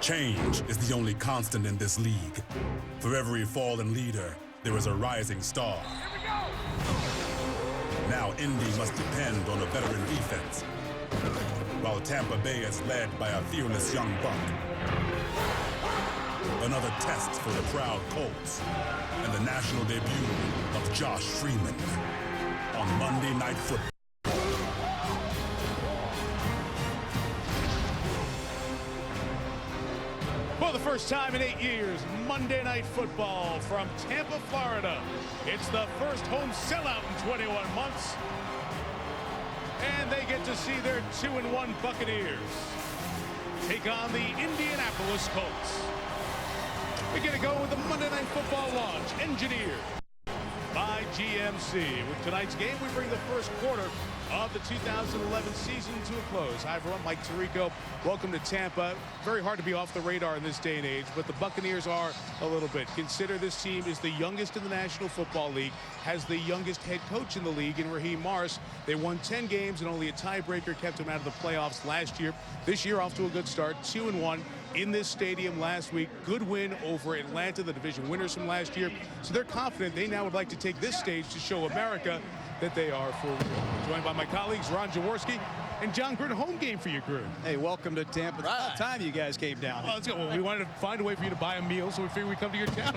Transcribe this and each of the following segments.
Change is the only constant in this league. For every fallen leader, there is a rising star. Here we go! Now Indy must depend on a veteran defense, while Tampa Bay is led by a fearless young buck. Another test for the proud Colts and the national debut of Josh Freeman on Monday Night Football. For the first time in 8 years, Monday Night Football from Tampa, Florida. It's the first home sellout in 21 months. And they get to see their 2-1 Buccaneers take on the Indianapolis Colts. We're going to go with the Monday Night Football launch, engineered by GMC. With tonight's game, we bring the first quarter of the 2011 season to a close. Hi, everyone. Mike Tirico. Welcome to Tampa. Very hard to be off the radar in this day and age, but the Buccaneers are a little bit. Consider this team is the youngest in the National Football League, has the youngest head coach in the league in Raheem Morris. They won 10 games and only a tiebreaker kept them out of the playoffs last year. This year off to a good start, 2-1 in this stadium last week. Good win over Atlanta, the division winners from last year. So they're confident they now would like to take this stage to show America that they are for real. Joined by my colleagues, Ron Jaworski and John Gruden. Home game for you, Gruden. Hey, welcome to Tampa. Right. It's about time you guys came down. Well, let's go. Well, we wanted to find a way for you to buy a meal, so we figured we'd come to your town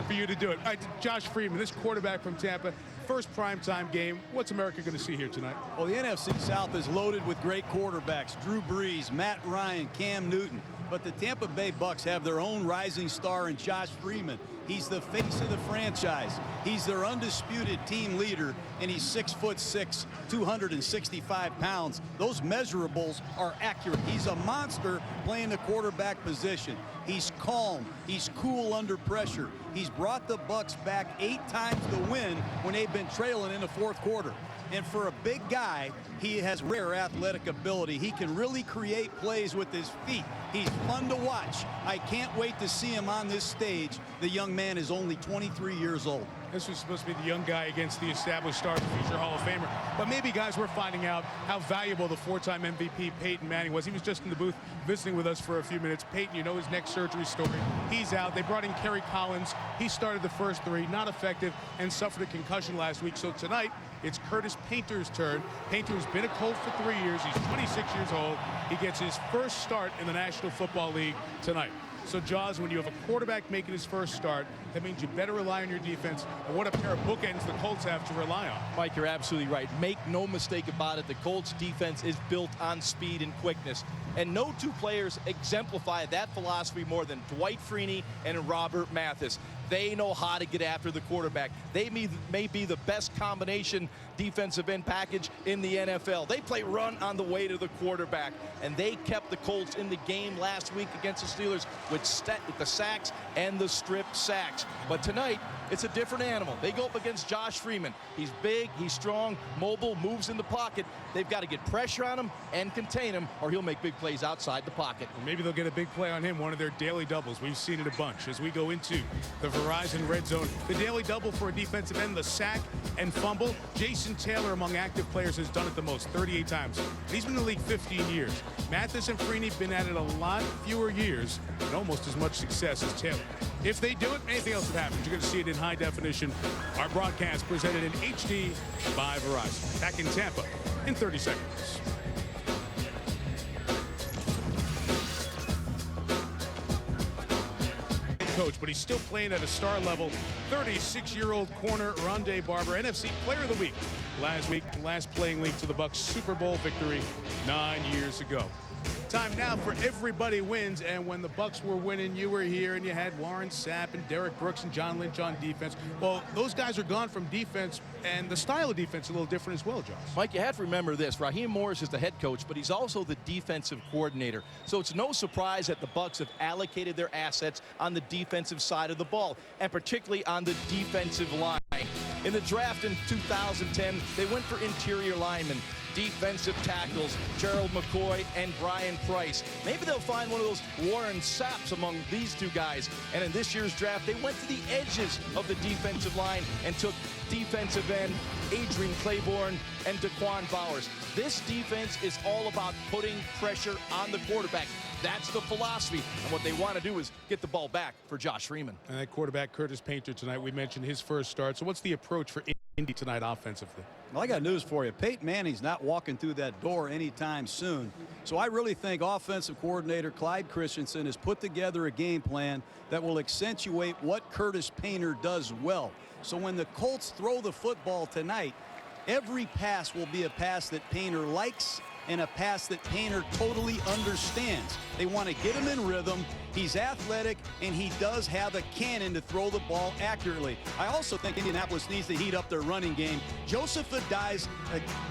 for you to do it. All right, Josh Freeman, this quarterback from Tampa, first primetime game. What's America going to see here tonight? Well, the NFC South is loaded with great quarterbacks. Drew Brees, Matt Ryan, Cam Newton. But the Tampa Bay Bucs have their own rising star in Josh Freeman. He's the face of the franchise. He's their undisputed team leader, and he's 6'6", 265 pounds. Those measurables are accurate. He's a monster playing the quarterback position. He's calm. He's cool under pressure. He's brought the Bucs back 8 times to win when they've been trailing in the fourth quarter. And for a big guy, he has rare athletic ability. He can really create plays with his feet. He's fun to watch. I can't wait to see him on this stage. The young man is only 23 years old. This was supposed to be the young guy against the established star, the future Hall of Famer. But maybe, guys, we're finding out how valuable the 4-time MVP Peyton Manning was. He was just in the booth visiting with us for a few minutes. Peyton, you know his neck surgery story. He's out. They brought in Kerry Collins. He started the first 3, not effective, and suffered a concussion last week. So tonight, it's Curtis Painter's turn. Painter's been a Colt for 3 years. He's 26 years old. He gets his first start in the National Football League tonight. So, Jaws, when you have a quarterback making his first start, that means you better rely on your defense. And what a pair of bookends the Colts have to rely on. Mike, you're absolutely right. Make no mistake about it. The Colts defense is built on speed and quickness. And no two players exemplify that philosophy more than Dwight Freeney and Robert Mathis. They know how to get after the quarterback. They may be the best combination defensive end package in the NFL. They play run on the way to the quarterback, and they kept the Colts in the game last week against the Steelers with the sacks and the strip sacks. But tonight, it's a different animal. They go up against Josh Freeman. He's big, he's strong, mobile, moves in the pocket. They've got to get pressure on him and contain him, or he'll make big plays outside the pocket. Maybe they'll get a big play on him, one of their daily doubles. We've seen it a bunch as we go into the Verizon Red Zone. The daily double for a defensive end, the sack and fumble. Jason Taylor, among active players, has done it the most, 38 times. He's been in the league 15 years. Mathis and Freeney have been at it a lot fewer years and almost as much success as Taylor. If they do it, anything else that happens, you're going to see it in high definition. Our broadcast presented in HD by Verizon. Back in Tampa in 30 seconds. Coach, but he's still playing at a star level. 36-year-old corner Rondé Barber, NFC Player of the Week last week, last playing league to the Bucs Super Bowl victory 9 years ago. Time now for Everybody Wins, and when the Bucs were winning, you were here and you had Warren Sapp and Derek Brooks and John Lynch on defense. Well, those guys are gone from defense, and the style of defense is a little different as well, Josh. Mike, you have to remember this. Raheem Morris is the head coach, but he's also the defensive coordinator. So it's no surprise that the Bucs have allocated their assets on the defensive side of the ball, and particularly on the defensive line. In the draft in 2010, they went for interior linemen, defensive tackles, Gerald McCoy and Brian Price. Maybe they'll find one of those Warren Sapps among these two guys. And in this year's draft, they went to the edges of the defensive line and took defensive end Adrian Claiborne and Daquan Bowers. This defense is all about putting pressure on the quarterback. That's the philosophy, and what they want to do is get the ball back for Josh Freeman. And that quarterback, Curtis Painter, tonight, we mentioned his first start. So what's the approach for Indy tonight offensively? Well, I got news for you. Peyton Manning's not walking through that door anytime soon. So I really think offensive coordinator Clyde Christensen has put together a game plan that will accentuate what Curtis Painter does well. So when the Colts throw the football tonight, every pass will be a pass that Painter likes and a pass that Painter totally understands. They want to get him in rhythm. He's athletic, and he does have a cannon to throw the ball accurately. I also think Indianapolis needs to heat up their running game. Joseph Adai's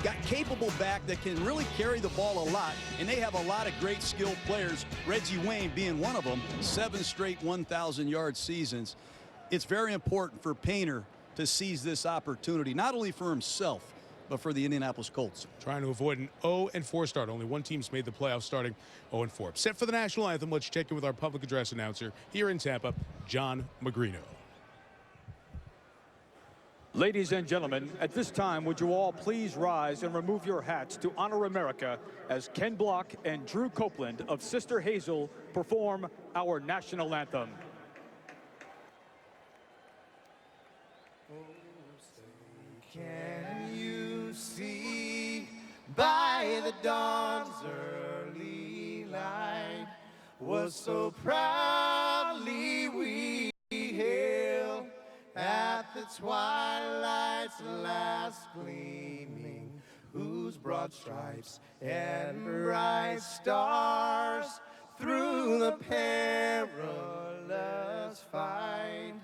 got capable back that can really carry the ball a lot, and they have a lot of great skilled players, Reggie Wayne being one of them, 7 straight 1,000-yard seasons. It's very important for Painter to seize this opportunity, not only for himself, but for the Indianapolis Colts. Trying to avoid an 0-4 start. Only one team's made the playoffs starting 0-4. Set for the national anthem. Let's check in with our public address announcer here in Tampa, John Magrino. Ladies and gentlemen, at this time, would you all please rise and remove your hats to honor America as Ken Block and Drew Copeland of Sister Hazel perform our national anthem. Can you see by the dawn's early light was so proudly we hailed at the twilight's last gleaming, whose broad stripes and bright stars through the perilous fight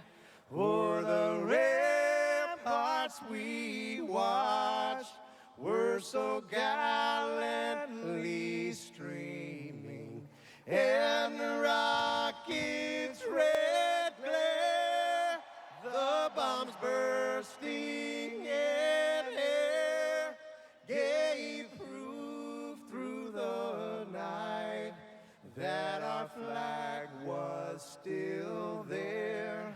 o'er the ramparts we watched were so gallantly streaming, and the rocket's red glare, the bombs bursting in air, gave proof through the night that our flag was still there.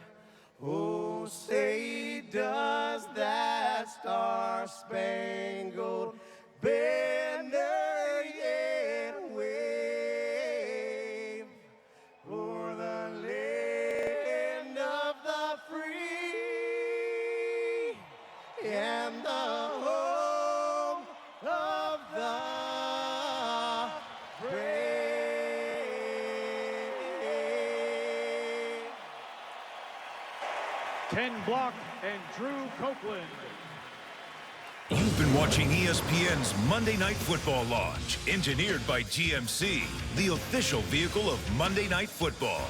Oh, say does that star-spangled banner yet wave o'er the land of the free and the home of the brave? Ken Block and Drew Copeland. You've been watching ESPN's Monday Night Football launch, engineered by GMC, the official vehicle of Monday Night Football.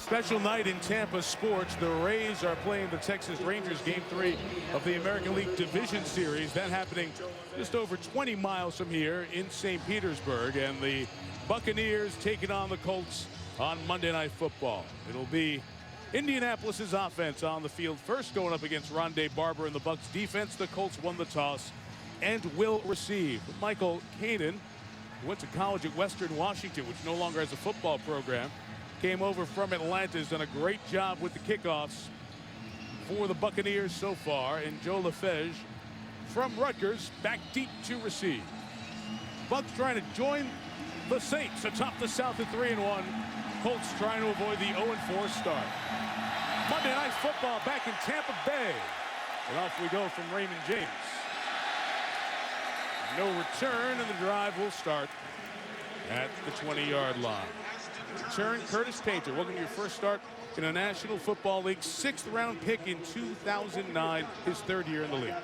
Special night in Tampa sports. The Rays are playing the Texas Rangers Game 3 of the American League Division Series. That happening just over 20 miles from here in St. Petersburg. And the Buccaneers taking on the Colts on Monday Night Football. It'll be Indianapolis's offense on the field first, going up against Rondé Barber and the Bucs defense. The Colts won the toss and will receive. Michael Kanan, who went to college at Western Washington, which no longer has a football program, came over from Atlanta, has done a great job with the kickoffs for the Buccaneers so far. And Joe Lefege from Rutgers back deep to receive. Bucs trying to join the Saints atop the South at 3-1. Colts trying to avoid the 0-4 start. Monday Night Football back in Tampa Bay. And off we go from Raymond James. No return, and the drive will start at the 20-yard line. Return, Curtis Painter. Welcome to your first start in a National Football League. 6th round pick in 2009, his 3rd year in the league.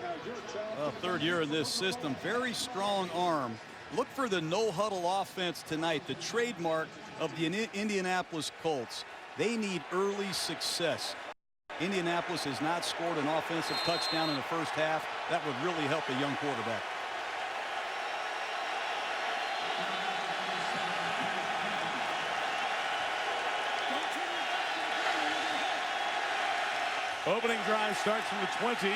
Well, 3rd year in this system. Very strong arm. Look for the no-huddle offense tonight, the trademark of the Indianapolis Colts. They need early success. Indianapolis has not scored an offensive touchdown in the first half. That would really help a young quarterback. Opening drive starts from the 20,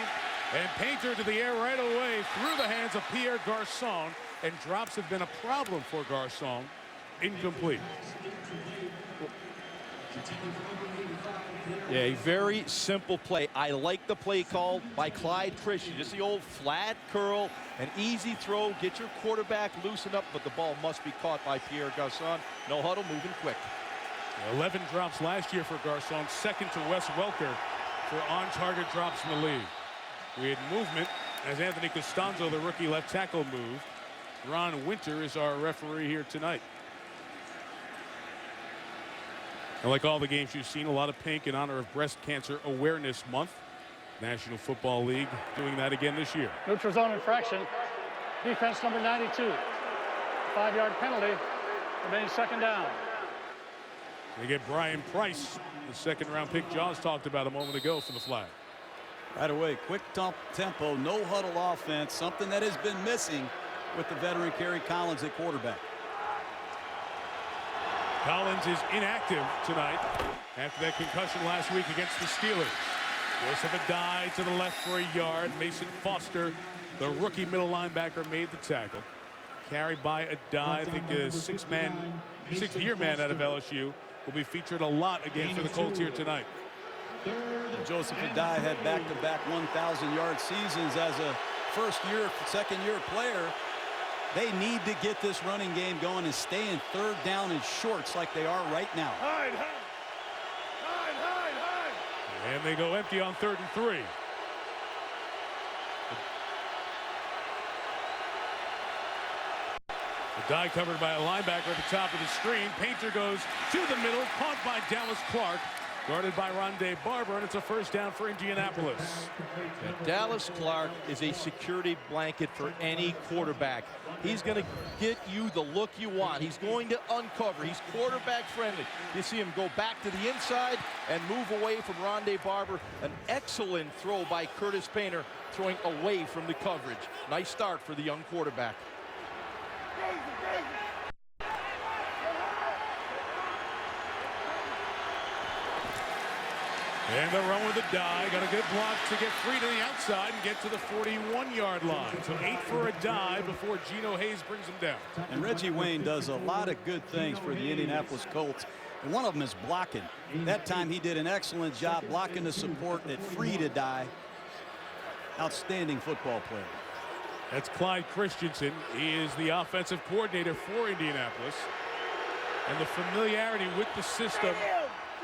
and Painter to the air right away through the hands of Pierre Garçon, and drops have been a problem for Garçon. Incomplete. Yeah, a very simple play. I like the play called by Clyde Christian. Just the old flat curl, an easy throw, get your quarterback loosened up, but the ball must be caught by Pierre Garçon. No huddle, moving quick. 11 drops last year for Garçon, second to Wes Welker for on-target drops in the league. We had movement as Anthony Costanzo, the rookie left tackle, moved. Ron Winter is our referee here tonight. And like all the games you've seen, a lot of pink in honor of Breast Cancer Awareness Month. National Football League doing that again this year. Neutral zone infraction. Defense number 92. 5-yard penalty. Remains second down. They get Brian Price, the second-round pick Jaws talked about a moment ago, for the flag. Right away, quick tempo, no huddle offense, something that has been missing with the veteran Kerry Collins at quarterback. Collins is inactive tonight after that concussion last week against the Steelers. Joseph Adai to the left for a yard. Mason Foster, the rookie middle linebacker, made the tackle. Carried by Adai, I think a sixth-year man out of LSU, will be featured a lot again for the Colts here tonight. Joseph Adai had back-to-back 1,000-yard seasons as a first-year, second-year player. They need to get this running game going and stay in third down and shorts like they are right now. Hide. And they go empty on 3rd and 3. Adai covered by a linebacker at the top of the screen. Painter goes to the middle, caught by Dallas Clark, guarded by Rondé Barber, and it's a first down for Indianapolis. Yeah, Dallas Clark is a security blanket for any quarterback. He's going to get you the look you want. He's going to uncover. He's quarterback friendly. You see him go back to the inside and move away from Rondé Barber. An excellent throw by Curtis Painter, throwing away from the coverage. Nice start for the young quarterback. And the run with Adai. Got a good block to get free to the outside and get to the 41-yard line. So 8 for Adai before Geno Hayes brings him down. And Reggie Wayne does a lot of good things for the Indianapolis Colts. And one of them is blocking. That time he did an excellent job blocking the support that freed Adai. Outstanding football player. That's Clyde Christensen. He is the offensive coordinator for Indianapolis. And the familiarity with the system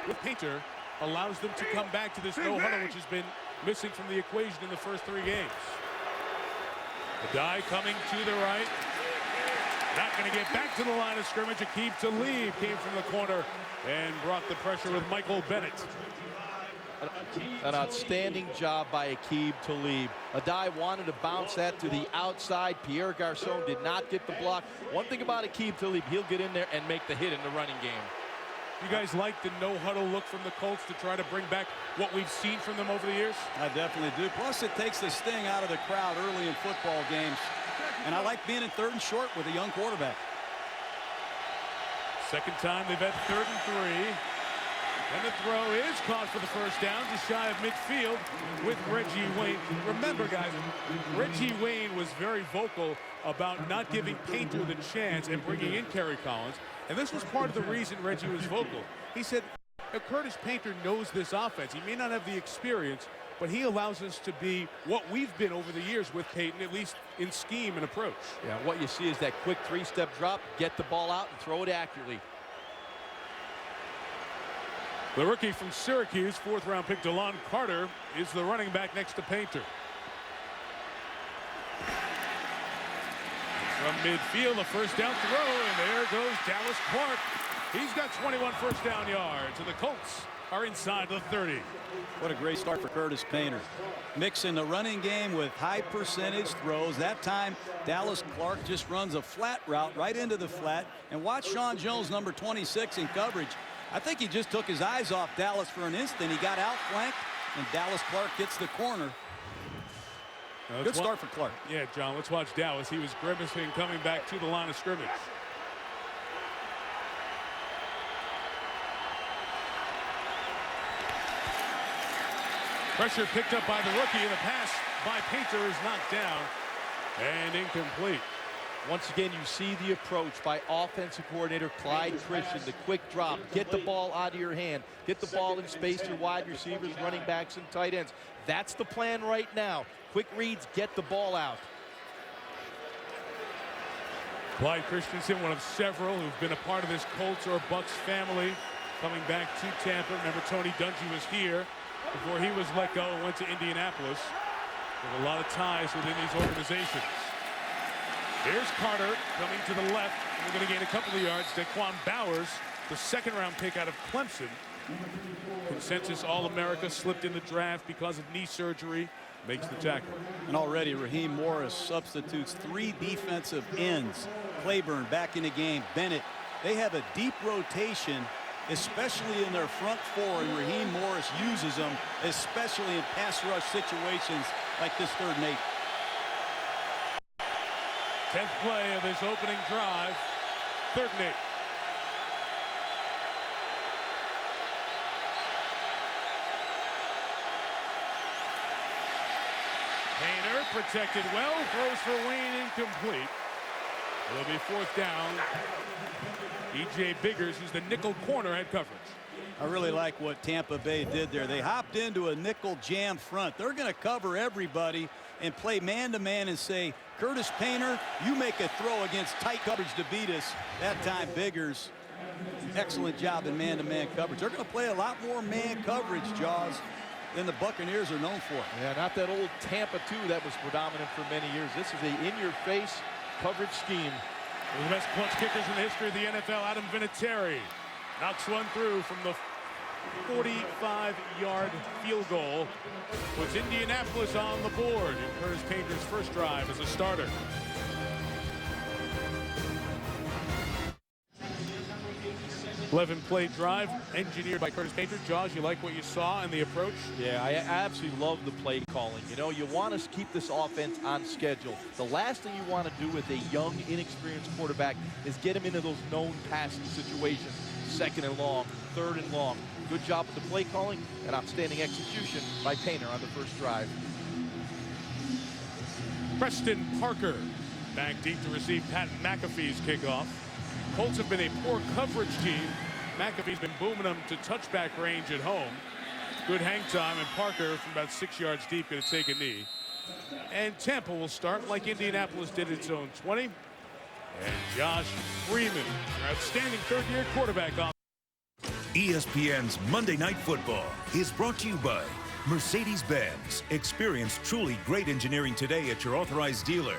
with Painter allows them to come back to this no huddle, which has been missing from the equation in the first 3 games. Adai coming to the right. Not going to get back to the line of scrimmage. Aqib Talib came from the corner and brought the pressure with Michael Bennett. An outstanding job by Aqib Talib. Adai wanted to bounce that to the outside. Pierre Garçon did not get the block. One thing about Aqib Talib, he'll get in there and make the hit in the running game. You guys like the no-huddle look from the Colts to try to bring back what we've seen from them over the years? I definitely do. Plus, it takes the sting out of the crowd early in football games. And I like being in 3rd and short with a young quarterback. Second time they've had 3rd and 3. And the throw is caught for the first down, just shy of midfield with Reggie Wayne. Remember, guys, Reggie Wayne was very vocal about not giving Painter the chance and bringing in Kerry Collins. And this was part of the reason Reggie was vocal. He said, Curtis Painter knows this offense. He may not have the experience, but he allows us to be what we've been over the years with Peyton, at least in scheme and approach. Yeah, what you see is that quick 3-step drop, get the ball out and throw it accurately. The rookie from Syracuse, 4th-round pick DeLon Carter, is the running back next to Painter. From midfield, a first down throw, and there goes Dallas Clark. He's got 21 first down yards, and the Colts are inside the 30. What a great start for Curtis Painter. Mixing the running game with high percentage throws. That time, Dallas Clark just runs a flat route right into the flat. And watch Sean Jones, number 26, in coverage. I think he just took his eyes off Dallas for an instant. He got outflanked, and Dallas Clark gets the corner. Good start for Clark. Yeah, John, let's watch Dallas. He was grimacing coming back to the line of scrimmage. Pressure picked up by the rookie, and the pass by Painter is knocked down and incomplete. Once again, you see the approach by offensive coordinator Clyde Christian, the quick drop, get the ball out of your hand, get the ball in space to wide receivers, running backs, and tight ends. That's the plan right now. Quick reads, get the ball out. Clyde Christensen, one of several who've been a part of this Colts or Bucs family, coming back to Tampa. Remember, Tony Dungy was here before he was let go and went to Indianapolis. With a lot of ties within these organizations. Here's Carter coming to the left. We're going to gain a couple of yards. Daquan Bowers, the second-round pick out of Clemson. Consensus All-America, slipped in the draft because of knee surgery. Makes the tackle. And already Raheem Morris substitutes 3 defensive ends. Claiborne back in the game. Bennett. They have a deep rotation, especially in their front 4, and Raheem Morris uses them, especially in pass rush situations like this 3rd and 8. 10th play of his opening drive. 3rd and 8. Painter protected well, throws for Wayne, incomplete. It'll be 4th down. E.J. Biggers, who's the nickel corner, had coverage. I really like what Tampa Bay did there. They hopped into a nickel jam front. They're going to cover everybody and play man-to-man and say, Curtis Painter, you make a throw against tight coverage to beat us. That time, Biggers, excellent job in man-to-man coverage. They're going to play a lot more man coverage, Jaws, than the Buccaneers are known for. Yeah, not that old Tampa 2 that was predominant for many years. This is a in-your-face coverage scheme. One of the best clutch kickers in the history of the NFL, Adam Vinatieri, knocks one through from the 45-yard field goal. Puts Indianapolis on the board in Curtis Painter's first drive as a starter. Play drive engineered by Curtis Painter. Jaws, you like what you saw in the approach? Yeah, I absolutely love the play calling. You know, you want to keep this offense on schedule. The last thing you want to do with a young, inexperienced quarterback is get him into those known passing situations. 2nd and long, 3rd and long. Good job with the play calling and outstanding execution by Painter on the first drive. Preston Parker back deep to receive Pat McAfee's kickoff. Colts have been a poor coverage team. McAfee's been booming them to touchback range at home. Good hang time, and Parker from about 6 yards deep going to take a knee. And Tampa will start like Indianapolis did its own 20. And Josh Freeman, your outstanding 3rd-year quarterback on. ESPN's Monday Night Football is brought to you by Mercedes-Benz. Experience truly great engineering today at your authorized dealer.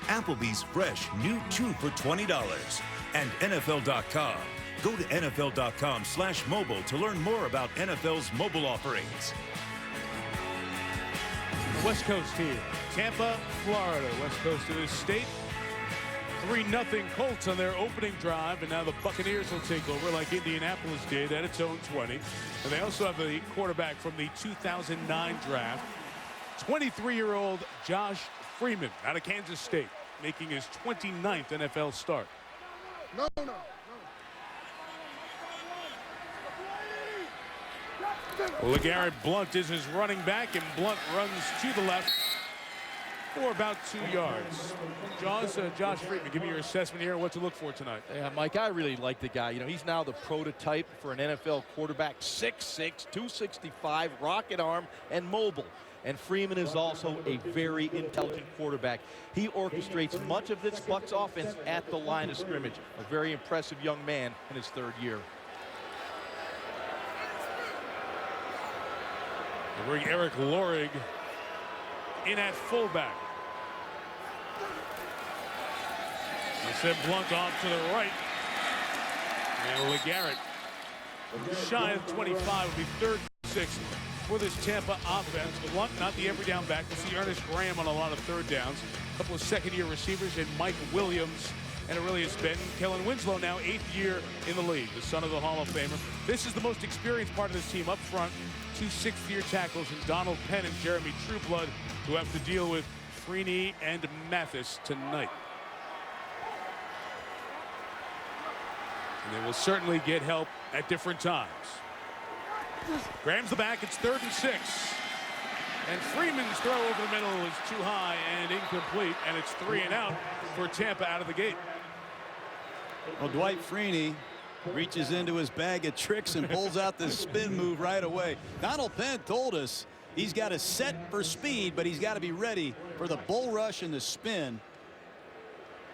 Applebee's fresh new 2 for $20. And NFL.com. Go to NFL.com/mobile to learn more about NFL's mobile offerings. West Coast here. Tampa, Florida. West Coast of this state. 3-0 Colts on their opening drive, and now the Buccaneers will take over like Indianapolis did at its own 20. And they also have the quarterback from the 2009 draft, 23-year-old Josh Freeman out of Kansas State, making his 29th NFL start. LeGarrette Blount is his running back, and Blount runs to the left for about 2 yards. Josh Freeman, give me your assessment here, what to look for tonight. Yeah, Mike, I really like the guy. You know, he's now the prototype for an NFL quarterback. 6'6", 265, rocket arm, and mobile. And Freeman is also a very intelligent quarterback. He orchestrates much of this Bucs offense at the line of scrimmage. A very impressive young man in his 3rd year. They bring Eric Lorig in at fullback. They send Blount off to the right. And LeGarrette, shy of 25, will be 3rd and 6 for this Tampa offense. Blount, not the every down back. We'll see Ernest Graham on a lot of 3rd downs. A couple of 2nd-year receivers in Mike Williams and Aurelius Benton. Kellen Winslow now 8th year in the league, the son of the Hall of Famer. This is the most experienced part of this team up front. 2 6th-year tackles in Donald Penn and Jeremy Trueblood, who have to deal with Freeney and Mathis tonight. And they will certainly get help at different times. Graham's the back. It's 3rd and 6. And Freeman's throw over the middle is too high and incomplete, and it's 3 and out for Tampa out of the gate. Well, Dwight Freeney reaches into his bag of tricks and pulls out the spin move right away. Donald Penn told us he's got to set for speed, but he's got to be ready for the bull rush and the spin.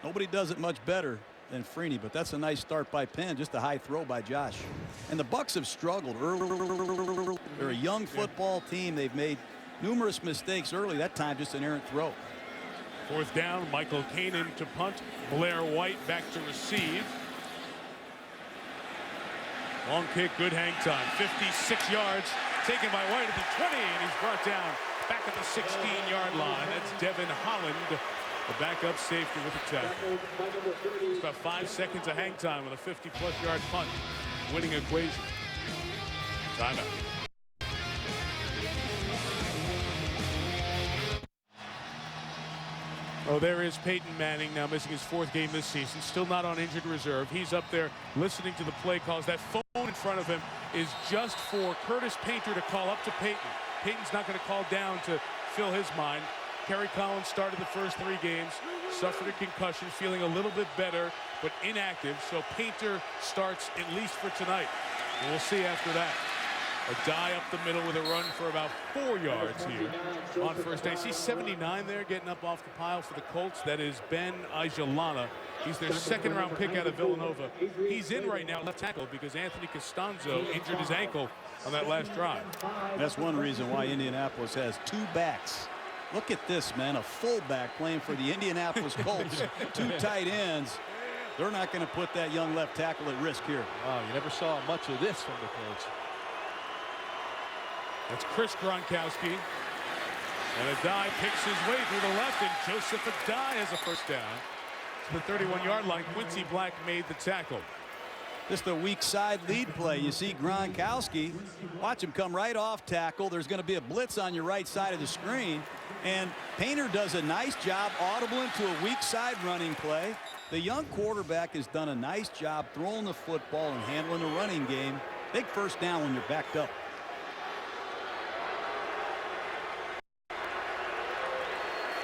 Nobody does it much better than Freeney, but that's a nice start by Penn. Just a high throw by Josh. And the Bucs have struggled early. They're a young football team. They've made numerous mistakes early. That time just an errant throw. 4th down, Michael Kanan to punt. Blair White back to receive. Long kick, good hang time. 56 yards taken by White at the 20, and he's brought down back at the 16-yard line. That's Devin Holland, the backup safety with the tackle. It's about 5 seconds of hang time with a 50-plus yard punt. Winning equation. Timeout. Oh, there is Peyton Manning, now missing his 4th game this season, still not on injured reserve. He's up there listening to the play calls. That phone in front of him is just for Curtis Painter to call up to Peyton. Peyton's not going to call down to fill his mind. Kerry Collins started the first 3 games, suffered a concussion, feeling a little bit better, but inactive. So Painter starts at least for tonight. And we'll see after that. A die up the middle with a run for about 4 yards here on first down. See 79 there getting up off the pile for the Colts. That is Ben Ajalana. He's their 2nd-round pick out of Villanova. He's in right now left tackle because Anthony Costanzo injured his ankle on that last drive. That's one reason why Indianapolis has 2 backs. Look at this, man. A fullback playing for the Indianapolis Colts. 2 tight ends. They're not going to put that young left tackle at risk here. Wow, you never saw much of this from the Colts. That's Chris Gronkowski. And Adai picks his way through the left, and Joseph Adai has a first down. To the 31-yard line, Quincy Black made the tackle. Just a weak side lead play. You see Gronkowski. Watch him come right off tackle. There's going to be a blitz on your right side of the screen. And Painter does a nice job audible into a weak side running play. The young quarterback has done a nice job throwing the football and handling the running game. Big first down when you're backed up.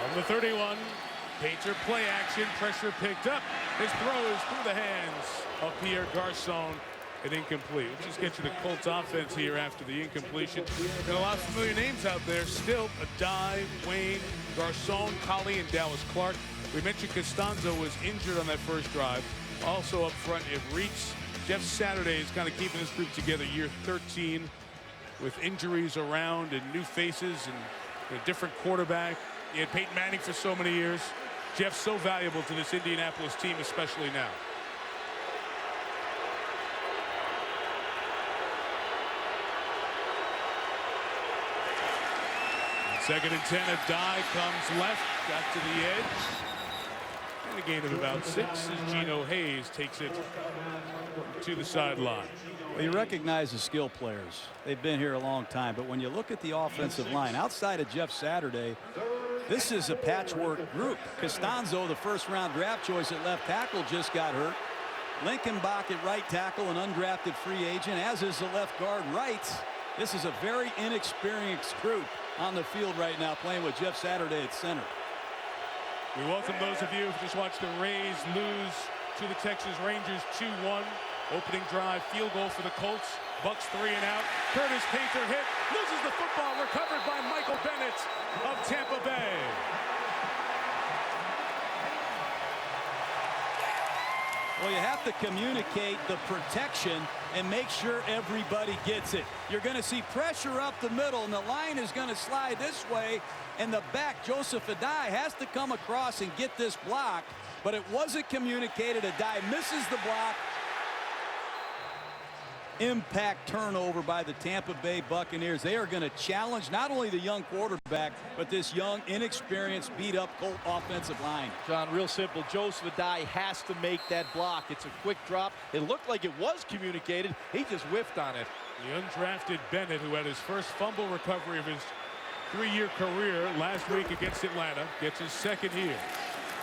On the 31, Painter play action, pressure picked up. His throw is through the hands of Pierre Garçon and incomplete. We'll just get to the Colts offense here after the incompletion. Got a lot of familiar names out there still. Adai, Wayne, Garçon, Colley, and Dallas Clark. We mentioned Costanzo was injured on that first drive. Also up front, if Reeds, Jeff Saturday is kind of keeping this group together year 13 with injuries around and new faces and a different quarterback. He had Peyton Manning for so many years. Jeff's so valuable to this Indianapolis team, especially now. Second and 10, Adai comes left, got to the edge. And a gain of about 6 as Geno Hayes takes it to the sideline. Well, you recognize the skill players. They've been here a long time, but when you look at the offensive line, outside of Jeff Saturday, this is a patchwork group. Costanzo, the first-round draft choice at left tackle, just got hurt. Lincoln Bach at right tackle, an undrafted free agent, as is the left guard Wright. This is a very inexperienced group on the field right now, playing with Jeff Saturday at center. We welcome those of you who just watched the Rays lose to the Texas Rangers 2-1. Opening drive, field goal for the Colts. Bucs 3 and out. Curtis Painter hit, loses the football, recovered by Michael Bennett of Tampa Bay. Well, you have to communicate the protection and make sure everybody gets it. You're going to see pressure up the middle, and the line is going to slide this way, and the back, Joseph Adai, has to come across and get this block, but it wasn't communicated. Adai misses the block. Impact turnover by the Tampa Bay Buccaneers. They are going to challenge not only the young quarterback, but this young, inexperienced, beat-up Colt offensive line. John, real simple. Joseph Adai has to make that block. It's a quick drop. It looked like it was communicated. He just whiffed on it. The undrafted Bennett, who had his first fumble recovery of his 3-year career last week against Atlanta, gets his second here.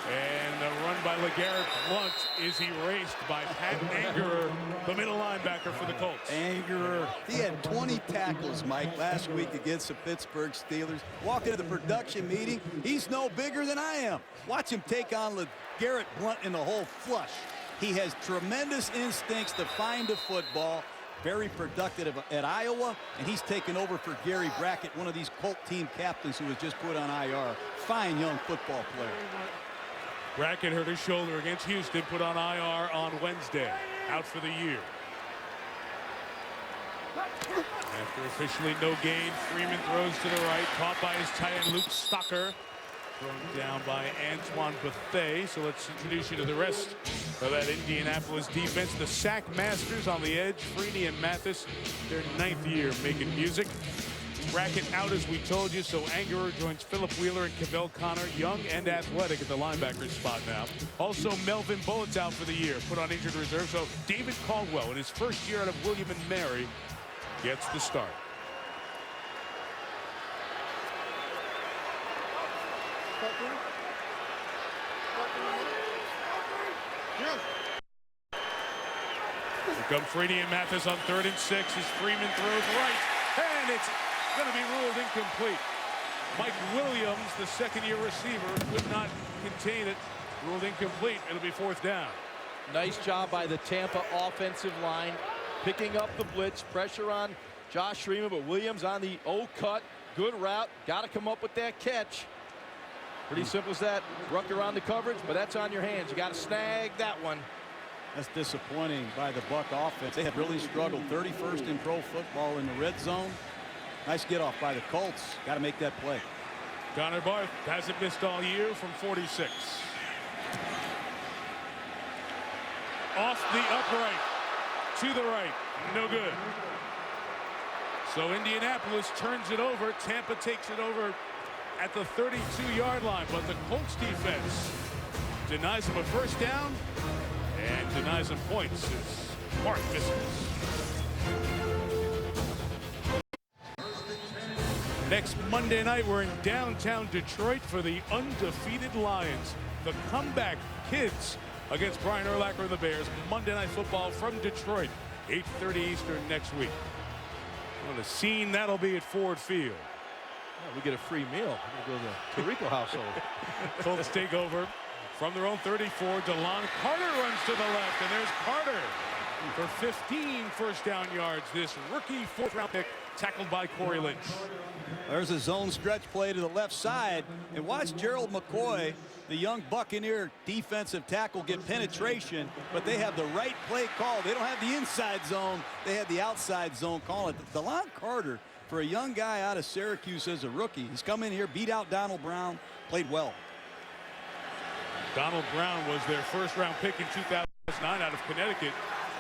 And the run by LeGarrette Blount is erased by Pat Angerer, the middle linebacker for the Colts. Angerer, he had 20 tackles, Mike, last week against the Pittsburgh Steelers. Walking to the production meeting, he's no bigger than I am. Watch him take on LeGarrette Blount in the whole flush. He has tremendous instincts to find the football. Very productive at Iowa, and he's taken over for Gary Brackett, one of these Colt team captains who was just put on IR. Fine young football player. Brackett hurt his shoulder against Houston, put on IR on Wednesday, out for the year. After officially no gain, Freeman throws to the right, caught by his tight end Luke Stocker. Thrown down by Antoine Bethea. So let's introduce you to the rest of that Indianapolis defense. The sack masters on the edge, Freeney and Mathis, their 9th year making music. Brackett out, as we told you, so Angerer joins Philip Wheeler and Cavell Connor, young and athletic at the linebacker spot now. Also, Melvin Bullett's out for the year, put on injured reserve. So David Caldwell, in his first year out of William and Mary, gets the start. Here come Freeney and Mathis on 3rd and 6 as Freeman throws right, and it's going to be ruled incomplete. Mike Williams, the second-year receiver, could not contain it. Ruled incomplete. It'll be 4th down. Nice job by the Tampa offensive line, picking up the blitz, pressure on Josh Freeman, but Williams on the O-cut. Good route. Got to come up with that catch. Pretty simple as that. Ruck around the coverage, but that's on your hands. You got to snag that one. That's disappointing by the Buck offense. They have really struggled. 31st in pro football in the red zone. Nice get off by the Colts. Got to make that play. Connor Barth hasn't missed all year from 46. Off the upright, to the right, no good. So Indianapolis turns it over. Tampa takes it over at the 32-yard line, but the Colts defense denies them a 1st down and denies them points as Mark misses. Next Monday night, we're in downtown Detroit for the undefeated Lions. The comeback kids against Brian Urlacher and the Bears. Monday Night Football from Detroit, 8:30 Eastern next week. What a scene that'll be at Ford Field. Yeah, we get a free meal. We're going to go to the Tirico household. Colts take over from their own 34. DeLon Carter runs to the left, and there's Carter for 15 1st down yards. This rookie 4th-round pick tackled by Corey Lynch. There's a zone stretch play to the left side, and watch Gerald McCoy, the young Buccaneer defensive tackle, get penetration, but they have the right play call. They don't have the inside zone. They have the outside zone call. DeLon Carter, for a young guy out of Syracuse as a rookie, he's come in here, beat out Donald Brown, played well. Donald Brown was their 1st-round pick in 2009 out of Connecticut.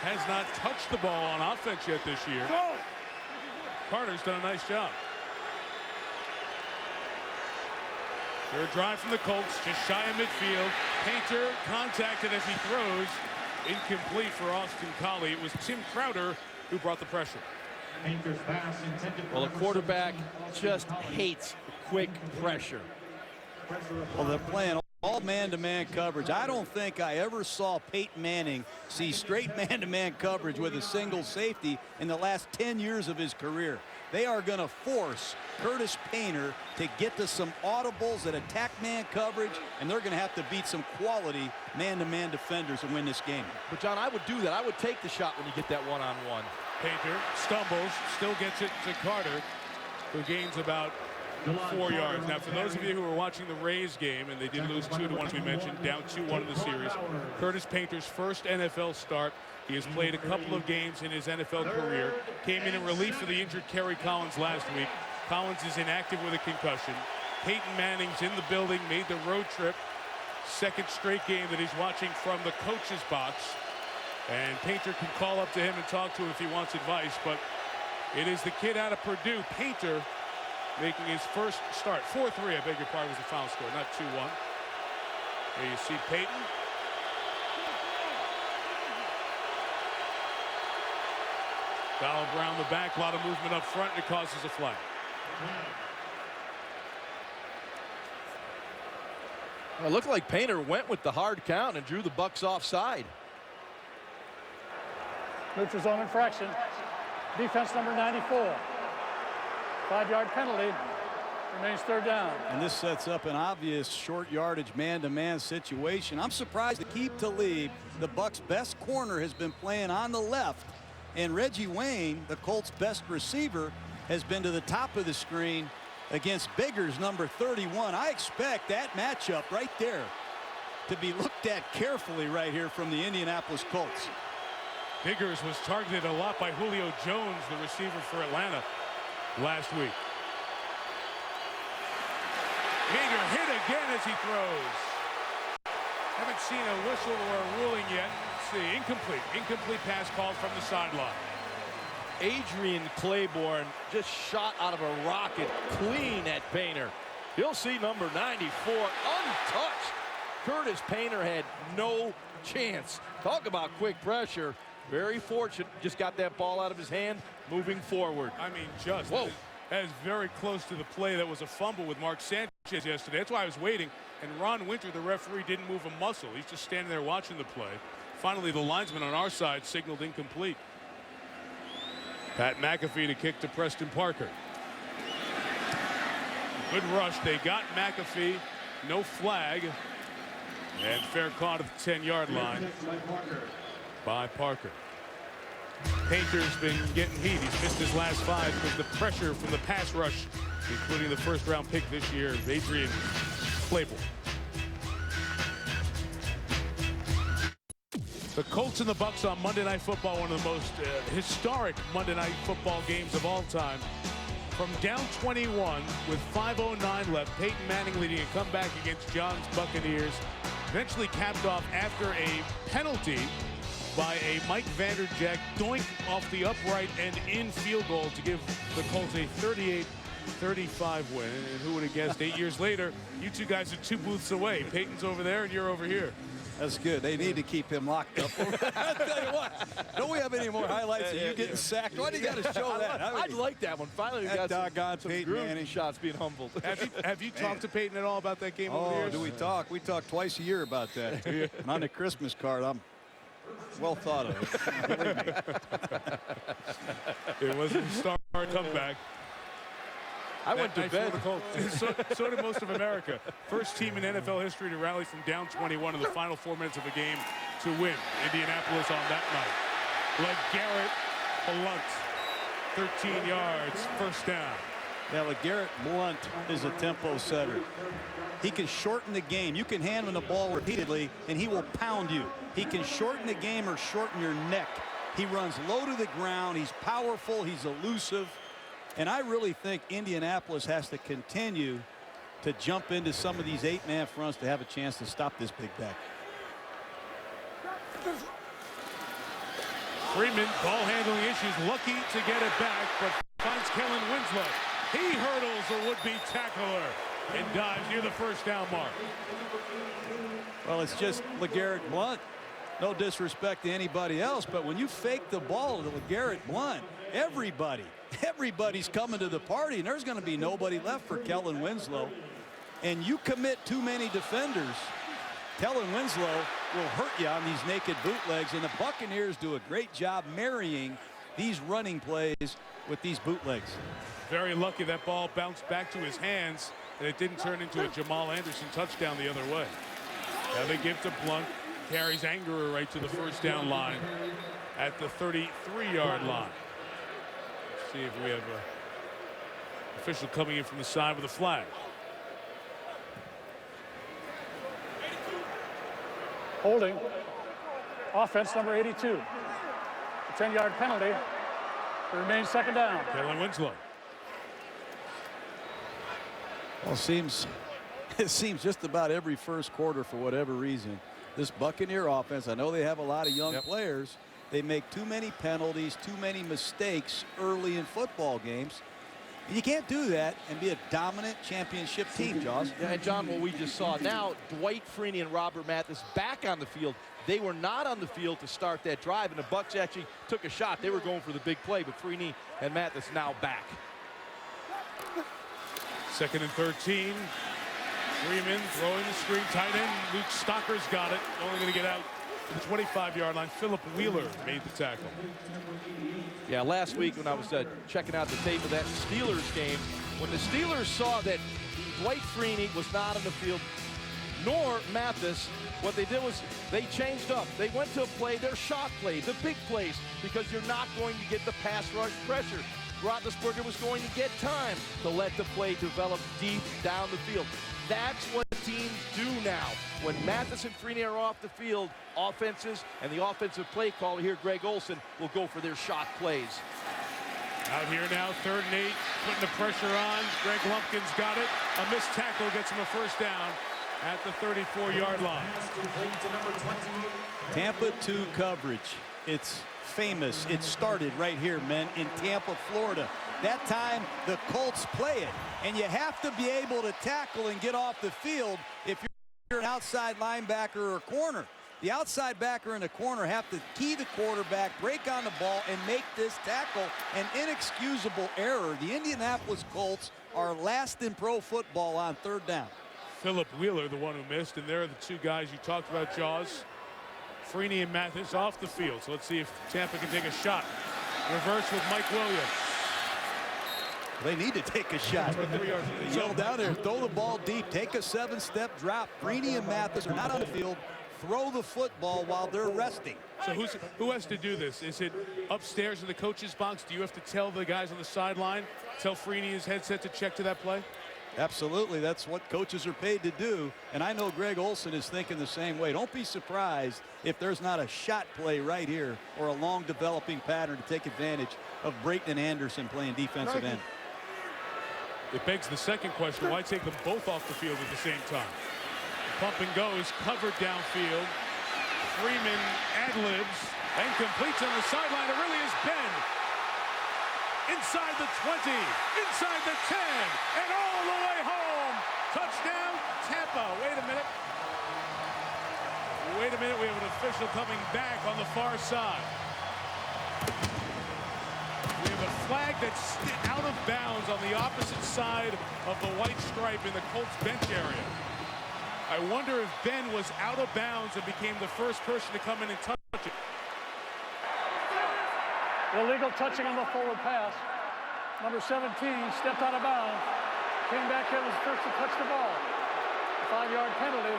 Has not touched the ball on offense yet this year. Carter's done a nice job. Third drive from the Colts, just shy of midfield. Painter contacted as he throws. Incomplete for Austin Collie. It was Tim Crowder who brought the pressure. Well, a quarterback just hates quick pressure. Well, they're playing all man-to-man coverage. I don't think I ever saw Peyton Manning see straight man-to-man coverage with a single safety in the last 10 years of his career. They are going to force Curtis Painter to get to some audibles that attack man coverage, and they're going to have to beat some quality man-to-man defenders to win this game. But, John, I would do that. I would take the shot when you get that one-on-one. Painter stumbles, still gets it to Carter, who gains about 4 yards. Now, for those of you who are watching the Rays game, and they did lose 2-1, as we mentioned, down 2-1 in the series, Curtis Painter's first NFL start. He has played a couple of games in his NFL career. Came in relief for the injured Kerry Collins last week. Collins is inactive with a concussion. Peyton Manning's in the building, made the road trip. 2nd straight game that he's watching from the coach's box. And Painter can call up to him and talk to him if he wants advice. But it is the kid out of Purdue, Painter, making his first start. 4-3, I beg your pardon, was the final score, not 2-1. There you see Peyton. Donald Brown the back, a lot of movement up front, and it causes a flag. It looked like Painter went with the hard count and drew the Bucs offside. Neutral zone infraction. Defense number 94. 5-yard penalty. Remains third down. And this sets up an obvious short yardage man-to-man situation. I'm surprised Aqib Talib, the Bucs' best corner, has been playing on the left. And Reggie Wayne, the Colts' best receiver, has been to the top of the screen against Biggers, number 31. I expect that matchup right there to be looked at carefully right here from the Indianapolis Colts. Biggers was targeted a lot by Julio Jones, the receiver for Atlanta, last week. Yeager hit again as he throws. Haven't seen a whistle or a ruling yet. Let's see, incomplete. Incomplete pass called from the sideline. Adrian Claiborne just shot out of a rocket clean at Painter. You'll see number 94 untouched. Curtis Painter had no chance. Talk about quick pressure. Very fortunate. Just got that ball out of his hand, moving forward. I mean, just. Whoa. That is very close to the play that was a fumble with Mark Sanchez yesterday. That's why I was waiting. And Ron Winter, the referee, didn't move a muscle. He's just standing there watching the play. Finally, the linesman on our side signaled incomplete. Pat McAfee to kick to Preston Parker. Good rush. They got McAfee. No flag. And fair caught at the 10-yard line by Parker. Painter's been getting heat. He's missed his last 5 because the pressure from the pass rush, including the first-round pick this year, Adrian Claiborne. The Colts and the Bucs on Monday Night Football, one of the most historic Monday Night Football games of all time. From down 21 with 5:09 left, Peyton Manning leading a comeback against John's Buccaneers, eventually capped off after a penalty by a Mike Vanderjagt doink off the upright and in field goal to give the Colts a 38-35 win. And who would have guessed 8 years later, you two guys are 2 booths away. Peyton's over there and you're over here. That's good. They need to keep him locked up. I'll tell you what. Don't we have any more highlights of you getting sacked? Why do you got to show that? I'd like that one. Finally, we got some Peyton Manning shots being humbled. Have you talked to Peyton at all about that game over the years? Do we talk? We talk twice a year about that. And on the Christmas card, I'm well thought of. It was a star comeback. I went to bed. So did most of America. First team in NFL history to rally from down 21 in the final 4 minutes of a game to win. Indianapolis on that night. LeGarrette Blount, 13 yards, first down. Now, LeGarrette Blount is a tempo setter. He can shorten the game. You can hand him the ball repeatedly, and he will pound you. He can shorten the game or shorten your neck. He runs low to the ground. He's powerful. He's elusive. And I really think Indianapolis has to continue to jump into some of these 8-man fronts to have a chance to stop this big back. Freeman, ball handling issues, lucky to get it back, but finds Kellen Winslow. He hurdles a would-be tackler and dives near the first down mark. Well, it's just LeGarrette Blount. No disrespect to anybody else, but when you fake the ball to LeGarrette Blount, everybody's coming to the party, and there's going to be nobody left for Kellen Winslow. And you commit too many defenders, Kellen Winslow will hurt you on these naked bootlegs, and the Buccaneers do a great job marrying these running plays with these bootlegs. Very lucky that ball bounced back to his hands, and it didn't turn into a Jamal Anderson touchdown the other way. Now they give to Blount, carries Angerer right to the first down line at the 33-yard line. Let's see if we have an official coming in from the side with a flag. Holding. Offense number 82. A 10-yard penalty. It remains second down. Kellen Winslow. Well, it seems just about every first quarter, for whatever reason, this Buccaneer offense, I know they have a lot of young players. They make too many penalties, too many mistakes early in football games. You can't do that and be a dominant championship team, Jaws. Yeah, and John, what we just saw now, Dwight Freeney and Robert Mathis back on the field. They were not on the field to start that drive, and the Bucs actually took a shot. They were going for the big play, but Freeney and Mathis now back. 2nd and 13. Freeman throwing the screen. Tight end Luke Stocker's got it. Only going to get out to the 25-yard line. Philip Wheeler made the tackle. Yeah, last week when I was checking out the tape of that Steelers game, when the Steelers saw that Dwight Freeney was not on the field, nor Mathis, what they did was they changed up. They went to a play, their shot play, the big plays, because you're not going to get the pass rush pressure. Roethlisberger was going to get time to let the play develop deep down the field. That's what teams do now. When Mathis and Freeney are off the field, offenses and the offensive play caller here, Greg Olson, will go for their shot plays. Out here now, 3rd and 8, putting the pressure on. Greg Lumpkin's got it. A missed tackle gets him a first down at the 34-yard line. Tampa 2 coverage. It's famous. It started right here, men, in Tampa, Florida. That time, the Colts play it. And you have to be able to tackle and get off the field if you're an outside linebacker or a corner. The outside backer and the corner have to key the quarterback, break on the ball, and make this tackle an inexcusable error. The Indianapolis Colts are last in pro football on 3rd down. Philip Wheeler, the one who missed, and there are the two guys you talked about, Jaws. Freeney and Mathis off the field. So let's see if Tampa can take a shot. Reverse with Mike Williams. They need to take a shot. Yell down there, throw the ball deep, take a 7-step drop. Freeney and Mathis are not on the field. Throw the football while they're resting. So who has to do this? Is it upstairs in the coach's box? Do you have to tell the guys on the sideline, tell Freeney his headset to check to that play? Absolutely. That's what coaches are paid to do. And I know Greg Olson is thinking the same way. Don't be surprised if there's not a shot play right here or a long developing pattern to take advantage of Brayton and Anderson playing defensive end. It begs the second question, why take them both off the field at the same time? Pump and goes, covered downfield. Freeman ad-libs and completes on the sideline. It really is Ben. Inside the 20, inside the 10, and all the way home. Touchdown, Tampa. Wait a minute. Wait a minute, we have an official coming back on the far side. We have a flag that's out of bounds on the opposite side of the white stripe in the Colts bench area. I wonder if Ben was out of bounds and became the first person to come in and touch it. Illegal touching on the forward pass. Number 17 stepped out of bounds. Came back in, was first to touch the ball. A 5-yard penalty.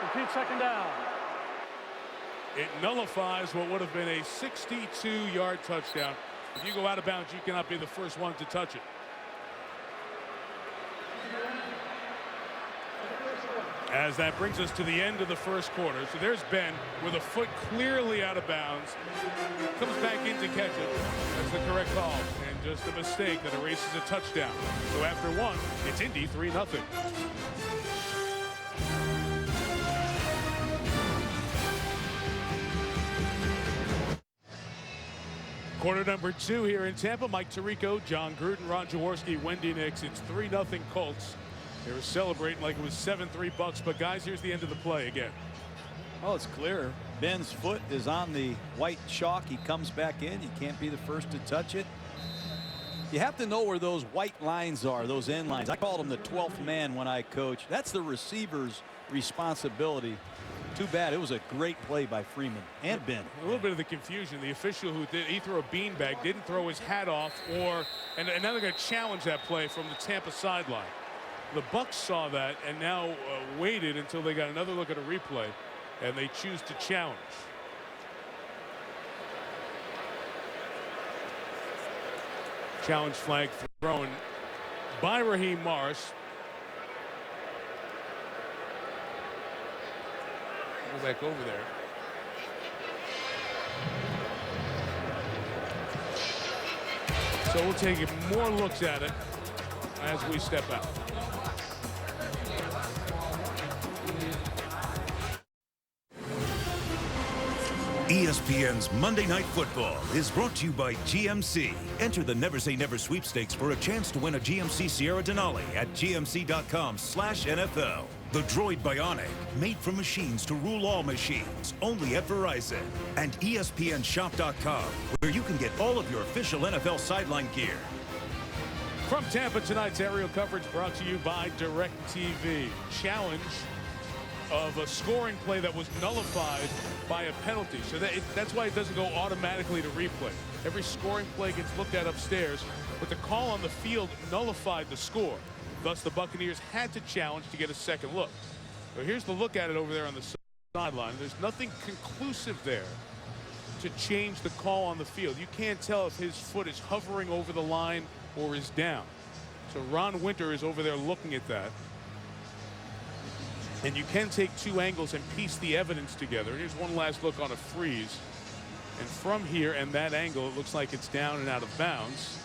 Repeat 2nd down. It nullifies what would have been a 62-yard touchdown. If you go out of bounds, you cannot be the first one to touch it. As that brings us to the end of the first quarter. So there's Ben with a foot clearly out of bounds. Comes back in to catch it. That's the correct call. And just a mistake that erases a touchdown. So after one, it's Indy 3-0. Quarter number 2 here in Tampa. Mike Tirico, John Gruden, Ron Jaworski, Wendy Nix. It's 3-0 Colts. They were celebrating like it was 7-3 Bucs, but guys, here's the end of the play again. Oh, it's clear. Ben's foot is on the white chalk. He comes back in. You can't be the first to touch it. You have to know where those white lines are, those end lines. I called them the 12th man when I coached. That's the receiver's responsibility. Too bad. It was a great play by Freeman and Ben. A little bit of the confusion. The official who did, he threw a beanbag, didn't throw his hat off, and now they're going to challenge that play from the Tampa sideline. The Bucs saw that and now waited until they got another look at a replay, and they choose to challenge. Challenge flag thrown by Raheem Morris. Go back over there. So we'll take more looks at it as we step out. ESPN's Monday Night Football is brought to you by GMC. Enter the Never Say Never sweepstakes for a chance to win a GMC Sierra Denali at gmc.com/NFL. The Droid Bionic, made from machines to rule all machines, only at Verizon. And ESPNshop.com, where you can get all of your official NFL sideline gear. From Tampa, tonight's aerial coverage brought to you by DirecTV. Challenge of a scoring play that was nullified by a penalty. So that's why it doesn't go automatically to replay. Every scoring play gets looked at upstairs, but the call on the field nullified the score. Thus, the Buccaneers had to challenge to get a second look. So here's the look at it over there on the sideline. There's nothing conclusive there to change the call on the field. You can't tell if his foot is hovering over the line or is down. So Ron Winter is over there looking at that. And you can take two angles and piece the evidence together. Here's one last look on a freeze. And from here and that angle, it looks like it's down and out of bounds.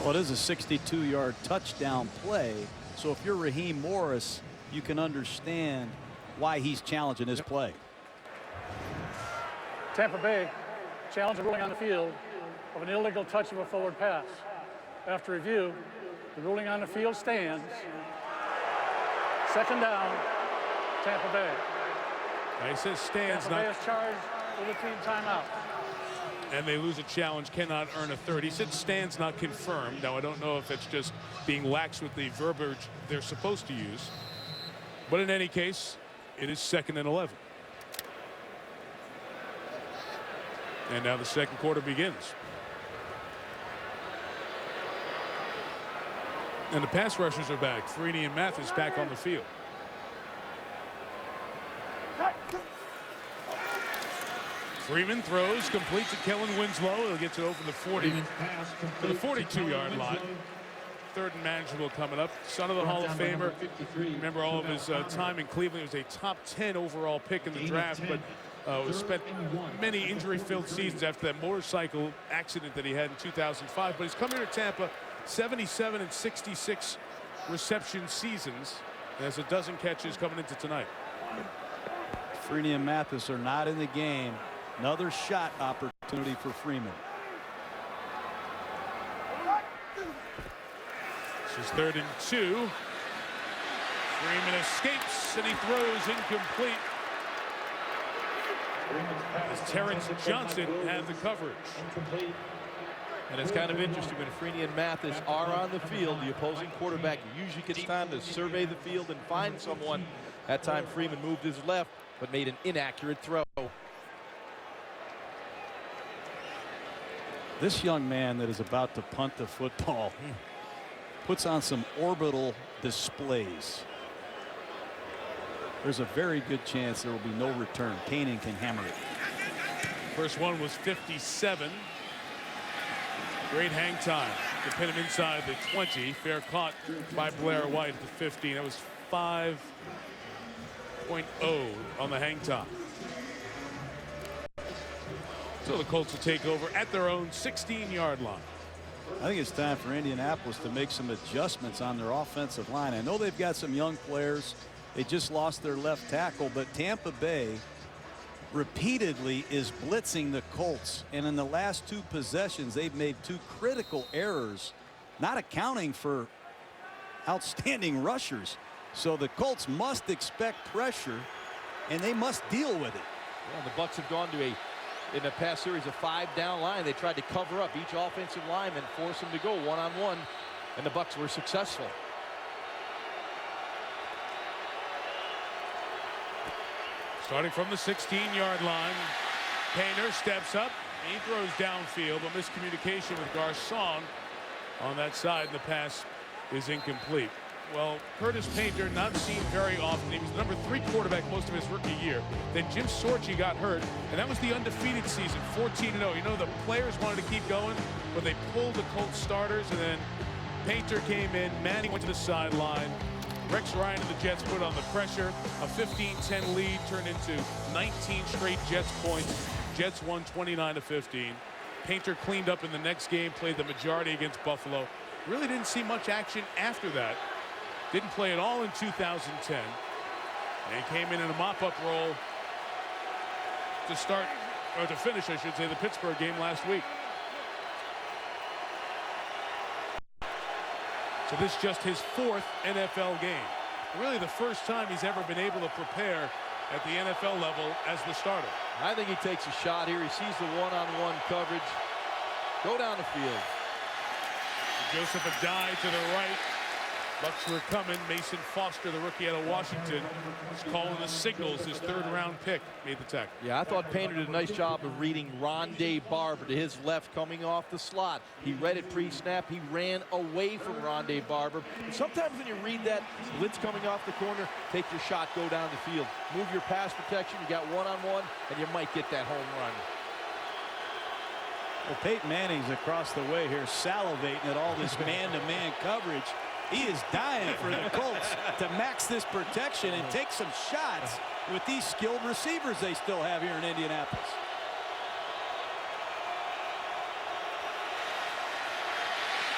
Well, it is a 62-yard touchdown play. So if you're Raheem Morris, you can understand why he's challenging this play. Tampa Bay challenged a ruling on the field of an illegal touch of a forward pass. After review, the ruling on the field stands. Second down, Tampa Bay. He says stands. Tampa Bay is charged with a team timeout. And they lose a challenge, cannot earn a third. He said stands not confirmed. Now, I don't know if it's just being lax with the verbiage they're supposed to use. But in any case, it is 2nd and 11. And now the second quarter begins. And the pass rushers are back. Freeney and Mathis back on the field. Freeman throws, complete to Kellen Winslow. He'll get it over the 40 to the 42-yard line. Third and manageable coming up. Son of the Hall of Famer. Remember all of his time in Cleveland. He was a top 10 overall pick in the draft, but spent many injury-filled seasons after that motorcycle accident that he had in 2005. But he's come here to Tampa, 77 and 66 reception seasons. And has a dozen catches coming into tonight. Freeney and Mathis are not in the game. Another shot opportunity for Freeman. This is 3rd and 2. Freeman escapes and he throws incomplete. As Terrence Johnson had the coverage. And it's kind of interesting when Freeney and Mathis are on the field. The opposing quarterback usually gets time to survey the field and find someone. That time Freeman moved his left but made an inaccurate throw. This young man that is about to punt the football puts on some orbital displays. There's a very good chance there will be no return. Kanan can hammer it. First one was 57. Great hang time to pin him inside the 20. Fair caught by Blair White at the 15. That was 5.0 on the hang time. So the Colts will take over at their own 16-yard line. I think it's time for Indianapolis to make some adjustments on their offensive line. I know they've got some young players. They just lost their left tackle, but Tampa Bay repeatedly is blitzing the Colts. And in the last 2 possessions, they've made 2 critical errors, not accounting for outstanding rushers. So the Colts must expect pressure, and they must deal with it. Yeah, the Bucs have gone to in the past series, a 5-down line. They tried to cover up each offensive lineman, force them to go one-on-one, and the Bucs were successful. Starting from the 16-yard line, Painter steps up. He throws downfield, but miscommunication with Garcon on that side, and the pass is incomplete. Well, Curtis Painter not seen very often. He was the number 3 quarterback most of his rookie year. Then Jim Sorgi got hurt, and that was the undefeated season, 14-0. You know, the players wanted to keep going, but they pulled the Colts starters, and then Painter came in. Manning went to the sideline. Rex Ryan and the Jets put on the pressure. A 15-10 lead turned into 19 straight Jets points. Jets won 29-15. Painter cleaned up in the next game, played the majority against Buffalo. Really didn't see much action after that. Didn't play at all in 2010. And came in a mop-up role to start, or to finish, I should say, the Pittsburgh game last week. So this is just his 4th NFL game. Really the first time he's ever been able to prepare at the NFL level as the starter. I think he takes a shot here. He sees the one-on-one coverage. Go down the field. Joseph Adai to the right. Bucs were coming. Mason Foster, the rookie out of Washington, is calling the signals. His third-round pick made the tackle. Yeah, I thought Painter did a nice job of reading Rondé Barber to his left coming off the slot. He read it pre-snap. He ran away from Rondé Barber. And sometimes when you read that blitz coming off the corner, take your shot, go down the field. Move your pass protection. You got one-on-one, and you might get that home run. Well, Peyton Manning's across the way here salivating at all this man-to-man coverage. He is dying for the Colts to max this protection and take some shots with these skilled receivers they still have here in Indianapolis.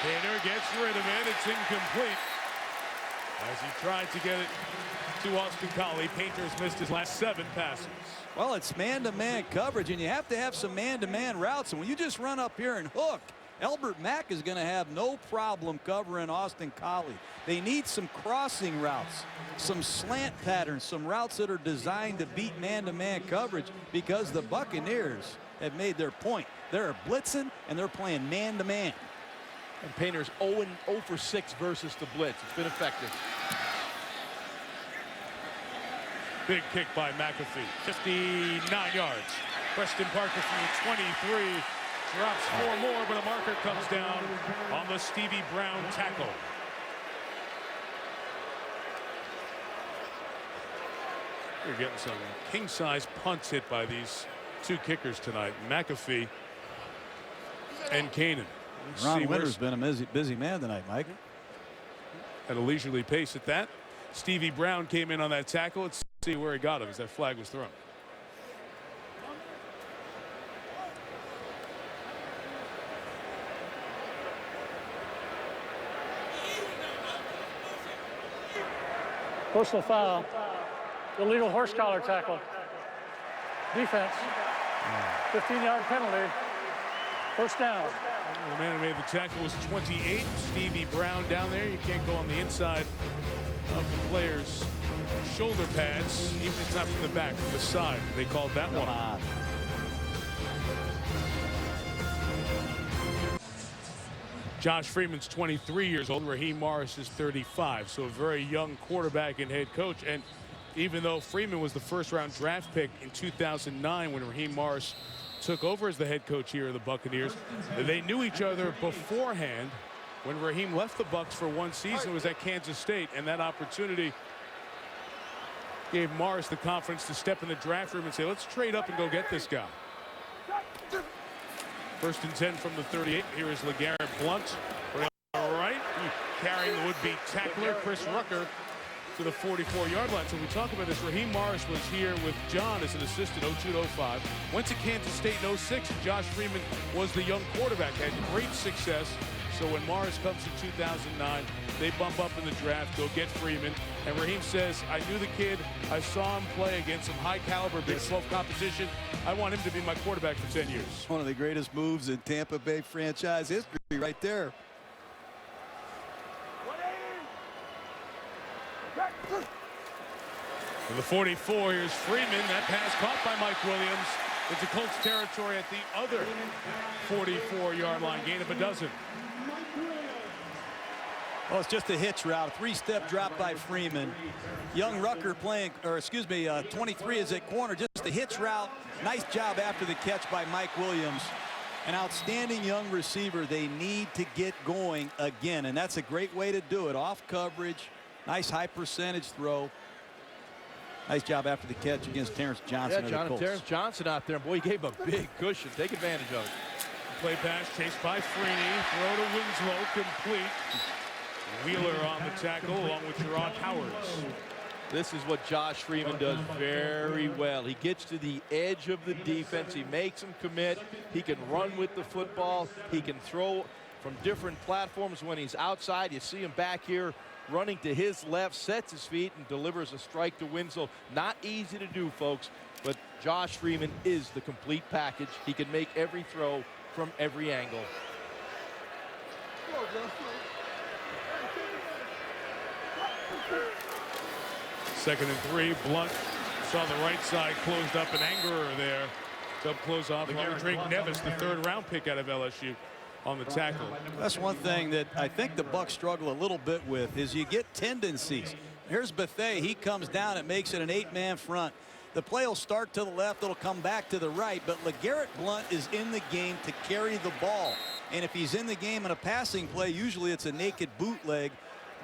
Painter gets rid of it. It's incomplete. As he tried to get it to Austin Collie, Painter's missed his last 7 passes. Well, it's man-to-man coverage, and you have to have some man-to-man routes. And when you just run up here and hook, Albert Mack is going to have no problem covering Austin Collie. They need some crossing routes, some slant patterns, some routes that are designed to beat man-to-man coverage, because the Buccaneers have made their point. They're blitzing, and they're playing man-to-man. And Painter's 0 for 6 versus the blitz. It's been effective. Big kick by McAfee. 59 yards. Preston Parker from 23. Drops 4 more, but a marker comes down on the Stevie Brown tackle. You're getting some king-size punts hit by these 2 kickers tonight, McAfee and Kanan. Ron Winter's been a busy man tonight, Mike. At a leisurely pace at that. Stevie Brown came in on that tackle. Let's see where he got him as that flag was thrown. Personal foul. Illegal horse collar tackle. Defense. 15-yard penalty. First down. The man who made the tackle was 28. Stevie Brown down there. You can't go on the inside of the player's shoulder pads, even if it's not from the back, from the side. They called that one. Josh Freeman's 23 years old. Raheem Morris is 35. So a very young quarterback and head coach. And even though Freeman was the first-round draft pick in 2009 when Raheem Morris took over as the head coach here of the Buccaneers, they knew each other beforehand. When Raheem left the Bucs for 1 season, it was at Kansas State, and that opportunity gave Morris the confidence to step in the draft room and say, let's trade up and go get this guy. 1st and 10 from the 38. Here is LeGarrette Blount. All right, carrying the would-be tackler, Chris Rucker, to the 44-yard line. So we talk about this. Raheem Morris was here with John as an assistant, 02-05. Went to Kansas State in 06. Josh Freeman was the young quarterback, had great success. So when Morris comes in 2009, they bump up in the draft, go get Freeman. And Raheem says, I knew the kid. I saw him play against some high-caliber Big 12 competition. I want him to be my quarterback for 10 years. One of the greatest moves in Tampa Bay franchise history right there. For the 44, here's Freeman. That pass caught by Mike Williams into Colts territory at the other 44-yard line. Gain of a dozen. Well, it's just a hitch route. A 3-step drop by Freeman. Young Rucker playing, or excuse me, 23 is at corner. Just a hitch route. Nice job after the catch by Mike Williams. An outstanding young receiver. They need to get going again, and that's a great way to do it. Off coverage. Nice high percentage throw. Nice job after the catch against Terrence Johnson. Yeah, Terrence Johnson out there. Boy, he gave him a big cushion. Take advantage of it. Play pass chased by Freeney. Throw to Winslow. Complete. Wheeler on the tackle along with Gerard Powers. This is what Josh Freeman does very well. He gets to the edge of the defense. He makes them commit. He can run with the football. He can throw from different platforms when he's outside. You see him back here running to his left, sets his feet, and delivers a strike to Winslow. Not easy to do, folks, but Josh Freeman is the complete package. He can make every throw from every angle. 2nd and 3. Blount saw the right side closed up, and Angerer there to close off. Drake Nevis, the 3rd-round pick out of LSU. on the tackle. That's one thing that I think the Bucs struggle a little bit with is you get tendencies. Here's Bethea. He comes down and makes it an 8-man front. The play will start to the left. It'll come back to the right. But LeGarrette Blount is in the game to carry the ball. And if he's in the game in a passing play, usually it's a naked bootleg.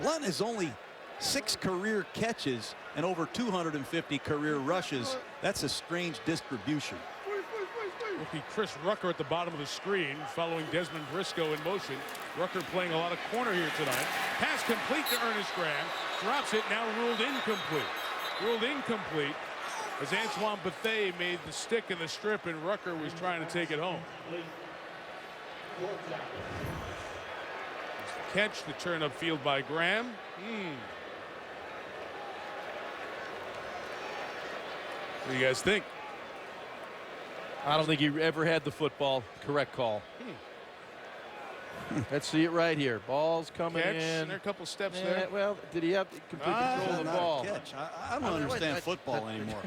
Blount has only 6 career catches and over 250 career rushes. That's a strange distribution. Rookie Chris Rucker at the bottom of the screen following Desmond Briscoe in motion. Rucker playing a lot of corner here tonight. Pass complete to Ernest Graham. Drops it, now ruled incomplete. Ruled incomplete as Antoine Bethea made the stick in the strip and Rucker was trying to take it home. Catch, the turn upfield by Graham. What do you guys think? I don't think he ever had the football. Correct call. Let's see it right here. Ball's coming Catch, in. and there are a couple steps there. Well, did he have complete control of the ball? Catch. I don't understand football anymore.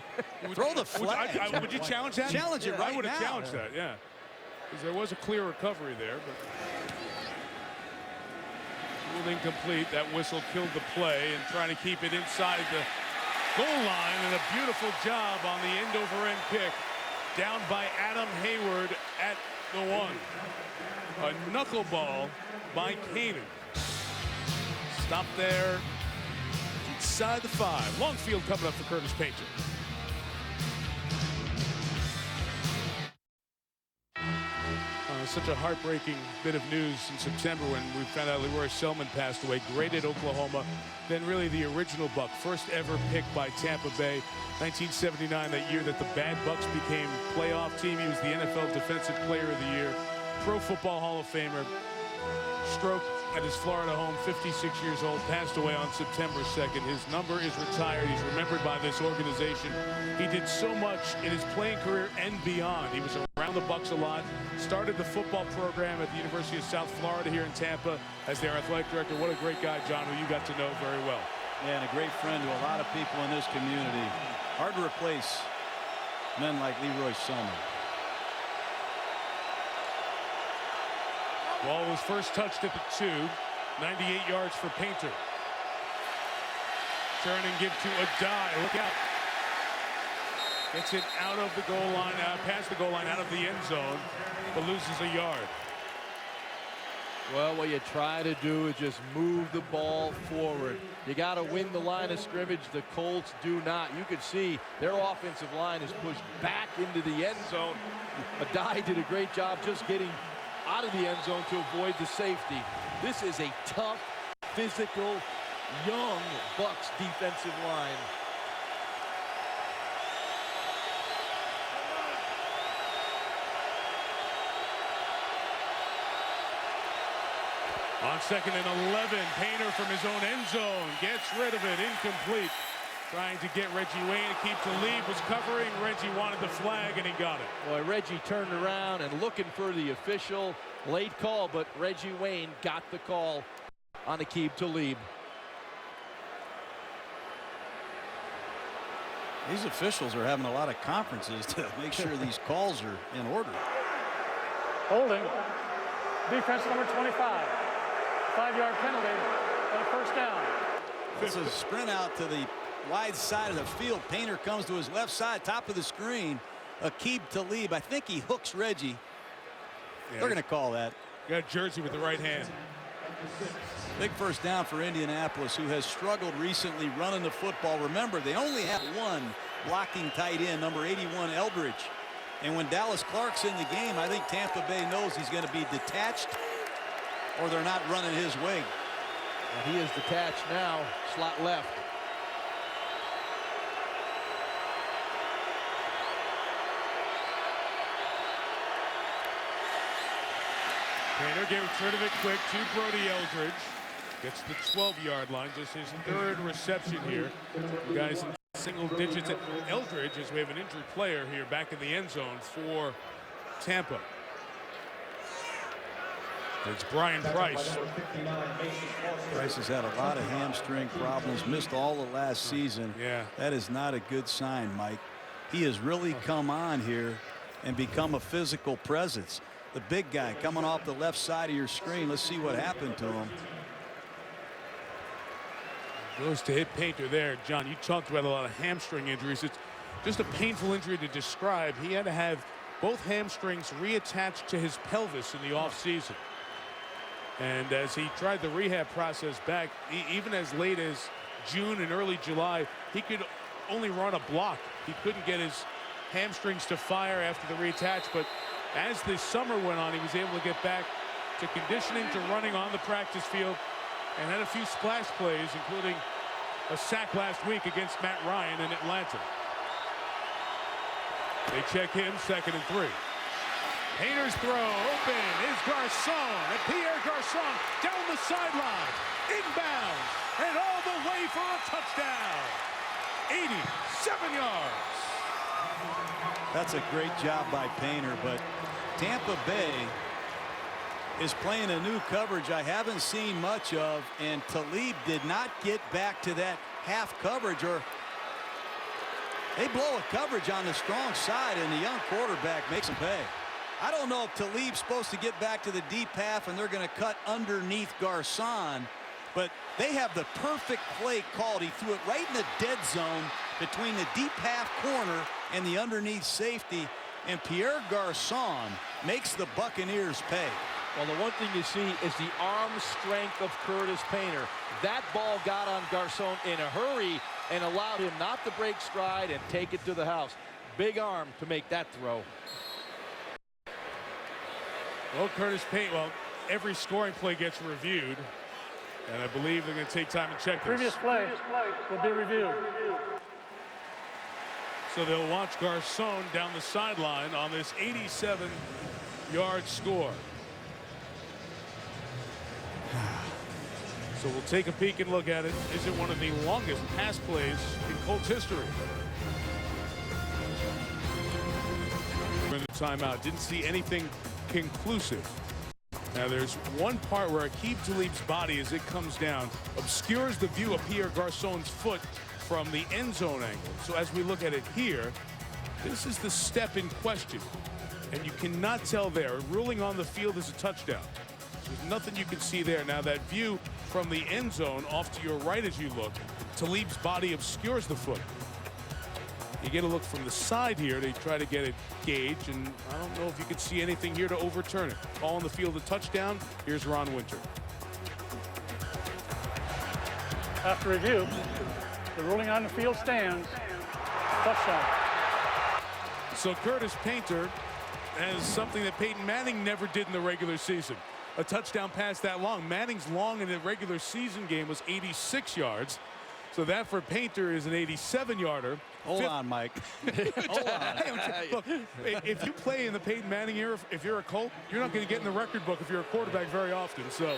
Throw the flag. Would you challenge that? Challenge it right now. I would have challenged that, yeah. Because there was a clear recovery there, but ruled incomplete. That whistle killed the play, and trying to keep it inside the goal line, and a beautiful job on the end-over-end kick. Down by Adam Hayward at the 1. A knuckleball by Kanan. Stop there inside the 5. Long field coming up for Curtis Painter. Such a heartbreaking bit of news in September when we found out Leroy Selman passed away. Great at Oklahoma, then really the original Buck, first ever picked by Tampa Bay. 1979, that year that the bad Bucs became playoff team. He was the NFL Defensive Player of the Year, Pro Football Hall of Famer. Stroke at his Florida home, 56 years old, passed away on September 2nd. His number is retired. He's remembered by this organization. He did so much in his playing career and beyond. He was around the Bucs a lot, started the football program at the University of South Florida here in Tampa as their athletic director. What a great guy, John, who you got to know very well. Yeah, and a great friend to a lot of people in this community. Hard to replace men like Leroy Selman. Ball was first touched at the 2. 98 yards for Painter. Turn and give to Adai. Look out. Gets it out of the goal line, past the goal line, out of the end zone, but loses a yard. Well, what you try to do is just move the ball forward. You got to win the line of scrimmage. The Colts do not. You can see their offensive line is pushed back into the end zone. Adai did a great job just getting out of the end zone to avoid the safety. This is a tough, physical, young Bucs defensive line. On 2nd and 11, Painter from his own end zone gets rid of it, incomplete. Trying to get Reggie Wayne to keep the lead, was covering. Reggie wanted the flag, and he got it. Boy, Reggie turned around and looking for the official. Late call, but Reggie Wayne got the call on Aqib Talib. These officials are having a lot of conferences to make sure these calls are in order. Holding. Defense number 25. 5-yard penalty and a first down. This is a sprint out to the wide side of the field. Painter comes to his left side, top of the screen. Aqib Talib, I think he hooks Reggie. Yeah, they're going to call that. Got Jersey with the right hand. Big first down for Indianapolis, who has struggled recently running the football. Remember, they only have one blocking tight end, number 81, Eldridge. And when Dallas Clark's in the game, I think Tampa Bay knows he's going to be detached or they're not running his way. And he is detached now, slot left. Painter gets rid of it quick to Brody Eldridge. Gets the 12-yard line, just his 3rd reception here. You guys in single digits. Eldridge, as we have an injured player here back in the end zone for Tampa. It's Brian Price. Price has had a lot of hamstring problems, missed all the last season. Yeah. That is not a good sign, Mike. He has really come on here and become a physical presence. The big guy coming off the left side of your screen. Let's see what happened to him. Goes to hit Painter there. John, you talked about a lot of hamstring injuries. It's just a painful injury to describe. He had to have both hamstrings reattached to his pelvis in the offseason. And as he tried the rehab process back, even as late as June and early July, he could only run a block. He couldn't get his hamstrings to fire after the reattach. But as the summer went on, he was able to get back to conditioning, to running on the practice field, and had a few splash plays, including a sack last week against Matt Ryan in Atlanta. They check him, 2nd and 3. Painter's throw open is Garcon, and Pierre Garcon down the sideline, inbounds, and all the way for a touchdown. 87 yards. That's a great job by Painter, but Tampa Bay is playing a new coverage I haven't seen much of, and Talib did not get back to that half coverage, or they blow a coverage on the strong side, and the young quarterback makes them pay. I don't know if Talib's supposed to get back to the deep half and they're going to cut underneath Garcon, but they have the perfect play called. He threw it right in the dead zone between the deep half corner and the underneath safety, and Pierre Garcon makes the Buccaneers pay. Well, the one thing you see is the arm strength of Curtis Painter. That ball got on Garcon in a hurry and allowed him not to break stride and take it to the house. Big arm to make that throw. Well, Curtis Painter, well, every scoring play gets reviewed, and I believe they're going to take time to check this. Previous play will be reviewed. So they'll watch Garcon down the sideline on this 87-yard score. So we'll take a peek and look at it. Is it one of the longest pass plays in Colts history? In the timeout, didn't see anything conclusive. Now there's one part where Aqib Talib's body, as it comes down, obscures the view of Pierre Garcon's foot from the end zone angle. So as we look at it here, this is the step in question, and you cannot tell there. Ruling on the field is a touchdown. There's nothing you can see there. Now that view from the end zone off to your right as you look, Talib's body obscures the foot. You get a look from the side here. They try to get it gauged, and I don't know if you could see anything here to overturn it. Ball on the field, a touchdown. Here's Ron Winter. After review, the ruling on the field stands. Touchdown. So Curtis Painter has something that Peyton Manning never did in the regular season. A touchdown pass that long. Manning's long in the regular season game was 86 yards. So that for Painter is an 87-yarder. Hold on, Mike. Hold on. Hey, look, if you play in the Peyton Manning era, if you're a Colt, you're not going to get in the record book if you're a quarterback very often. So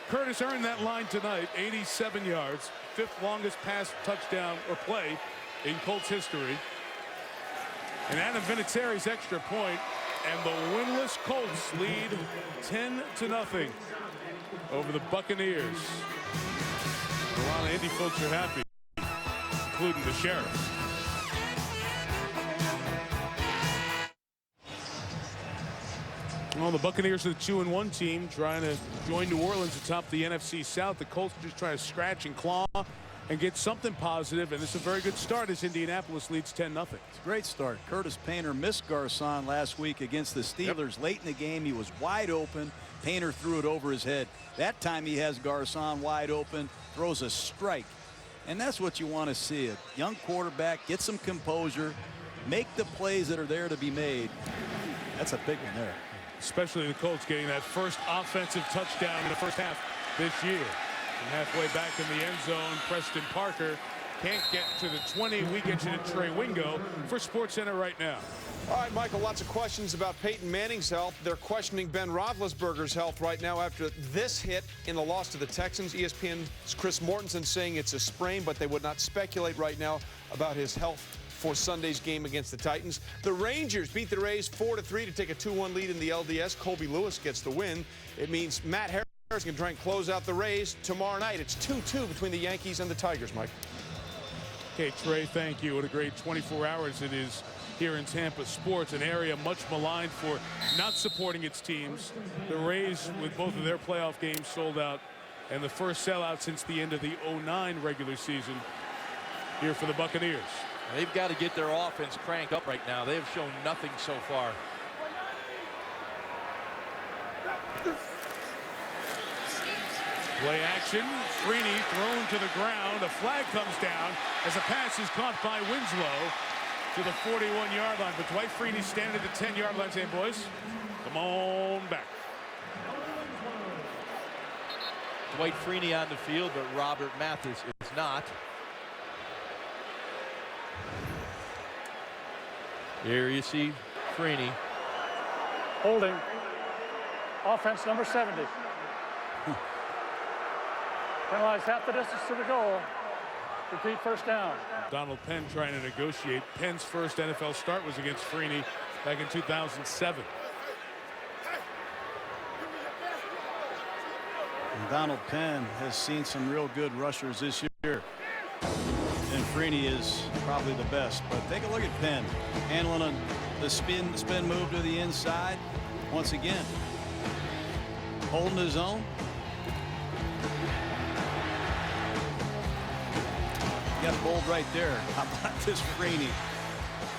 Curtis earned that line tonight, 87 yards, 5th longest pass touchdown or play in Colts history. And Adam Vinatieri's extra point, and the winless Colts lead 10-0 over the Buccaneers. A lot of Indy folks are happy, including the Sheriff. Well, the Buccaneers are the 2-1 team trying to join New Orleans atop the NFC South. The Colts just trying to scratch and claw and get something positive, and it's a very good start as Indianapolis leads 10-0. It's a great start. Curtis Painter missed Garcon last week against the Steelers. Late in the game, he was wide open. Painter threw it over his head. That time he has Garcon wide open, throws a strike. And that's what you want to see. A young quarterback, get some composure, make the plays that are there to be made. That's a big one there. Especially the Colts getting that first offensive touchdown in the first half this year. And halfway back in the end zone, Preston Parker can't get to the 20. We get you to Trey Wingo for SportsCenter right now. All right, Michael, lots of questions about Peyton Manning's health. They're questioning Ben Roethlisberger's health right now after this hit in the loss to the Texans. ESPN's Chris Mortensen saying it's a sprain, but they would not speculate right now about his health for Sunday's game against the Titans. The Rangers beat the Rays 4-3 to take a 2-1 lead in the LDS. Colby Lewis gets the win. It means Matt Harris can try and close out the Rays tomorrow night. It's 2-2 between the Yankees and the Tigers, Mike. Okay, Trey, thank you. What a great 24 hours it is here in Tampa sports, an area much maligned for not supporting its teams. The Rays, with both of their playoff games sold out, and the first sellout since the end of the 09 regular season here for the Buccaneers. They've got to get their offense cranked up right now. They have shown nothing so far. Play action. Freeney thrown to the ground. A flag comes down as a pass is caught by Winslow to the 41-yard line. But Dwight Freeney standing at the 10-yard line saying, boys, come on back. Dwight Freeney on the field, but Robert Mathis is not. Here you see Freeney. Holding. Offense number 70. Penalized half the distance to the goal. Repeat first down. Donald Penn trying to negotiate. Penn's first NFL start was against Freeney back in 2007. And Donald Penn has seen some real good rushers this year. And Freeney is probably the best. But take a look at Penn. Handling the spin move to the inside. Once again, holding his own. Got bowled right there. How about this Freeney?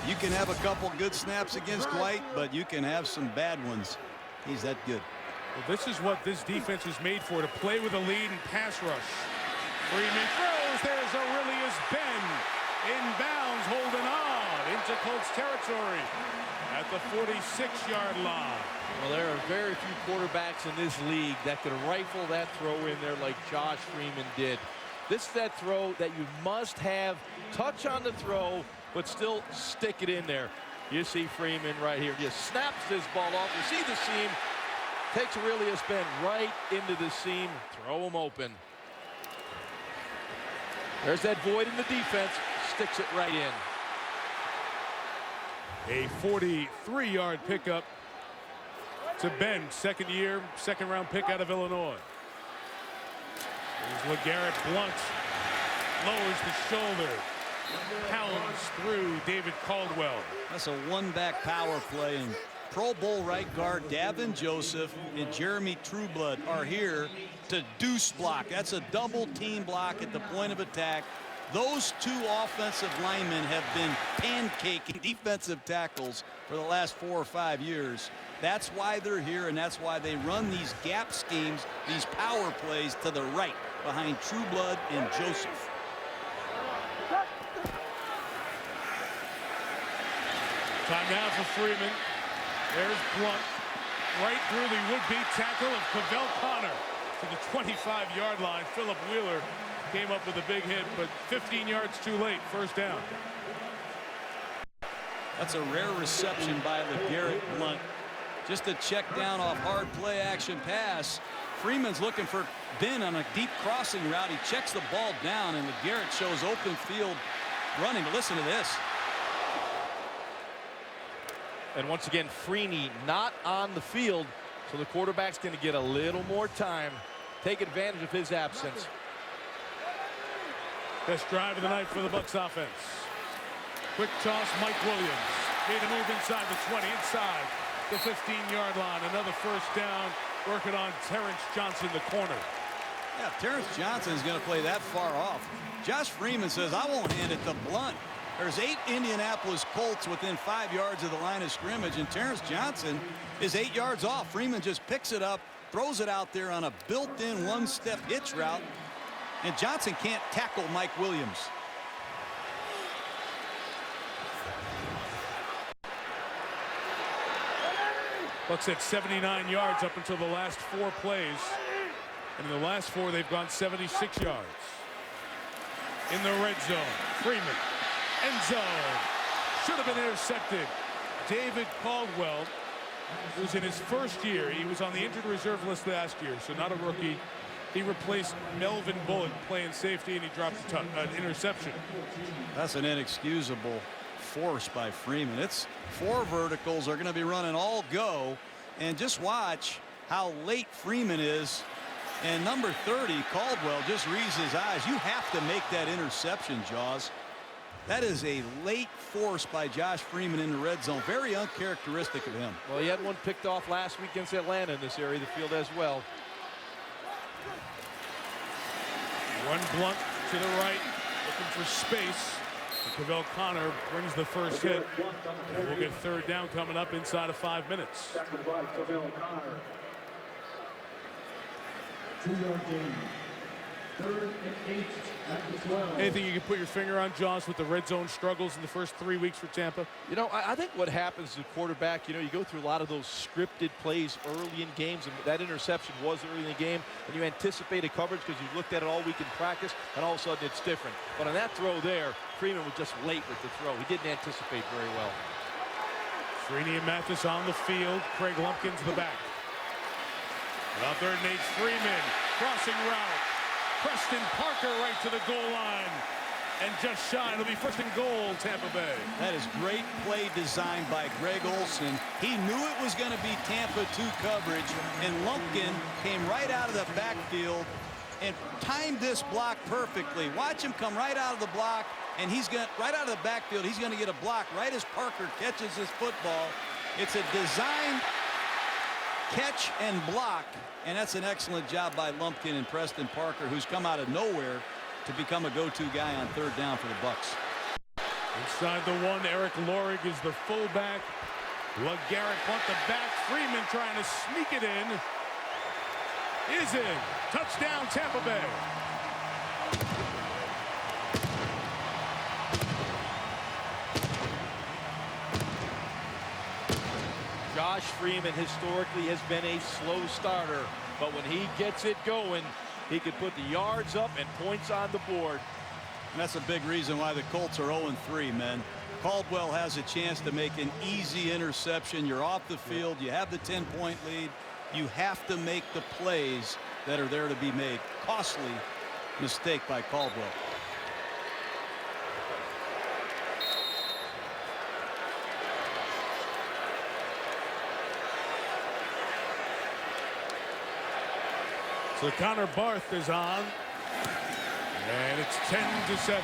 You can have a couple good snaps against Dwight, but you can have some bad ones. He's that good. Well, this is what this defense is made for, to play with a lead and pass rush. Freeman throws. There's Aurelius Ben. Inbounds, holding on into Colts territory at the 46-yard line. Well, there are very few quarterbacks in this league that could rifle that throw in there like Josh Freeman did. This is that throw that you must have touch on the throw, but still stick it in there. You see Freeman right here. Just snaps this ball off. You see the seam. Takes Aurelius Ben right into the seam. Throw him open. There's that void in the defense. Sticks it right in. A 43-yard pickup to Ben. Second year, second-round pick out of Illinois. There's LeGarrette Blount. Lowers the shoulder. Pounds through David Caldwell. That's a one-back power play. And Pro Bowl right guard Davin Joseph and Jeremy Trueblood are here to deuce block. That's a double team block at the point of attack. Those two offensive linemen have been pancaking defensive tackles for the last 4 or 5 years. That's why they're here, and that's why they run these gap schemes, these power plays to the right behind Trueblood and Joseph. Time now for Freeman. There's Blount right through the would-be tackle of Cavell Connor to the 25-yard line. Philip Wheeler came up with a big hit, but 15 yards too late. First down. That's a rare reception by LeGarrette Blount. Just a check down off hard play action pass. Freeman's looking for Ben on a deep crossing route. He checks the ball down, and LeGarrette shows open field running. Listen to this. And once again, Freeney not on the field, so the quarterback's going to get a little more time. Take advantage of his absence. Best drive of the night for the Bucs offense. Quick toss, Mike Williams. Made a move inside the 20, inside the 15-yard line. Another first down, working on Terrence Johnson, the corner. Yeah, Terrence Johnson is going to play that far off. Josh Freeman says, I won't hand it to Blount. There's 8 Indianapolis Colts within 5 yards of the line of scrimmage, and Terrence Johnson is 8 yards off. Freeman just picks it up, throws it out there on a built-in one-step hitch route, and Johnson can't tackle Mike Williams. Bucs at 79 yards up until the last 4 plays. And in the last 4, they've gone 76 yards. In the red zone, Freeman. End zone. Should have been intercepted. David Caldwell, who's in his first year. He was on the injured reserve list last year, so not a rookie. He replaced Melvin Bullock playing safety, and he dropped an interception. That's an inexcusable force by Freeman. It's 4 verticals are going to be running all go, and just watch how late Freeman is. And number 30, Caldwell, just reads his eyes. You have to make that interception, Jaws. That is a late force by Josh Freeman in the red zone. Very uncharacteristic of him. Well, he had one picked off last week against Atlanta in this area of the field as well. Run Blount to the right, looking for space. Cavell Connor brings the first hit. And we'll get third down coming up inside of 5 minutes. Anything you can put your finger on, Josh, with the red zone struggles in the first 3 weeks for Tampa? You know, I think what happens as a quarterback, you know, you go through a lot of those scripted plays early in games, and that interception was early in the game, and you anticipated coverage because you looked at it all week in practice, and all of a sudden it's different. But on that throw there, Freeman was just late with the throw. He didn't anticipate very well. Freeney and Mathis on the field. Craig Lumpkin to the back. On 3rd and 8, Freeman, crossing route. Preston Parker right to the goal line. And just shy. It'll be 1st and goal, Tampa Bay. That is great play design by Greg Olson. He knew it was going to be Tampa 2 coverage, and Lumpkin came right out of the backfield and timed this block perfectly. Watch him come right out of the block, and he's going right out of the backfield. He's going to get a block right as Parker catches his football. It's a designed catch and block, and that's an excellent job by Lumpkin and Preston Parker, who's come out of nowhere to become a go-to guy on 3rd down for the Bucs. Inside the 1, Eric Lorig is the fullback. LeGarrette Blount the back. Freeman trying to sneak it in. Is in. Touchdown, Tampa Bay. Josh Freeman historically has been a slow starter, but when he gets it going, he could put the yards up and points on the board. And that's a big reason why the Colts are 0-3, man. Caldwell has a chance to make an easy interception. You're off the field. You have the 10-point lead. You have to make the plays that are there to be made. Costly mistake by Caldwell. So Connor Barth is on. And it's 10-7.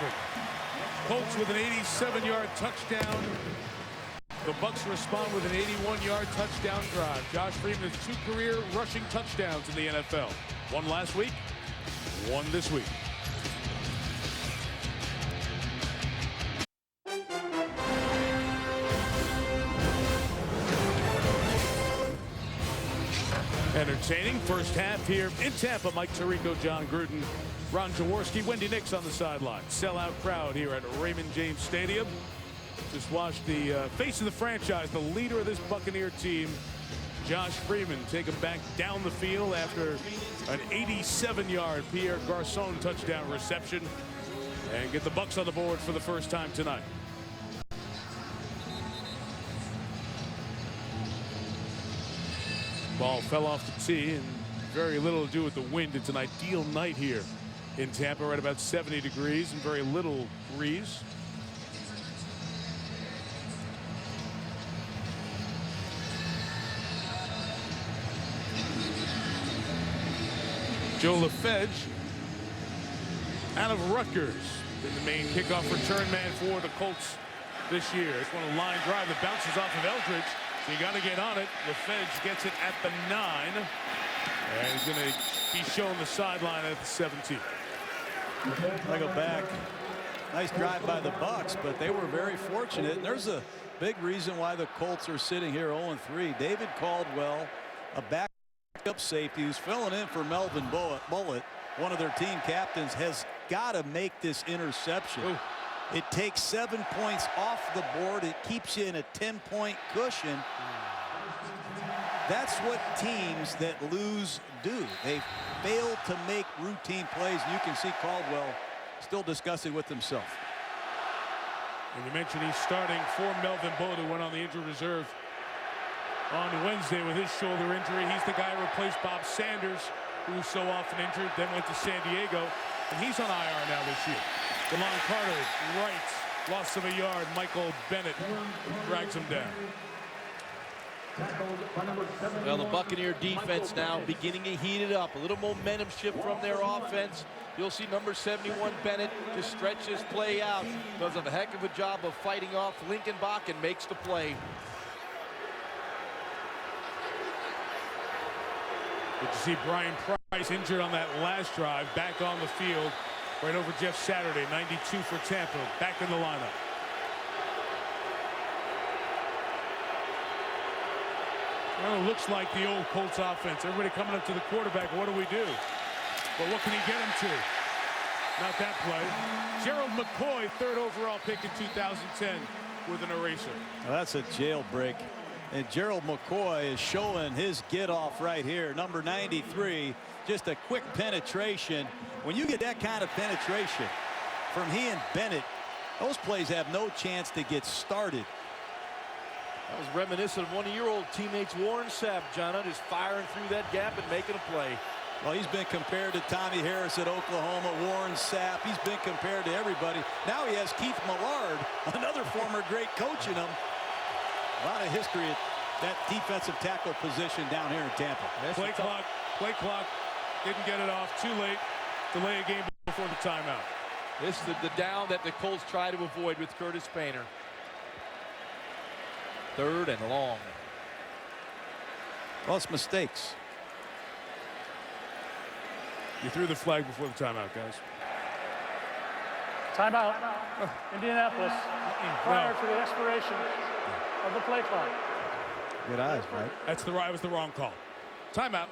Colts with an 87-yard touchdown. The Bucs respond with an 81-yard touchdown drive. Josh Freeman has 2 career rushing touchdowns in the NFL. 1 last week, 1 this week. Entertaining first half here in Tampa. Mike Tirico, John Gruden, Ron Jaworski, Wendy Nix on the sideline. Sellout crowd here at Raymond James Stadium. Just watched the face of the franchise, the leader of this Buccaneer team, Josh Freeman, take him back down the field after an 87-yard Pierre Garçon touchdown reception and get the Bucs on the board for the first time tonight. Ball fell off the tee, and very little to do with the wind. It's an ideal night here in Tampa, right about 70 degrees and very little breeze. Joe LaFedge out of Rutgers, been the main kickoff return man for the Colts this year. It's one of the line drive that bounces off of Eldridge. So you got to get on it. LaFedge gets it at the 9. And he's going to be shown the sideline at the 17. I go back. Nice drive by the Bucs, but they were very fortunate. And there's a big reason why the Colts are sitting here 0-3. David Caldwell, a backup safety who's filling in for Melvin Bullitt, one of their team captains, has got to make this interception. Ooh. It takes 7 points off the board. It keeps you in a 10-point cushion. That's what teams that lose do. They fail to make routine plays. You can see Caldwell still discussing with himself. And you mentioned he's starting for Melvin Bullitt, who went on the injured reserve on Wednesday with his shoulder injury. He's the guy who replaced Bob Sanders, who was so often injured, then went to San Diego. And he's on IR now this year. DeLon Carter, right, loss of a yard. Michael Bennett drags him down. Well, the Buccaneer defense now beginning to heat it up. A little momentum shift from their offense. You'll see number 71, Bennett, just stretch his play out. Does a heck of a job of fighting off Linkenbach and makes the play. Good to see Brian Price injured on that last drive, back on the field, right over Jeff Saturday, 92 for Tampa, back in the lineup. Well, it looks like the old Colts offense. Everybody coming up to the quarterback. What do we do? But what can he get him to? Not that play. Gerald McCoy, 3rd overall pick in 2010 with an eraser. Well, that's a jailbreak. And Gerald McCoy is showing his get off right here. Number 93, just a quick penetration. When you get that kind of penetration from he and Bennett, those plays have no chance to get started. That was reminiscent of one of your old teammates, Warren Sapp, John, just firing through that gap and making a play. Well, he's been compared to Tommy Harris at Oklahoma, Warren Sapp. He's been compared to everybody. Now he has Keith Millard, another former great coach in him. A lot of history at that defensive tackle position down here in Tampa. Play clock. Didn't get it off. Too late. Delay a game before the timeout. This is the down that the Colts try to avoid with Curtis Painter. 3rd and long. Well, it's mistakes. You threw the flag before the timeout, guys. Timeout. Indianapolis. Prior to the expiration of the play clock. Good eyes, Mike. That was the wrong call. Timeout.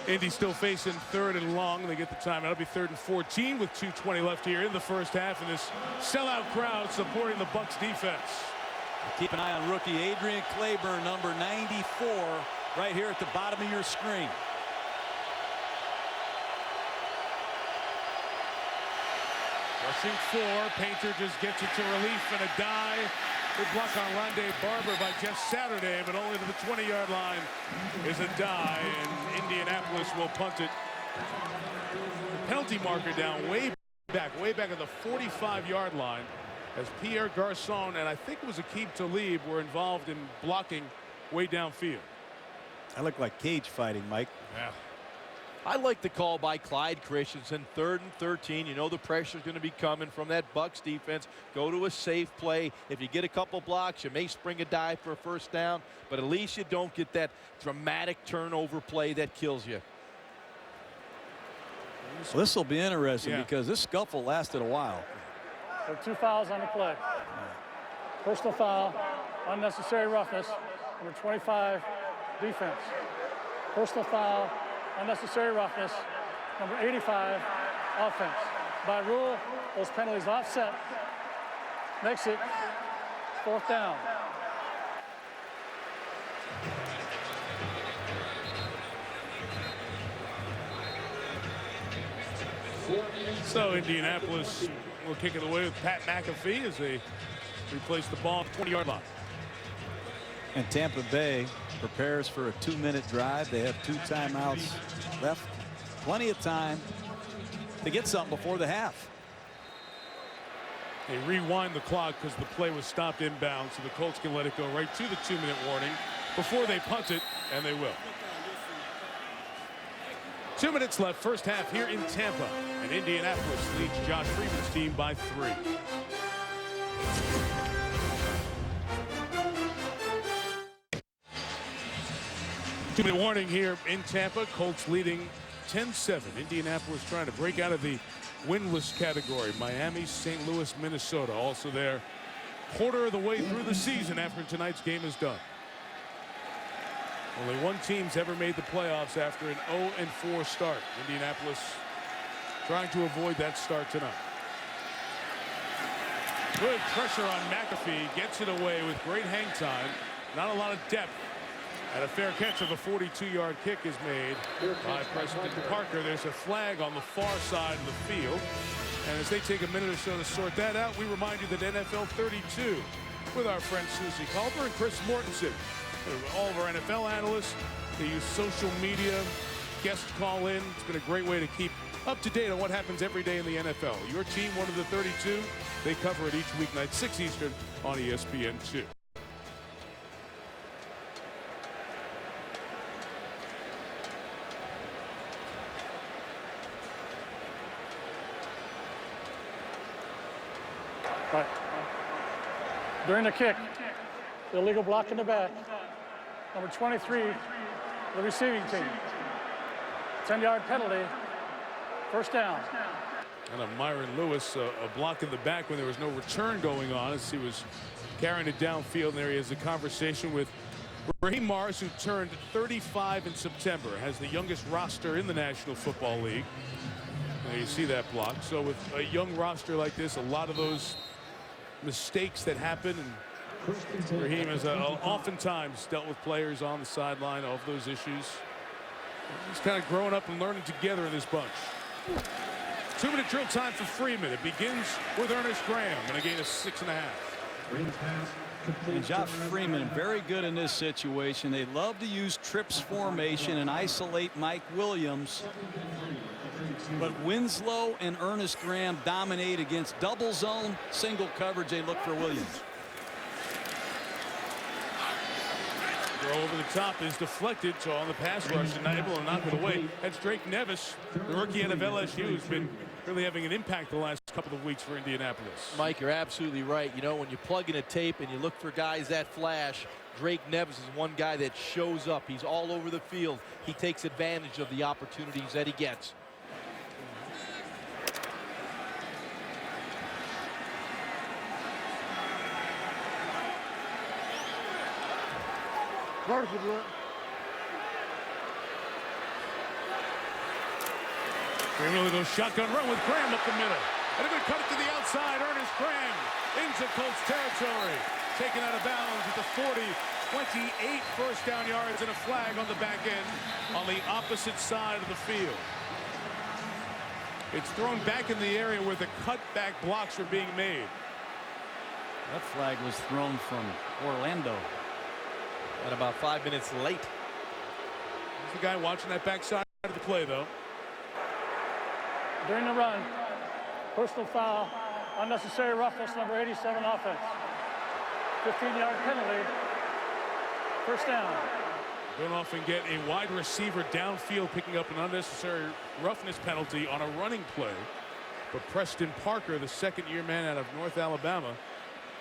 Indy still facing 3rd and long. They get the timeout. It'll be 3rd and 14 with 2:20 left here in the first half, and this sellout crowd supporting the Bucs defense. Keep an eye on rookie Adrian Claiborne, number 94, right here at the bottom of your screen. Rushing 4. Painter just gets it to relief and a dive. Good block on Rondé Barber by Jeff Saturday, but only to the 20-yard line is a die, and Indianapolis will punt it. The penalty marker down way back at the 45-yard line, as Pierre Garçon and I think it was Aqib Talib were involved in blocking way downfield. I look like cage fighting, Mike. Yeah. I like the call by Clyde Christensen. 3rd and 13. You know the pressure's going to be coming from that Bucs defense. Go to a safe play. If you get a couple blocks, you may spring a dive for a first down, but at least you don't get that dramatic turnover play that kills you. Well, this will be interesting because this scuffle lasted a while. There are 2 fouls on the play. Personal foul, unnecessary roughness, number 25, defense. Personal foul, unnecessary roughness, number 85, offense. By rule, those penalties offset. Makes it 4th down. So Indianapolis will kick it away with Pat McAfee as they replace the ball at the 20-yard line. And Tampa Bay prepares for a 2-minute drive. They have 2 timeouts left. Plenty of time to get something before the half. They rewind the clock because the play was stopped inbound, so the Colts can let it go right to the 2-minute warning before they punt it, and they will. 2 minutes left, first half here in Tampa, and Indianapolis leads Josh Freeman's team by 3. Two-minute warning here in Tampa. Colts leading 10-7. Indianapolis trying to break out of the winless category. Miami, St. Louis, Minnesota also there. Quarter of the way through the season after tonight's game is done. Only one team's ever made the playoffs after an 0-4 start. Indianapolis trying to avoid that start tonight. Good pressure on McAfee. Gets it away with great hang time. Not a lot of depth. And a fair catch of a 42-yard kick is made by Preston Parker. There's a flag on the far side of the field. And as they take a minute or so to sort that out, we remind you that NFL 32 with our friend Susie Culper and Chris Mortensen. All of our NFL analysts, they use social media, guests call in. It's been a great way to keep up to date on what happens every day in the NFL. Your team, one of the 32, they cover it each weeknight, 6 Eastern on ESPN2. Right. During the kick, the illegal block in the back. Number 23, the receiving team. 10-yard penalty, first down. And a Myron Lewis, a block in the back when there was no return going on as he was carrying it downfield. And there he has a conversation with Raheem Morris, who turned 35 in September, has the youngest roster in the National Football League. There you see that block. So with a young roster like this, a lot of those mistakes that happen, and Raheem has oftentimes dealt with players on the sideline of those issues. He's kind of growing up and learning together in this bunch. 2-minute drill time for Freeman. It begins with Ernest Graham and a gain of 6.5. And Josh Freeman very good in this situation. They love to use trips formation and isolate Mike Williams. But Winslow and Ernest Graham dominate against double zone, single coverage. They look for Williams. Throw over the top is deflected, so on the pass rush and not able to knock it away. That's Drake Nevis, the rookie out of LSU, who's been really having an impact the last couple of weeks for Indianapolis. Mike, you're absolutely right. You know, when you plug in a tape and you look for guys that flash, Drake Nevis is one guy that shows up. He's all over the field. He takes advantage of the opportunities that he gets. Freeman with a shotgun run with Graham up the middle. And a good cut it to the outside. Ernest Graham into Colts territory. Taken out of bounds at the 40. 28 first down yards and a flag on the back end on the opposite side of the field. It's thrown back in the area where the cutback blocks are being made. That flag was thrown from Orlando. And about 5 minutes late. There's the guy watching that backside of the play, though. During the run, personal foul, unnecessary roughness, number 87 offense. 15-yard penalty, first down. Going off and get a wide receiver downfield, picking up an unnecessary roughness penalty on a running play. But Preston Parker, the second-year man out of North Alabama,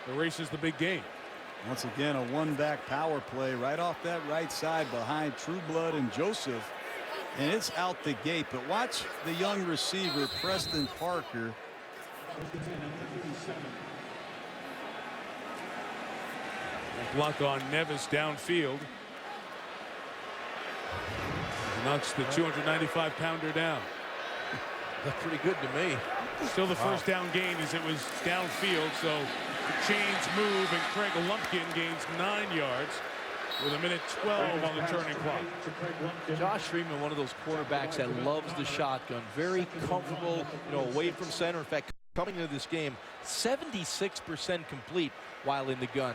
erases the big gain. Once again, a one-back power play right off that right side behind Trueblood and Joseph. And it's out the gate. But watch the young receiver, Preston Parker. Block on Nevis downfield. Knocks the 295-pounder down. That's pretty good to me. Still the first down gain as it was downfield, so the chains move and Craig Lumpkin gains 9 yards with 1:12 on the turning clock. Josh Freeman, one of those quarterbacks that loves the shotgun, very comfortable, you know, away from center. In fact, coming into this game, 76% complete while in the gun.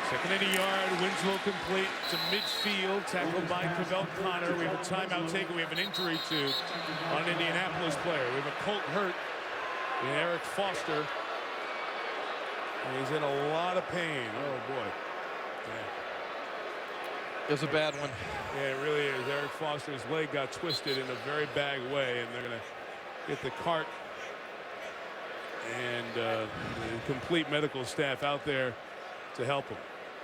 Second and a yard, Winslow complete to midfield, tackled by Cavell Connor. We have a timeout taken. We have an injury to an Indianapolis player. We have a Colt hurt in Eric Foster. He's in a lot of pain. Oh boy. It was a bad one. Yeah, it really is. Eric Foster's leg got twisted in a very bad way, and they're going to get the cart and the complete medical staff out there to help him.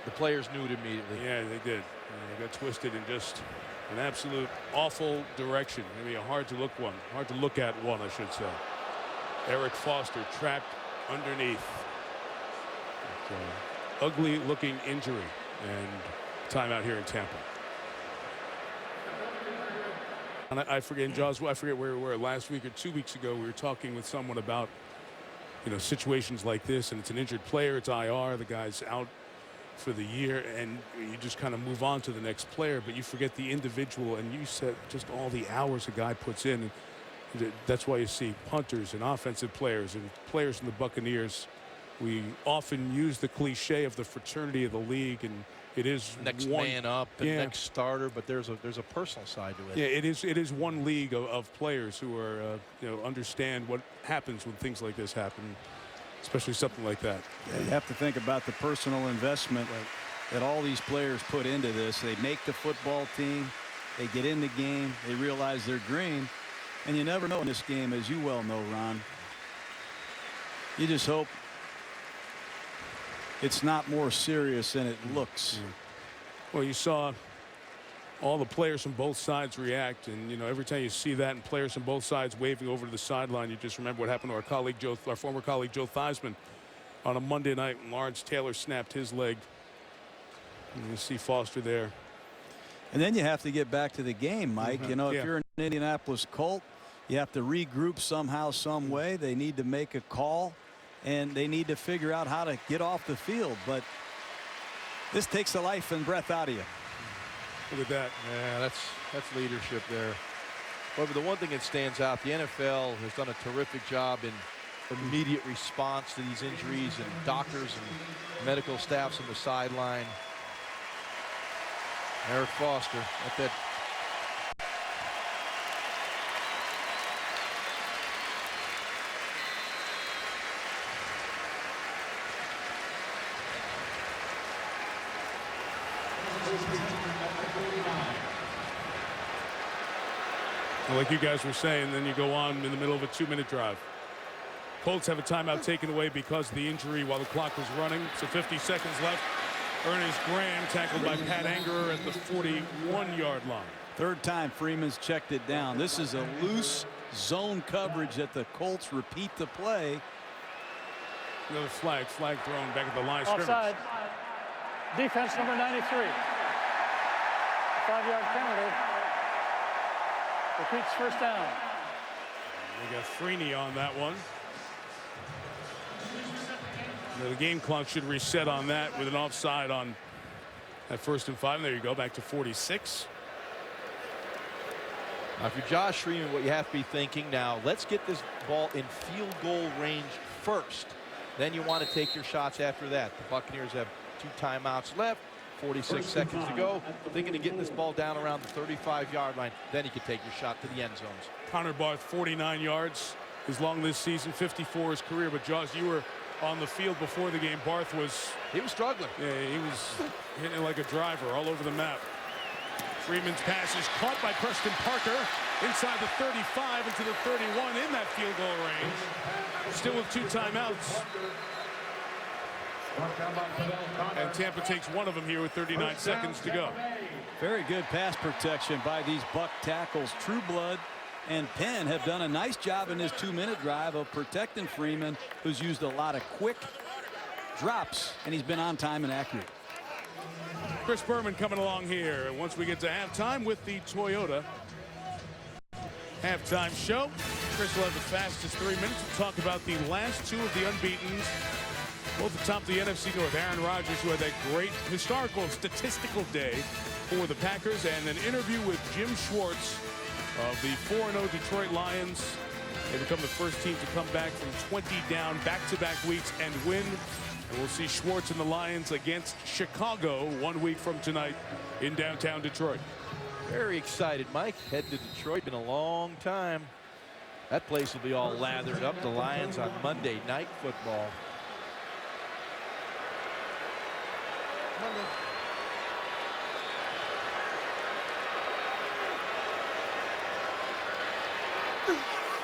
The players knew it immediately. Yeah, they did. They got twisted in just an absolute awful direction. Maybe a hard to look at one, I should say. Eric Foster trapped underneath. Ugly looking injury, and timeout here in Tampa. And I forget, Jaws, I forget where we were last week or 2 weeks ago. We were talking with someone about, you know, situations like this, and it's an injured player, it's IR, the guy's out for the year, and you just kind of move on to the next player, but you forget the individual, and you said just all the hours a guy puts in. And that's why you see punters and offensive players and players in the Buccaneers. We often use the cliche of the fraternity of the league, and It is next one, man up, the yeah. next starter, but there's a personal side to it. Yeah, it is one league of players who are understand what happens when things like this happen, especially something like that. Yeah, you have to think about the personal investment that all these players put into this. They make the football team, they get in the game, they realize their dream, and you never know in this game, as you well know, Ron. You just hope it's not more serious than it looks. Well, you saw all the players from both sides react, and every time you see that and players from both sides waving over to the sideline, you just remember what happened to our former colleague Joe Theismann on a Monday night when Lawrence Taylor snapped his leg. And you see Foster there. And then you have to get back to the game, Mike. If Yeah. you're an Indianapolis Colt, you have to regroup somehow, some way. They need to make a call, and they need to figure out how to get off the field. But this takes the life and breath out of you. Look at that. Yeah, that's leadership there. But the one thing that stands out, the NFL has done a terrific job in immediate response to these injuries, and doctors and medical staffs on the sideline. Eric Foster at that. Like you guys were saying, then you go on in the middle of a 2-minute drive. Colts have a timeout taken away because of the injury while the clock was running. So 50 seconds left. Ernest Graham tackled by Pat Angerer at the 41-yard line. Third time Freeman's checked it down. This is a loose zone coverage that the Colts repeat the play. Another flag thrown back at the line of scrimmage. Offside. Defense number 93. 5-yard penalty. Repeats first down. We got Freeney on that one. The game clock should reset on that with an offside on that 1st and 5. There you go, back to 46. Now, if you're Josh Freeman, what you have to be thinking now, let's get this ball in field goal range first. Then you want to take your shots after that. The Buccaneers have 2 timeouts left, 46 seconds to go. Thinking of getting this ball down around the 35-yard line. Then you can take your shot to the end zones. Connor Barth, 49 yards. His long this season, 54 his career. But Josh, you were on the field before the game. Barth was... He was struggling. Yeah, he was hitting it like a driver all over the map. Freeman's pass is caught by Preston Parker inside the 35 into the 31 in that field goal range. Still with 2 timeouts. And Tampa takes one of them here with 39 seconds to go. Very good pass protection by these Buck tackles. Trueblood and Penn have done a nice job in this 2-minute drive of protecting Freeman, who's used a lot of quick drops, and he's been on time and accurate. Chris Berman coming along here once we get to halftime with the Toyota halftime show. Chris will have the fastest 3 minutes to talk about the last 2 of the unbeatens, both atop the NFC North. Aaron Rodgers, who had that great historical statistical day for the Packers, and an interview with Jim Schwartz of the 4-0 Detroit Lions. They become the first team to come back from 20 down back-to-back weeks and win. And we'll see Schwartz and the Lions against Chicago 1 week from tonight in downtown Detroit. Very excited, Mike. Head to Detroit. Been a long time. That place will be all lathered up. The Lions on Monday Night Football.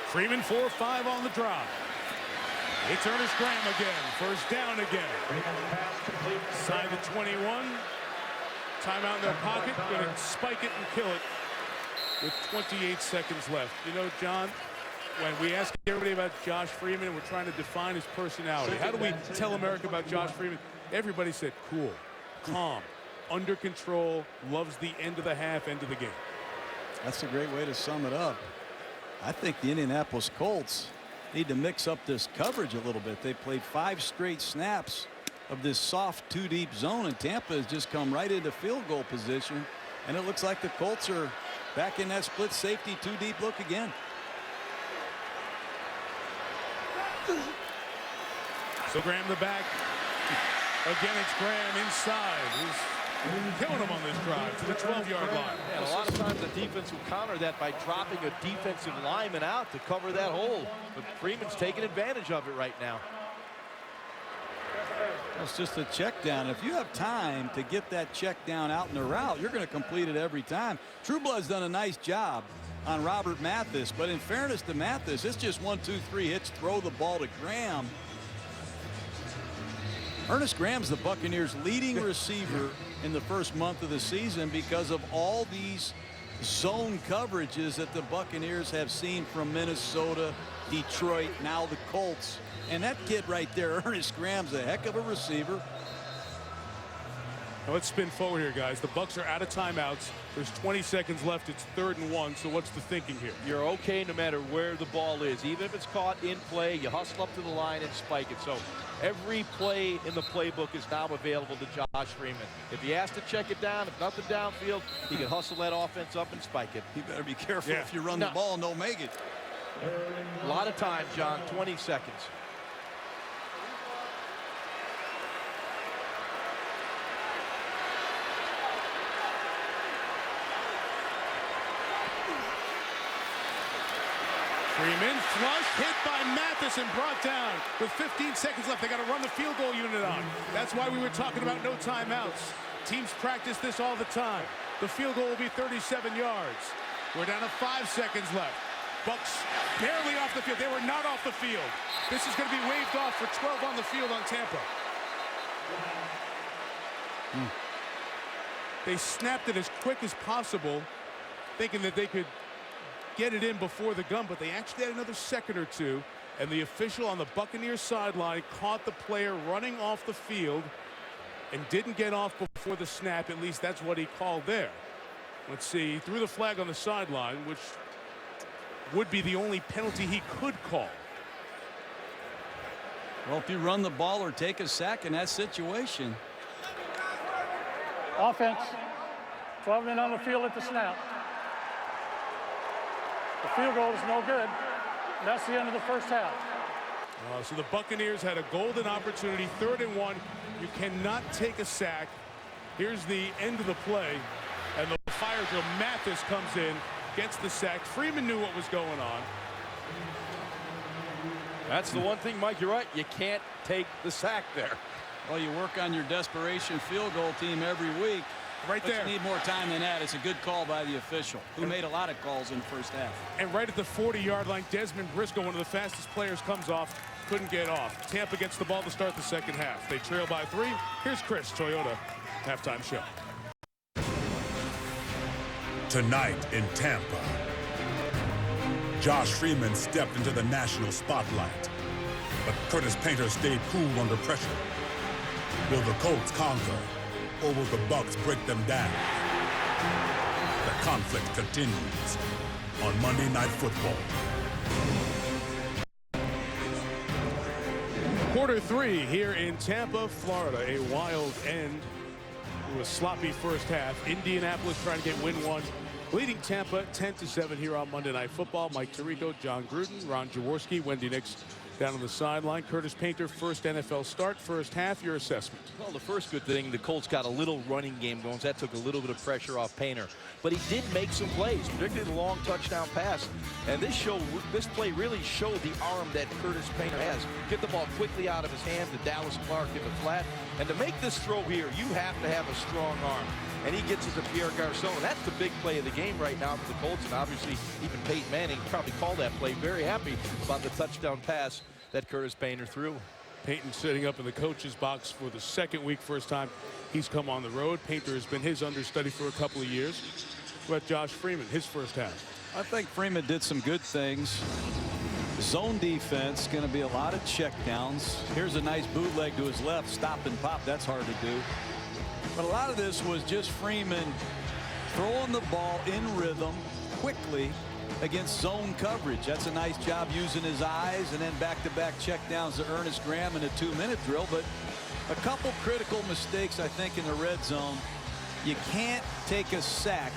Freeman 4-5 on the drop. It's Ernest Graham again. First down again. Side the 21. Timeout in their pocket. Going to spike it and kill it with 28 seconds left. You know, John, when we ask everybody about Josh Freeman and we're trying to define his personality, how do we tell America about Josh Freeman? Everybody said cool, calm, under control, loves the end of the half, end of the game. That's a great way to sum it up. I think the Indianapolis Colts need to mix up this coverage a little bit. They played 5 straight snaps of this soft 2-deep zone, and Tampa has just come right into field goal position, and it looks like the Colts are back in that split safety 2-deep look again. So Graham the back. Again, it's Graham inside. He's Killing them on this drive to the 12-yard line. And a lot of times the defense will counter that by dropping a defensive lineman out to cover that hole. But Freeman's taking advantage of it right now. It's just a check down. If you have time to get that check down out in the route, you're going to complete it every time. Trueblood's done a nice job on Robert Mathis, but in fairness to Mathis, it's just 1, 2, 3 hits, throw the ball to Graham. Ernest Graham's the Buccaneers' leading receiver in the first month of the season because of all these zone coverages that the Buccaneers have seen from Minnesota, Detroit, now the Colts. And that kid right there, Ernest Graham's a heck of a receiver. Now let's spin forward here, guys. The Bucs are out of timeouts. There's 20 seconds left. It's 3rd and 1. So what's the thinking here? You're Okay no matter where the ball is. Even if it's caught in play, you hustle up to the line and spike it. So every play in the playbook is now available to Josh Freeman. If he has to check it down, if nothing downfield, he can hustle that offense up and spike it. You better be careful if you run the ball and don't make it. A lot of time, John. 20 seconds. Freeman flush hit by Mathis and brought down with 15 seconds left. They got to run the field goal unit on. That's why we were talking about no timeouts. Teams practice this all the time. The field goal will be 37 yards. We're down to 5 seconds left. Bucs barely off the field. They were not off the field. This is going to be waved off for 12 on the field on Tampa. They snapped it as quick as possible, thinking that they could get it in before the gun, but they actually had another second or two, and the official on the Buccaneers sideline caught the player running off the field and didn't get off before the snap. At least that's what he called there. Let's see, he threw the flag on the sideline, which would be the only penalty he could call. Well, if you run the ball or take a sack in that situation. Offense, 12 men on the field at the snap. The field goal is no good. That's the end of the first half. So the Buccaneers had a golden opportunity, 3rd and 1. You cannot take a sack. Here's the end of the play, and the fire drill. Mathis comes in, gets the sack. Freeman knew what was going on. That's the one thing, Mike, you're right. You can't take the sack there. Well, you work on your desperation field goal team every week. Right there. But you need more time than that. It's a good call by the official, who made a lot of calls in the first half. And right at the 40-yard line, Desmond Briscoe, one of the fastest players, comes off. Couldn't get off. Tampa gets the ball to start the second half. They trail by 3. Here's Chris, Toyota halftime show. Tonight in Tampa, Josh Freeman stepped into the national spotlight, but Curtis Painter stayed cool under pressure. Will the Colts conquer, or will the Bucs break them down? The conflict continues on Monday Night Football. Quarter 3 here in Tampa, Florida. A wild end to a sloppy first half. Indianapolis trying to get win 1. Leading Tampa 10-7 here on Monday Night Football. Mike Tirico, John Gruden, Ron Jaworski, Wendy Nix down on the sideline. Curtis Painter, first NFL start, first half. Your assessment? Well, the first good thing, the Colts got a little running game going. So that took a little bit of pressure off Painter. But he did make some plays, particularly the long touchdown pass. And this play really showed the arm that Curtis Painter has. Get the ball quickly out of his hand to Dallas Clark in the flat. And to make this throw here, you have to have a strong arm. And he gets it to Pierre Garçon. That's the big play of the game right now for the Colts. And obviously, even Peyton Manning probably called that play. Very happy about the touchdown pass that Curtis Painter threw. Peyton sitting up in the coach's box for the second week. First time he's come on the road. Painter has been his understudy for a couple of years. But Josh Freeman, his first half. I think Freeman did some good things. Zone defense, going to be a lot of check downs. Here's a nice bootleg to his left. Stop and pop. That's hard to do. But a lot of this was just Freeman throwing the ball in rhythm quickly against zone coverage. That's a nice job using his eyes, and then back-to-back check downs to Ernest Graham in a 2-minute drill. But a couple critical mistakes, I think, in the red zone. You can't take a sack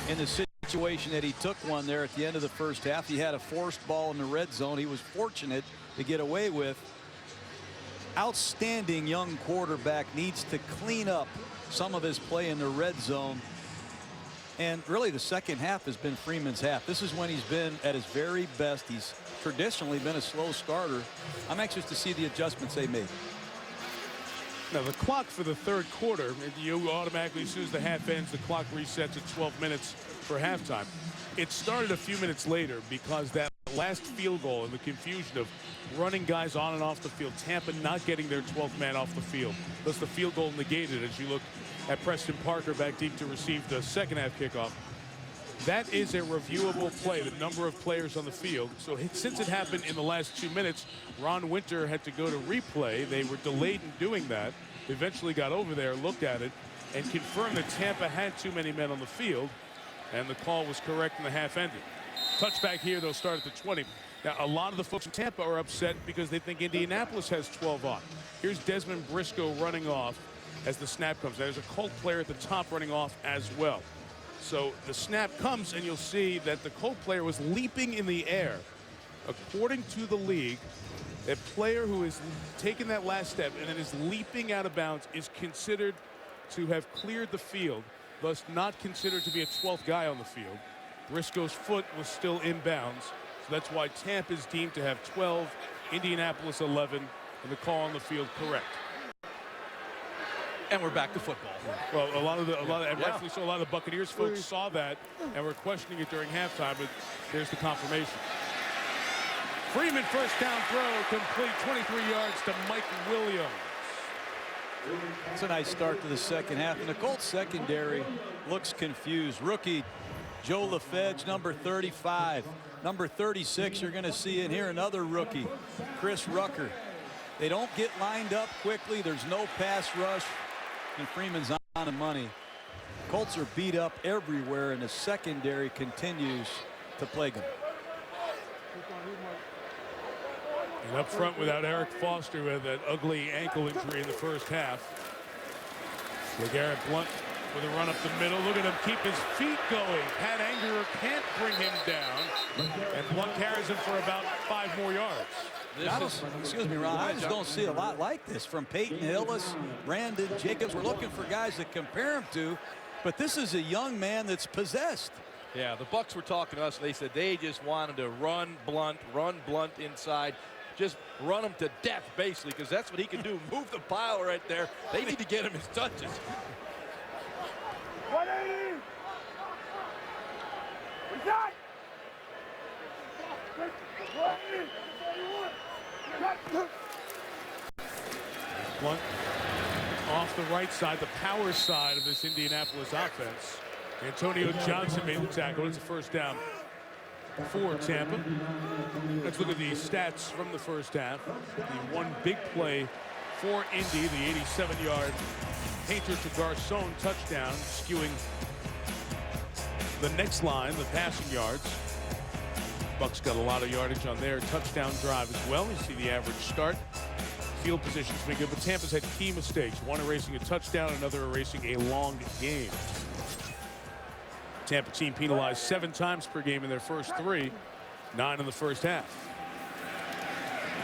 in the situation that he took one there at the end of the first half. He had a forced ball in the red zone. He was fortunate to get away with. outstanding young quarterback needs to clean up some of his play in the red zone. And really the second half has been Freeman's half. This is when he's been at his very best. He's traditionally been a slow starter. I'm anxious to see the adjustments they made. Now the clock for the third quarter, you automatically, as soon as the half ends, the clock resets at 12 minutes for halftime. It started a few minutes later because that last field goal and the confusion of running guys on and off the field, Tampa not getting their 12th man off the field. Thus the field goal negated as you look at Preston Parker back deep to receive the second half kickoff. That is a reviewable play, the number of players on the field. So since it happened in the last 2 minutes, Ron Winter had to go to replay. They were delayed in doing that. They eventually got over there, looked at it, and confirmed that Tampa had too many men on the field, and the call was correct and the half ended. Touchback here, they'll start at the 20. Now, a lot of the folks in Tampa are upset because they think Indianapolis has 12 on. Here's Desmond Briscoe running off as the snap comes. There's a Colt player at the top running off as well. So the snap comes, and you'll see that the Colt player was leaping in the air. According to the league, a player who is taking that last step and then is leaping out of bounds is considered to have cleared the field, thus not considered to be a 12th guy on the field. Briscoe's foot was still in bounds, so that's why Tampa is deemed to have 12, Indianapolis 11, and the call on the field correct. And we're back to football. Well, rightfully so, a lot of the Buccaneers folks saw that and were questioning it during halftime, but there's the confirmation. Freeman first down throw, complete 23 yards to Mike Williams. It's a nice start to the second half, and the Colts secondary looks confused. Rookie Joe LaFedge, number 35. Number 36, you're going to see in here another rookie, Chris Rucker. They don't get lined up quickly. There's no pass rush, and Freeman's on the money. Colts are beat up everywhere, and the secondary continues to plague them. And up front without Eric Foster, who had that ugly ankle injury in the first half. LeGarrette Blount with a run up the middle. Look at him keep his feet going. Pat Angerer can't bring him down. And Blount carries him for about 5 more yards. Excuse me, Ron, I just don't see a lot like this from Peyton Hillis, Brandon Jacobs. We're looking for guys to compare him to, but this is a young man that's possessed. Yeah, the Bucs were talking to us. They said they just wanted to run Blount inside. Just run him to death, basically, because that's what he can do. Move the pile right there. They need to get him his touches. 180. We got. Blount off the right side, the power side of this Indianapolis offense. Antonio Johnson made the tackle. It's a first down for Tampa. Let's look at the stats from the first half. The one big play for Indy, the 87-yard Painter to Garcon touchdown, skewing the next line, the passing yards. Bucs got a lot of yardage on their touchdown drive as well. You see the average start. Field positions been good, but Tampa's had key mistakes. One erasing a touchdown, another erasing a long game. Tampa team penalized 7 times per game in their first 3, 9 in the first half.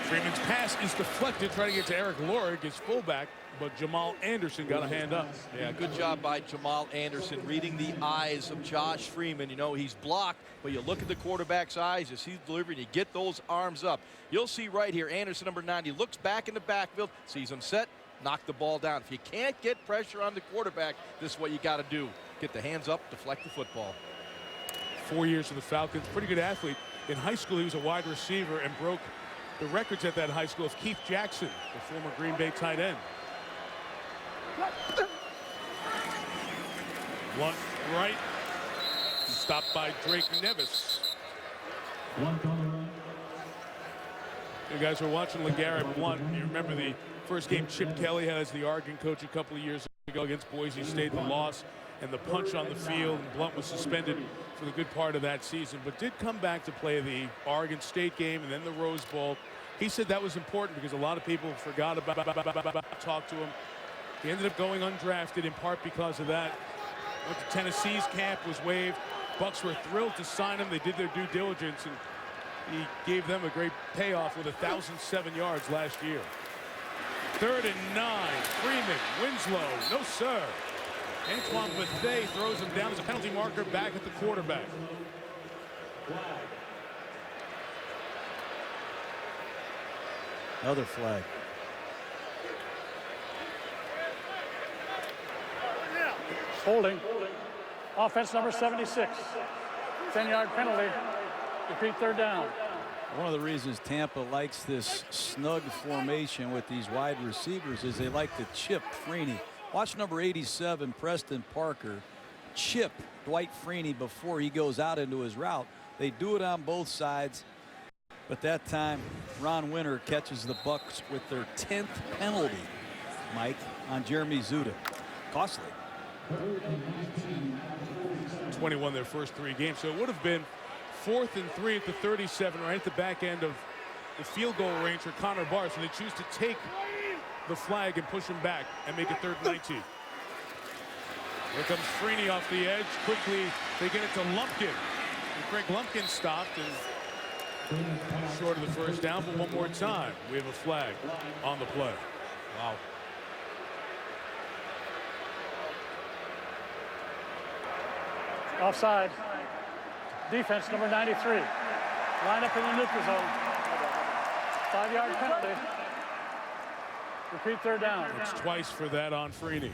Freeman's pass is deflected, trying to get to Eric Lorig, his fullback, but Jamal Anderson got a hand up. Yeah, good job by Jamal Anderson reading the eyes of Josh Freeman. You know, he's blocked, but you look at the quarterback's eyes as he's delivering, you get those arms up. You'll see right here, Anderson, number 90, looks back in the backfield, sees him set, knock the ball down. If you can't get pressure on the quarterback, this is what you got to do. Get the hands up, deflect the football. 4 years for the Falcons, pretty good athlete. In high school, he was a wide receiver and broke the records at that high school of Keith Jackson, the former Green Bay tight end. Blount right, stopped by Drake Nevis. You guys are watching LeGarrette Blount. You remember the first game Chip Kelly had as the Oregon coach a couple of years ago against Boise State, the loss and the punch on the field, and Blount was suspended for the good part of that season, but did come back to play the Oregon State game and then the Rose Bowl. He said that was important because a lot of people forgot about talk to him. He ended up going undrafted in part because of that. Went to Tennessee's camp, was waived. Bucs were thrilled to sign him. They did their due diligence, and he gave them a great payoff with 1,007 yards last year. 3rd and 9. Freeman, Winslow, no sir. Antoine Bethea throws him down as a penalty marker back at the quarterback. Another flag. Holding. Offense number 76. 10-yard penalty. Repeat 3rd down. One of the reasons Tampa likes this snug formation with these wide receivers is they like to chip Freeney. Watch number 87, Preston Parker, chip Dwight Freeney before he goes out into his route. They do it on both sides, but that time Ron Winter catches the Bucs with their 10th penalty, Mike, on Jeremy Zuda. Costly. 21 their first 3 games, so it would have been 4th and 3 at the 37, right at the back end of the field goal range for Connor Barth, and they choose to take the flag and push him back and make it 3rd and 19. Here comes Freeney off the edge. Quickly, they get it to Lumpkin. And Craig Lumpkin stopped and short of the 1st down, but one more time, we have a flag on the play. Wow. Offside. Defense number 93. Line up in the neutral zone. 5-yard penalty. Repeat 3rd down. It's twice for that on Freeney.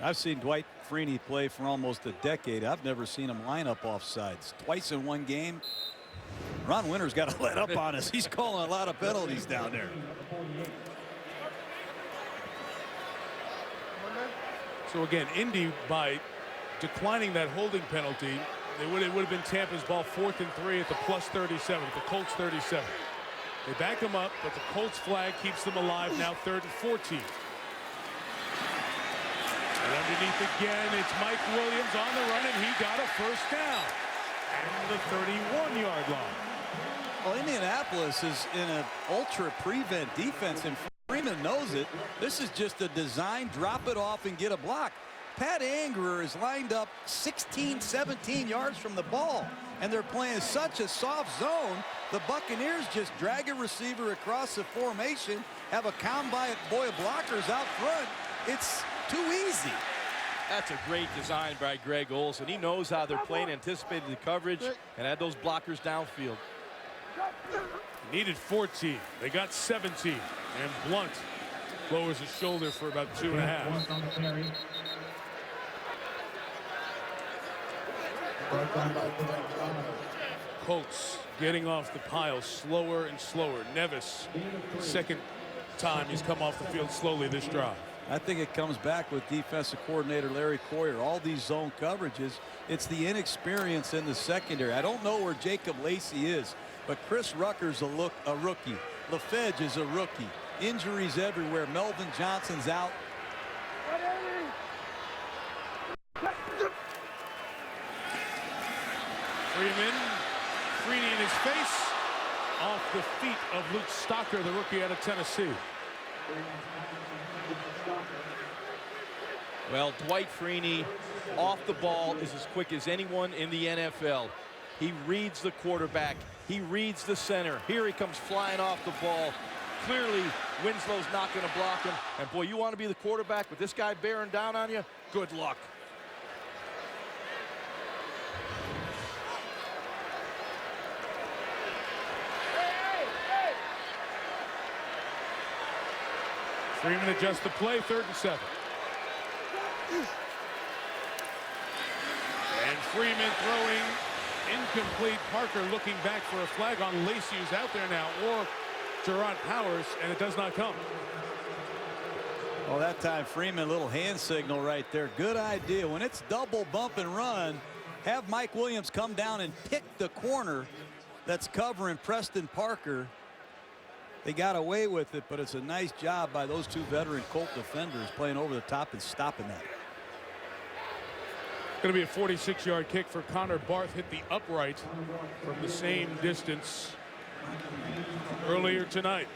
I've seen Dwight Freeney play for almost a decade. I've never seen him line up offsides. Twice in one game. Ron Winter's got to let up on us. He's calling a lot of penalties down there. So again, Indy, by declining that holding penalty, it would have been Tampa's ball 4th and 3 at the plus 37, at the Colts 37. They back him up, but the Colts flag keeps them alive now 3rd and 14. And underneath again, it's Mike Williams on the run, and he got a 1st down at the 31-yard line. Well, Indianapolis is in an ultra prevent defense, and Freeman knows it. This is just a design, drop it off and get a block. Pat Angerer is lined up 16, 17 yards from the ball, and they're playing such a soft zone. The Buccaneers just drag a receiver across the formation, have a combine boy of blockers out front. It's too easy. That's a great design by Greg Olson. He knows how they're playing, anticipated the coverage, and had those blockers downfield. Needed 14. They got 17, and Blount lowers his shoulder for about 2.5. Colts getting off the pile slower and slower. Nevis, 2nd time he's come off the field slowly this drive. I think it comes back with defensive coordinator Larry Coyer. All these zone coverages, it's the inexperience in the secondary. I don't know where Jacob Lacey is, but Chris Rucker's a rookie. LaFedge is a rookie. Injuries everywhere. Melvin Johnson's out. Freeman, Freeney in his face, off the feet of Luke Stocker, the rookie out of Tennessee. Well, Dwight Freeney off the ball is as quick as anyone in the NFL. He reads the quarterback. He reads the center. Here he comes flying off the ball. Clearly, Winslow's not going to block him. And boy, you want to be the quarterback with this guy bearing down on you? Good luck. Freeman adjusts the play, 3rd and 7. And Freeman throwing incomplete. Parker looking back for a flag on Lacey, who's out there now, or Gerard Powers, and it does not come. Well, that time Freeman, a little hand signal right there. Good idea. When it's double bump and run, have Mike Williams come down and pick the corner that's covering Preston Parker. They got away with it, but it's a nice job by those two veteran Colt defenders playing over the top and stopping that. Going to be a 46-yard kick for Connor Barth. Hit the upright from the same distance earlier tonight.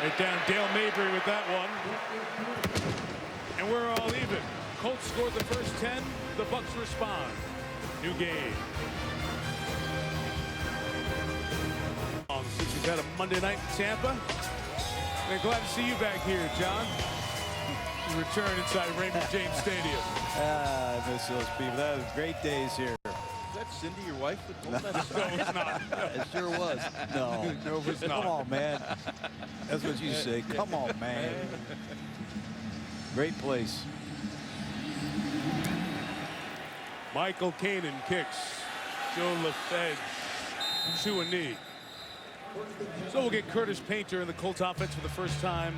Right down Dale Mabry with that one. And we're all even. Colts scored the first 10. The Bucs respond. New game. had a Monday night in Tampa. We're glad to see you back here, John. You return inside Raymond James Stadium. I miss those people. That was great days here. Is that Cindy, your wife? No, it's not. It sure was. No. No, it's not. Come on, man. That's what you say. Come on, man. Great place. Michael Kanan kicks. Joe LaFedge to a knee. So we'll get Curtis Painter in the Colts offense for the first time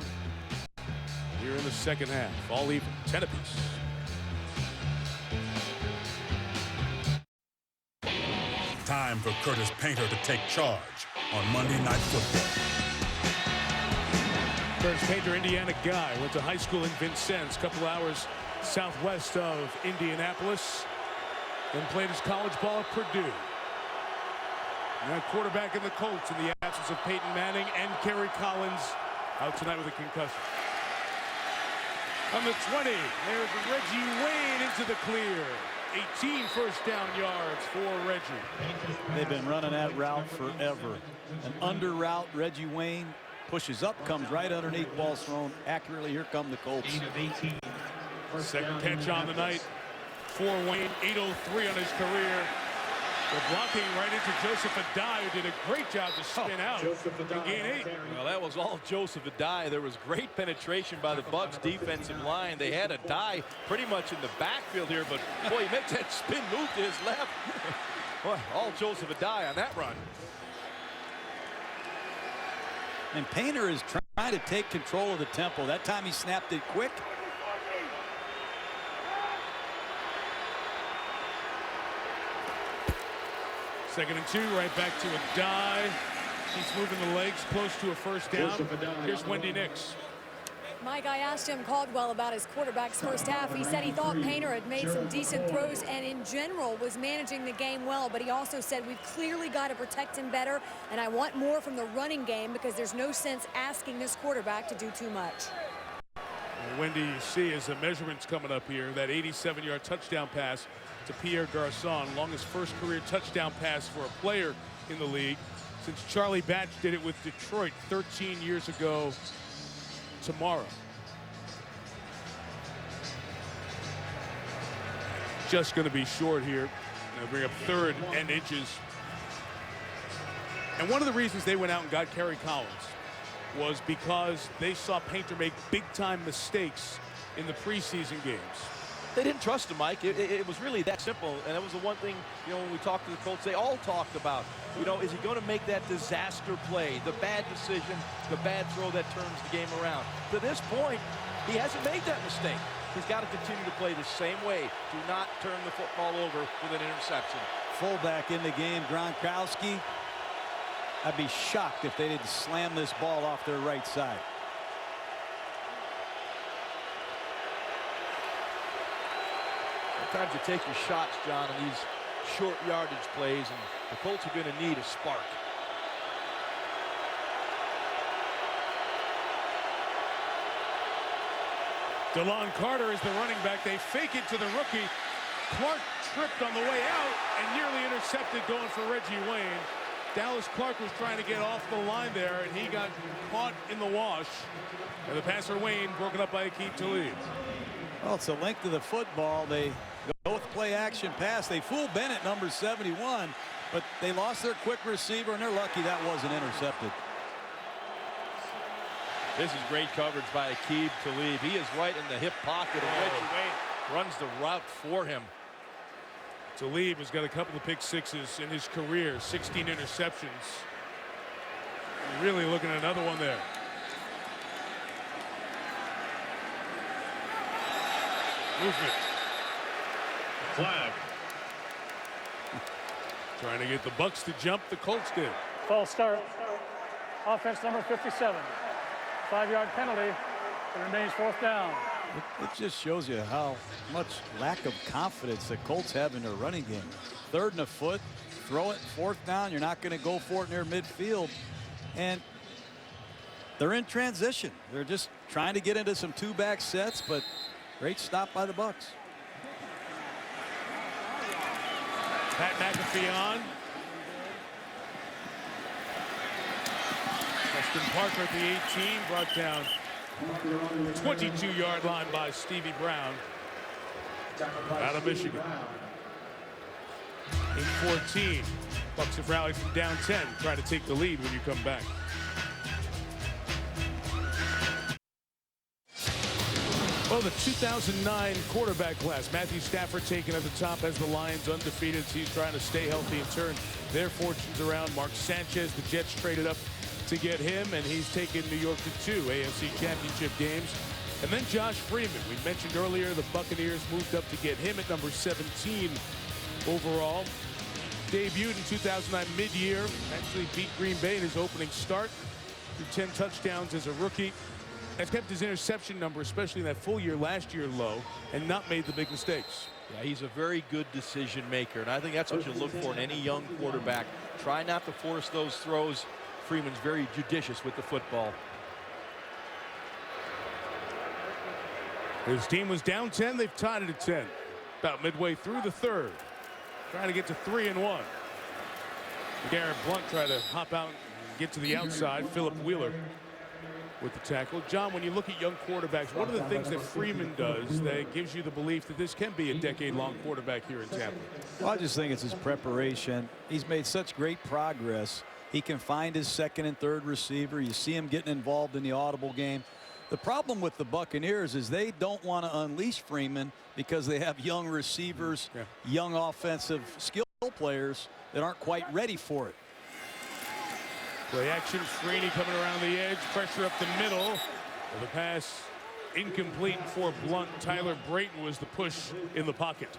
here in the second half. All even, 10 apiece. Time for Curtis Painter to take charge on Monday Night Football. Curtis Painter, Indiana guy, went to high school in Vincennes, a couple hours southwest of Indianapolis, then played his college ball at Purdue. Now quarterback in the Colts in the absence of Peyton Manning and Kerry Collins out tonight with a concussion. On the 20, there's Reggie Wayne into the clear. 18 first down yards for Reggie. They've been running that route forever. An under route, Reggie Wayne pushes up, comes right underneath, ball thrown accurately. Here come the Colts. Second catch on the night for Wayne, 803 on his career. They're blocking right into Joseph Adai, who did a great job to spin out and gain 8. Well, that was all Joseph Adai. There was great penetration by the Bucs defensive line. They had Adai pretty much in the backfield here, but boy, he makes that spin move to his left. Boy, all Joseph Adai on that run. And Painter is trying to take control of the tempo. That time he snapped it quick. Second and 2, right back to Adai. He's moving the legs close to a first down. Here's Wendy Nix. Mike, I asked Jim Caldwell about his quarterback's first half. He said he thought Painter had made some decent throws and in general was managing the game well, but he also said we've clearly got to protect him better, and I want more from the running game because there's no sense asking this quarterback to do too much. Wendy, you see as the measurements coming up here, that 87-yard touchdown pass to Pierre Garçon, longest first career touchdown pass for a player in the league since Charlie Batch did it with Detroit 13 years ago tomorrow. Just going to be short here. They'll bring up third and inches. And one of the reasons they went out and got Kerry Collins was because they saw Painter make big-time mistakes in the preseason games. They didn't trust him, Mike. It was really that simple, and that was the one thing, you know, when we talked to the Colts, they all talked about, you know, is he going to make that disaster play, the bad decision, the bad throw that turns the game around? To this point, he hasn't made that mistake. He's got to continue to play the same way. Do not turn the football over with an interception. Fullback in the game, Gronkowski. I'd be shocked if they didn't slam this ball off their right side. Sometimes you take your shots, John, in these short yardage plays, and the Colts are going to need a spark. DeLon Carter is the running back. They fake it to the rookie. Clark tripped on the way out and nearly intercepted going for Reggie Wayne. Dallas Clark was trying to get off the line there, and he got caught in the wash. And the passer Wayne broken up by Aqib Talib. Well, it's the length of the football. They go with play action pass. They fool Bennett, number 71, but they lost their quick receiver, and they're lucky that wasn't intercepted. This is great coverage by Aqib Talib. He is right in the hip pocket, and Reggie Wayne runs the route for him. Talib has got a couple of pick sixes in his career, 16 interceptions. Really looking at another one there. Movement. Flag. Trying to get the Bucs to jump, the Colts did. False start. Offense number 57. 5-yard penalty. It remains fourth down. It just shows you how much lack of confidence the Colts have in their running game. Third and a foot, throw it, fourth down. You're not going to go for it near midfield. And they're in transition. They're just trying to get into some two-back sets, but great stop by the Bucs. Pat McAfee on. Preston Parker at the 18, brought down 22-yard line by Stevie Brown out of Michigan. 8-14. Bucs have rallied from down 10, trying to take the lead when you come back. Well, the 2009 quarterback class, Matthew Stafford taken at the top as the Lions undefeated. He's trying to stay healthy and turn their fortunes around. Mark Sanchez, the Jets traded up to get him, and he's taken New York to 2 AFC Championship games. And then Josh Freeman. We mentioned earlier the Buccaneers moved up to get him at number 17 overall. Debuted in 2009 mid-year. Actually beat Green Bay in his opening start. Threw 10 touchdowns as a rookie. Has kept his interception number, especially in that full year last year, low, and not made the big mistakes. Yeah, he's a very good decision maker, and I think that's what you look for in any young quarterback. Try not to force those throws. Freeman's very judicious with the football. His team was down 10. They've tied it at 10. About midway through the third. Trying to get to 3-1. LeGarrette Blount tried to hop out and get to the outside. Philip Wheeler with the tackle. John, when you look at young quarterbacks, what are the things that Freeman does that gives you the belief that this can be a decade-long quarterback here in Tampa? Well, I just think it's his preparation. He's made such great progress. He can find his second and third receiver. You see him getting involved in the audible game. The problem with the Buccaneers is they don't want to unleash Freeman because they have young receivers, young offensive skill players that aren't quite ready for it. Play action, Freeney coming around the edge, pressure up the middle. The pass incomplete for Blount. Tyler Brayton was the push in the pocket.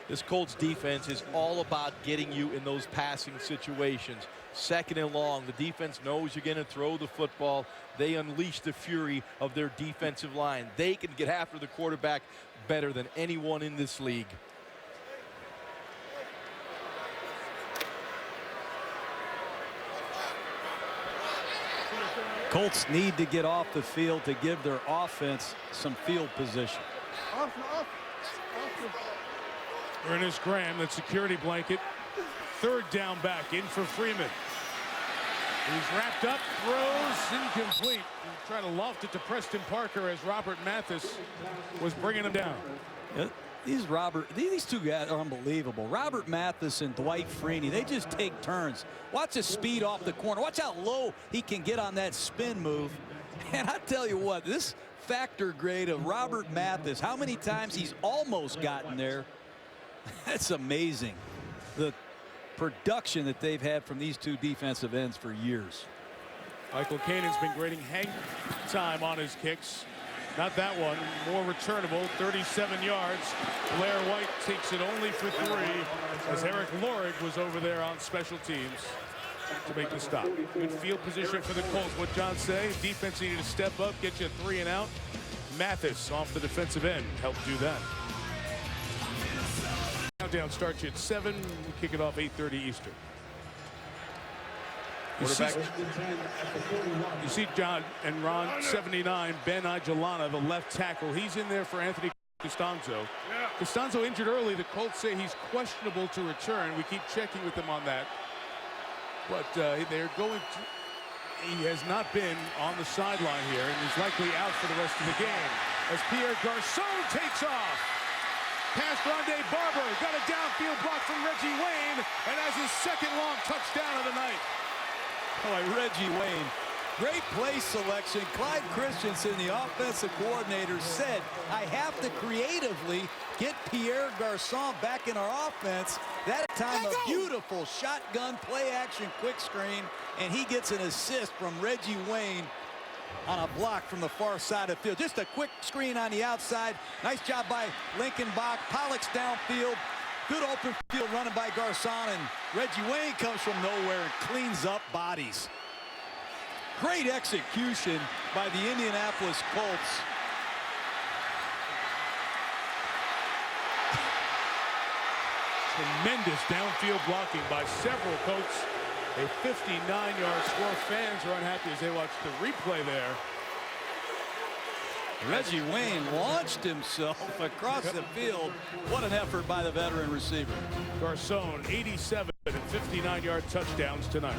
This Colts defense is all about getting you in those passing situations. Second and long, the defense knows you're going to throw the football. They unleash the fury of their defensive line. They can get after the quarterback better than anyone in this league. Colts need to get off the field to give their offense some field position. Ernest Graham, that security blanket. Third down back, in for Freeman. He's wrapped up, throws, incomplete. He's trying to loft it to Preston Parker as Robert Mathis was bringing him down. These two guys are unbelievable. Robert Mathis and Dwight Freeney, they just take turns. Watch his speed off the corner. Watch how low he can get on that spin move. And I tell you what, this factor grade of Robert Mathis, how many times he's almost gotten there, that's amazing. The production that they've had from these two defensive ends for years. Michael Canaan's been grading hang time on his kicks. Not that one, more returnable, 37 yards. Blair White takes it only for 3 as Eric Lorig was over there on special teams to make the stop. Good field position for the Colts. What John say, defense needed to step up, get you a 3 and out. Mathis off the defensive end helped do that. Countdown starts you at 7. We kick it off 8:30 Eastern. You see John and Ron, 79, Ben Ajalana, the left tackle. He's in there for Anthony Costanzo. Costanzo injured early. The Colts say he's questionable to return. We keep checking with them on that. But they're going to... He has not been on the sideline here, and he's likely out for the rest of the game. As Pierre Garçon takes off. Pass Rondé Barber. Got a downfield block from Reggie Wayne, and has his second long touchdown of the night. Oh, Reggie Wayne. Great play selection. Clyde Christensen, the offensive coordinator, said, I have to creatively get Pierre Garçon back in our offense. That time a beautiful shotgun play action quick screen, and he gets an assist from Reggie Wayne on a block from the far side of the field. Just a quick screen on the outside. Nice job by Lincoln Bach. Pollock's downfield. Good open field running by Garçon, and Reggie Wayne comes from nowhere and cleans up bodies. Great execution by the Indianapolis Colts. Tremendous downfield blocking by several Colts. A 59-yard score. Fans are unhappy as they watch the replay there. Reggie Wayne launched himself across the field. What an effort by the veteran receiver. Garçon, 87 and 59-yard touchdowns tonight.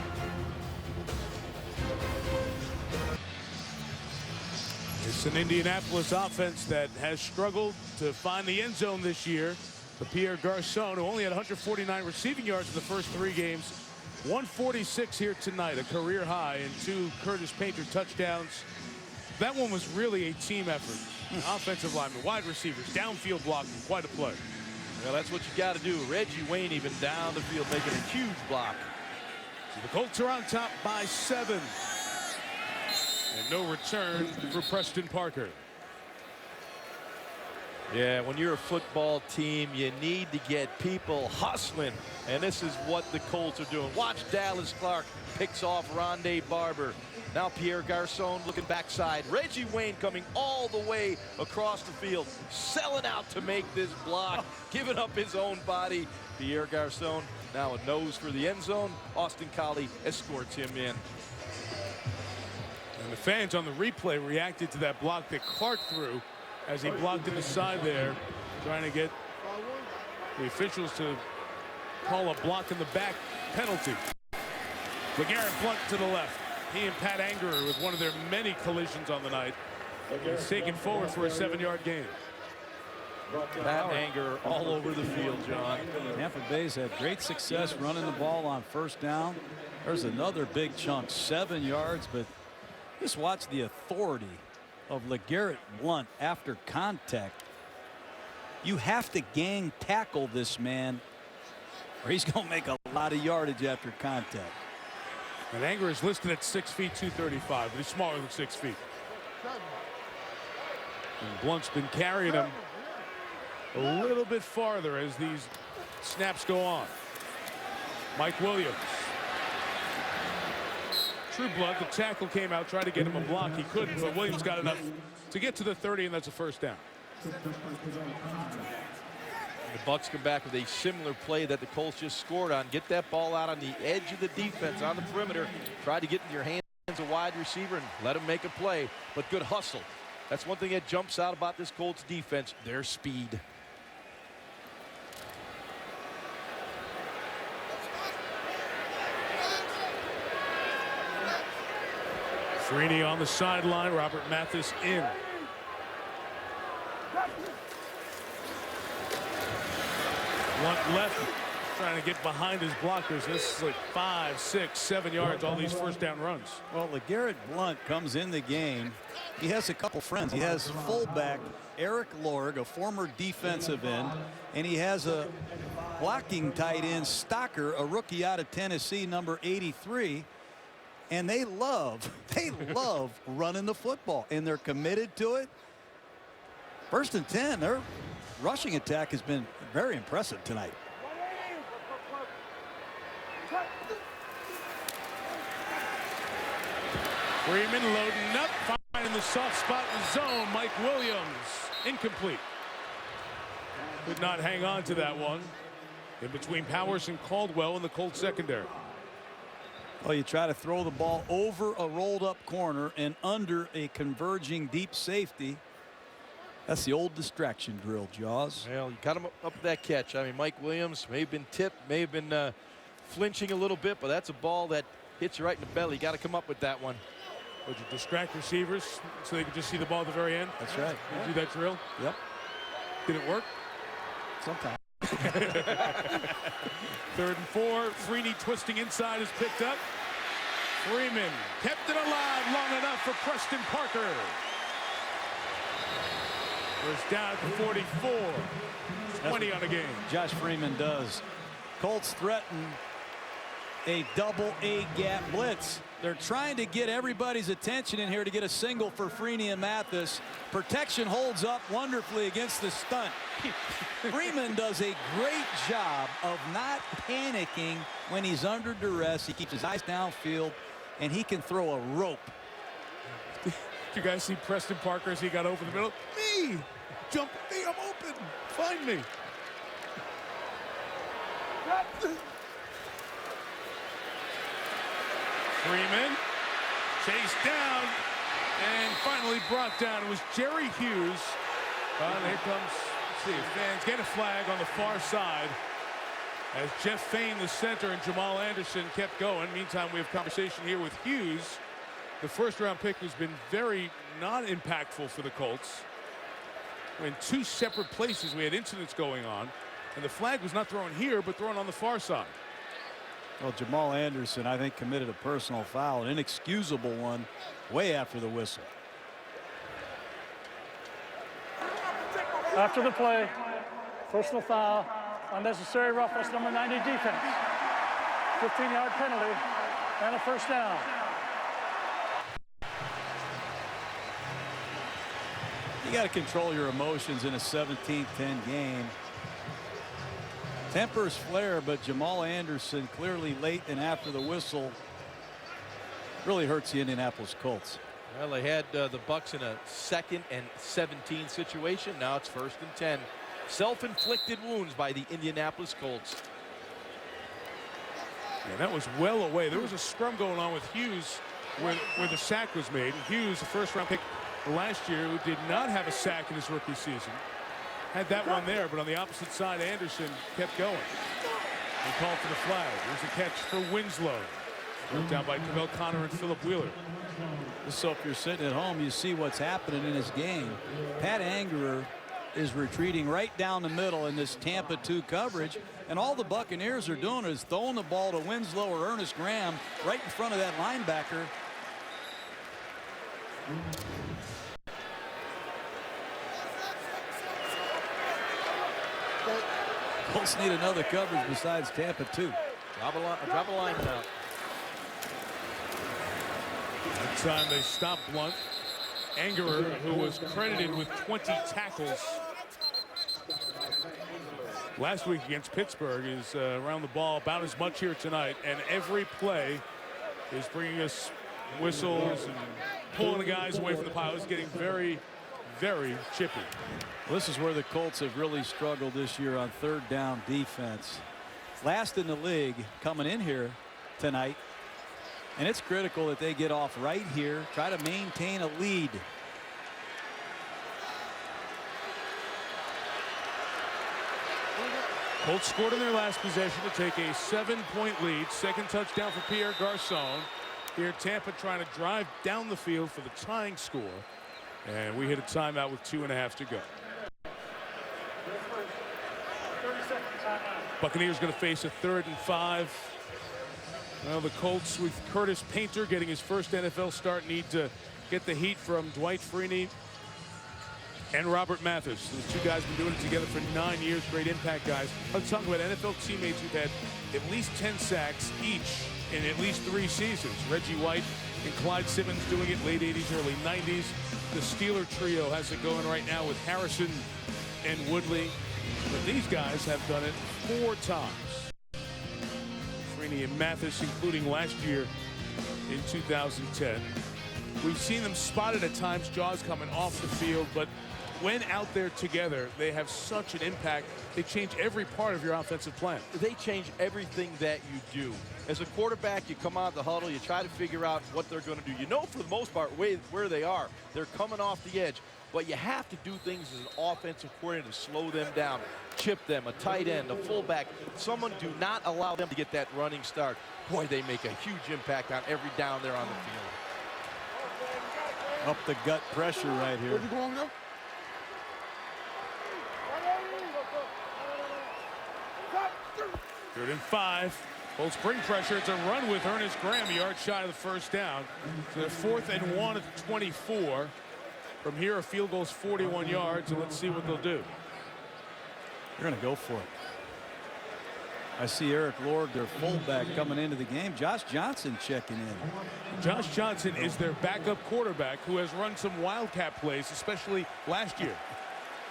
It's an Indianapolis offense that has struggled to find the end zone this year. The Pierre Garçon, who only had 149 receiving yards in the first 3 games, 146 here tonight, a career high, and 2 Curtis Painter touchdowns. That one was really a team effort. Offensive linemen, wide receivers, downfield blocking, quite a play. Well, that's what you got to do. Reggie Wayne even down the field making a huge block. So the Colts are on top by 7. And no return for Preston Parker. Yeah, when you're a football team, you need to get people hustling. And this is what the Colts are doing. Watch Dallas Clark picks off Rondé Barber. Now Pierre Garçon looking backside. Reggie Wayne coming all the way across the field, selling out to make this block, giving up his own body. Pierre Garçon now a nose for the end zone. Austin Collie escorts him in. And the fans on the replay reacted to that block that Clark threw as he blocked in the side there, trying to get the officials to call a block in the back penalty. LeGarrette Blount to the left. He and Pat Angerer with one of their many collisions on the night. He's taken forward for a 7-yard gain. Pat Angerer all over the field, John. Tampa Bay's had great success running the ball on first down. There's another big chunk, 7 yards, but just watch the authority of LeGarrette Blount after contact. You have to gang tackle this man, or he's going to make a lot of yardage after contact. And Angerer is listed at 6 feet 235, but he's smaller than 6 feet. And Blunt's been carrying him a little bit farther as these snaps go on. Mike Williams. True blood. The tackle came out, tried to get him a block. He couldn't, but Williams got enough to get to the 30, and that's a first down. The Bucs come back with a similar play that the Colts just scored on. Get that ball out on the edge of the defense on the perimeter. Try to get in your hands a wide receiver and let him make a play. But good hustle. That's one thing that jumps out about this Colts defense, their speed. Freeney on the sideline. Robert Mathis in. Blount left, trying to get behind his blockers. This is like 5, 6, 7 yards, all these first down runs. Well, LeGarrette Blount comes in the game. He has a couple friends. He has fullback Eric Lorg, a former defensive end, and he has a blocking tight end, Stocker, a rookie out of Tennessee, number 83. And they love running the football, and they're committed to it. 1st and 10, their rushing attack has been very impressive tonight. Freeman loading up, finding the soft spot in the zone. Mike Williams, incomplete. Could not hang on to that one. In between Powers and Caldwell in the Colts secondary. Well, you try to throw the ball over a rolled up corner and under a converging deep safety. That's the old distraction drill, Jaws. Well, you got him up that catch. I mean, Mike Williams may have been tipped, may have been flinching a little bit, but that's a ball that hits you right in the belly. You got to come up with that one. Would you distract receivers so they could just see the ball at the very end? That's right. You do that drill? Yep. Did it work? Sometimes. 3rd and 4. Freeney twisting inside is picked up. Freeman kept it alive long enough for Preston Parker. First down at the 44. 20 on the game. Josh Freeman does. Colts threaten a double A gap blitz. They're trying to get everybody's attention in here to get a single for Freeney and Mathis. Protection holds up wonderfully against the stunt. Freeman does a great job of not panicking when he's under duress. He keeps his eyes downfield, and he can throw a rope. Did you guys see Preston Parker as he got over the middle? Me! Jump me, I'm open! Find me! Freeman chased down and finally brought down. It was Jerry Hughes. And here comes, let's see, fans get a flag on the far side as Jeff Fain, the center, and Jamal Anderson kept going. Meantime, we have conversation here with Hughes the first-round pick has been very not impactful for the Colts. In two separate places, we had incidents going on, and the flag was not thrown here, but thrown on the far side. Well, Jamal Anderson, I think, committed a personal foul, an inexcusable one, way after the whistle. After the play, personal foul, unnecessary roughness, number 90 defense. 15-yard penalty and a first down. You got to control your emotions in a 17-10 game. Tempers flare, but Jamal Anderson clearly late and after the whistle really hurts the Indianapolis Colts. Well, they had the Bucs in a 2nd and 17 situation. Now it's 1st and 10. Self-inflicted wounds by the Indianapolis Colts. Yeah, that was well away. There was a scrum going on with Hughes where the sack was made. Hughes, a first-round pick last year, who did not have a sack in his rookie season, had that one there, but on the opposite side, Anderson kept going. He called for the flag. There's a catch for Winslow. Worked down by Cavell Connor and Philip Wheeler. So if you're sitting at home, you see what's happening in this game. Pat Angerer is retreating right down the middle in this Tampa 2 coverage, and all the Buccaneers are doing is throwing the ball to Winslow or Ernest Graham right in front of that linebacker. Colts need another coverage besides Tampa 2. Drop a line now. That time they stopped Blount. Angerer, who was credited with 20 tackles last week against Pittsburgh, is around the ball about as much here tonight, and every play is bringing us whistles and pulling the guys away from the pile. It's getting very, very chippy. Well, this is where the Colts have really struggled this year on 3rd down defense. Last in the league coming in here tonight. And it's critical that they get off right here, try to maintain a lead. Colts scored in their last possession to take a 7-point lead. 2nd touchdown for Pierre Garçon. Here Tampa trying to drive down the field for the tying score. And we hit a timeout with 2.5 to go. Buccaneers going to face a 3rd and 5. Well, the Colts with Curtis Painter getting his first NFL start need to get the heat from Dwight Freeney and Robert Mathis. Those two guys have been doing it together for 9 years. Great impact guys. I'm talking about NFL teammates who've had at least 10 sacks each in at least 3 seasons. Reggie White and Clyde Simmons doing it late 80s, early 90s. The Steeler trio has it going right now with Harrison and Woodley. But these guys have done it 4 times. Freeney and Mathis, including last year in 2010. We've seen them spotted at times, jaws coming off the field, but when out there together, they have such an impact. They change every part of your offensive plan. They change everything that you do. As a quarterback, you come out of the huddle, you try to figure out what they're going to do. You know, for the most part, where they are. They're coming off the edge. But you have to do things as an offensive coordinator to slow them down, chip them, a tight end, a fullback. Someone do not allow them to get that running start. Boy, they make a huge impact on every down there on the field. Up the gut pressure right here. Where'd you go now? 3rd and 5. Colts bring pressure. It's a run with Ernest Graham, a yard shy of the first down. So they're 4th and 1 at the 24. From here, a field goal is 41 yards, and let's see what they'll do. They're going to go for it. I see Eric Lord, their fullback, coming into the game. Josh Johnson checking in. Josh Johnson is their backup quarterback who has run some wildcat plays, especially last year.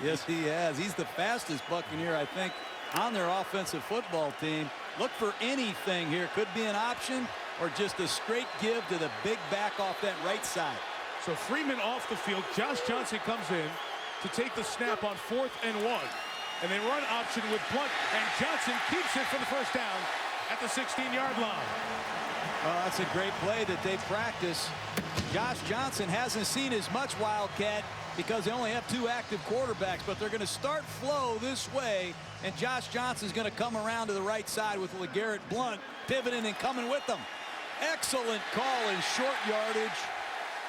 Yes, he has. He's the fastest Buccaneer, I think, on their offensive football team. Look for anything here. Could be an option or just a straight give to the big back off that right side. So Freeman off the field. Josh Johnson comes in to take the snap on 4th and 1. And they run option with Blount, and Johnson keeps it for the first down at the 16-yard line. That's a great play that they practice. Josh Johnson hasn't seen as much wildcat because they only have 2 active quarterbacks, but they're going to start flow this way, and Josh Johnson's going to come around to the right side with LeGarrette Blount pivoting and coming with them. Excellent call in short yardage.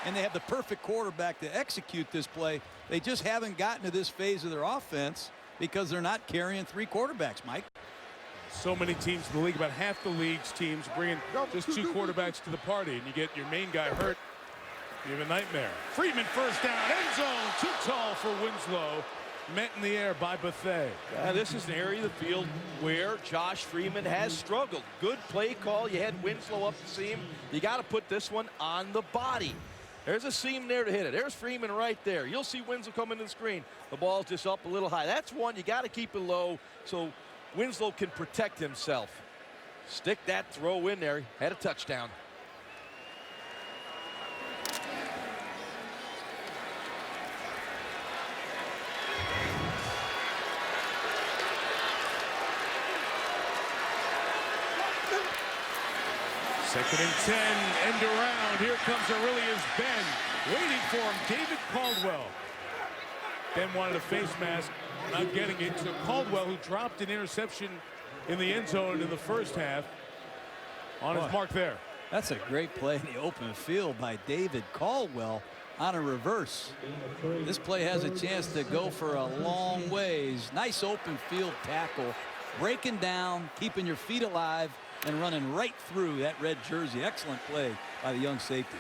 and they have the perfect quarterback to execute this play. They just haven't gotten to this phase of their offense because they're not carrying 3 quarterbacks, Mike. So many teams in the league, about half the league's teams bringing just 2 quarterbacks to the party, and you get your main guy hurt. You have a nightmare. Freeman first down, end zone, too tall for Winslow. Met in the air by Buffet. This is an area of the field where Josh Freeman has struggled. Good play call. You had Winslow up the seam. You got to put this one on the body. There's a seam there to hit it. There's Freeman right there. You'll see Winslow come into the screen. The ball's just up a little high. That's one you got to keep it low so Winslow can protect himself. Stick that throw in there. Had a touchdown. Second and 10, end around. Here comes Aurelius Ben. Waiting for him, David Caldwell. Ben wanted a face mask, not getting it. So Caldwell, who dropped an interception in the end zone in the first half, on his mark there. That's a great play in the open field by David Caldwell on a reverse. This play has a chance to go for a long ways. Nice open field tackle, breaking down, keeping your feet alive, and running right through that red jersey. Excellent play by the young safety.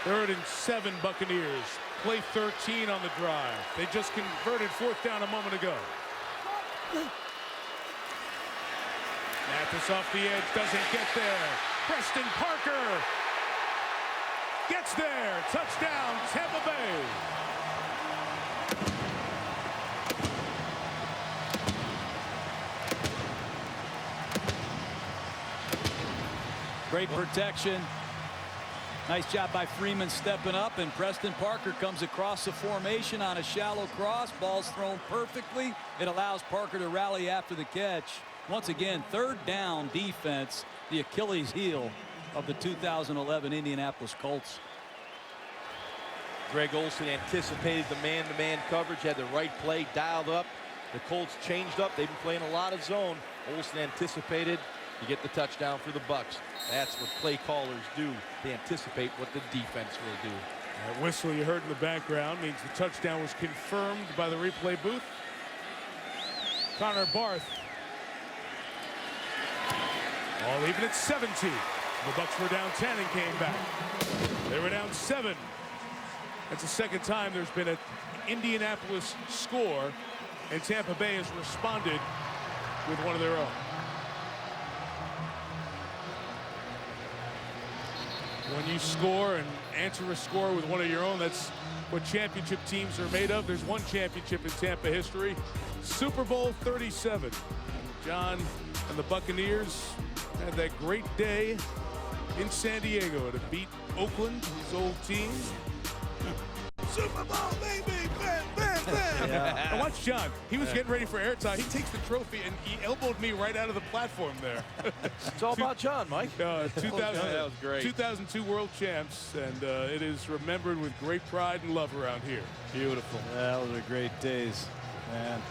3rd and 7 Buccaneers. Play 13 on the drive. They just converted 4th down a moment ago. Mathis off the edge, doesn't get there. Preston Parker gets there. Touchdown, Tampa Bay. Great protection. Nice job by Freeman stepping up, and Preston Parker comes across the formation on a shallow cross. Ball's thrown perfectly. It allows Parker to rally after the catch. Once again, 3rd down defense, the Achilles heel of the 2011 Indianapolis Colts. Greg Olsen anticipated the man-to-man coverage, had the right play dialed up. The Colts changed up. They've been playing a lot of zone. Olsen anticipated. You get the touchdown for the Bucs. That's what play callers do. They anticipate what the defense will do. That whistle you heard in the background means the touchdown was confirmed by the replay booth. Connor Barth. All even at 17. The Bucs were down 10 and came back. They were down 7. That's the second time there's been an Indianapolis score, and Tampa Bay has responded with one of their own. When you score and answer a score with one of your own, that's what championship teams are made of. There's one championship in Tampa history, Super Bowl 37. John and the Buccaneers had that great day in San Diego to beat Oakland, his old team. Super Bowl, baby! Bam, bam, bam! Yeah. I watched John. He was getting ready for airtime. He takes the trophy and he elbowed me right out of the platform there. It's all about John, Mike. 2000, that was great. 2002 world champs, and it is remembered with great pride and love around here. Beautiful. That was a great days, man.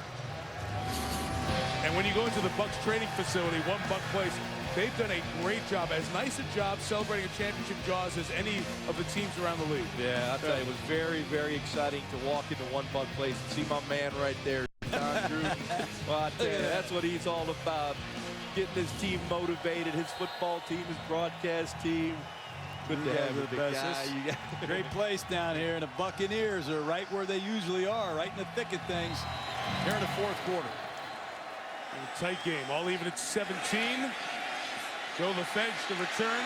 And when you go into the Bucs training facility, One Buc Place, they've done a great job, as nice a job celebrating a championship jaws as any of the teams around the league. Yeah, I'll tell you, it was very, very exciting to walk into One Buc Place and see my man right there, John Gruden. Well, I tell you, that's what he's all about. Getting his team motivated, his football team, his broadcast team. Good to have you, big guy. Great place down here, and the Buccaneers are right where they usually are, right in the thick of things here in the 4th quarter. A tight game, all even at 17. Joe LaFedge to return.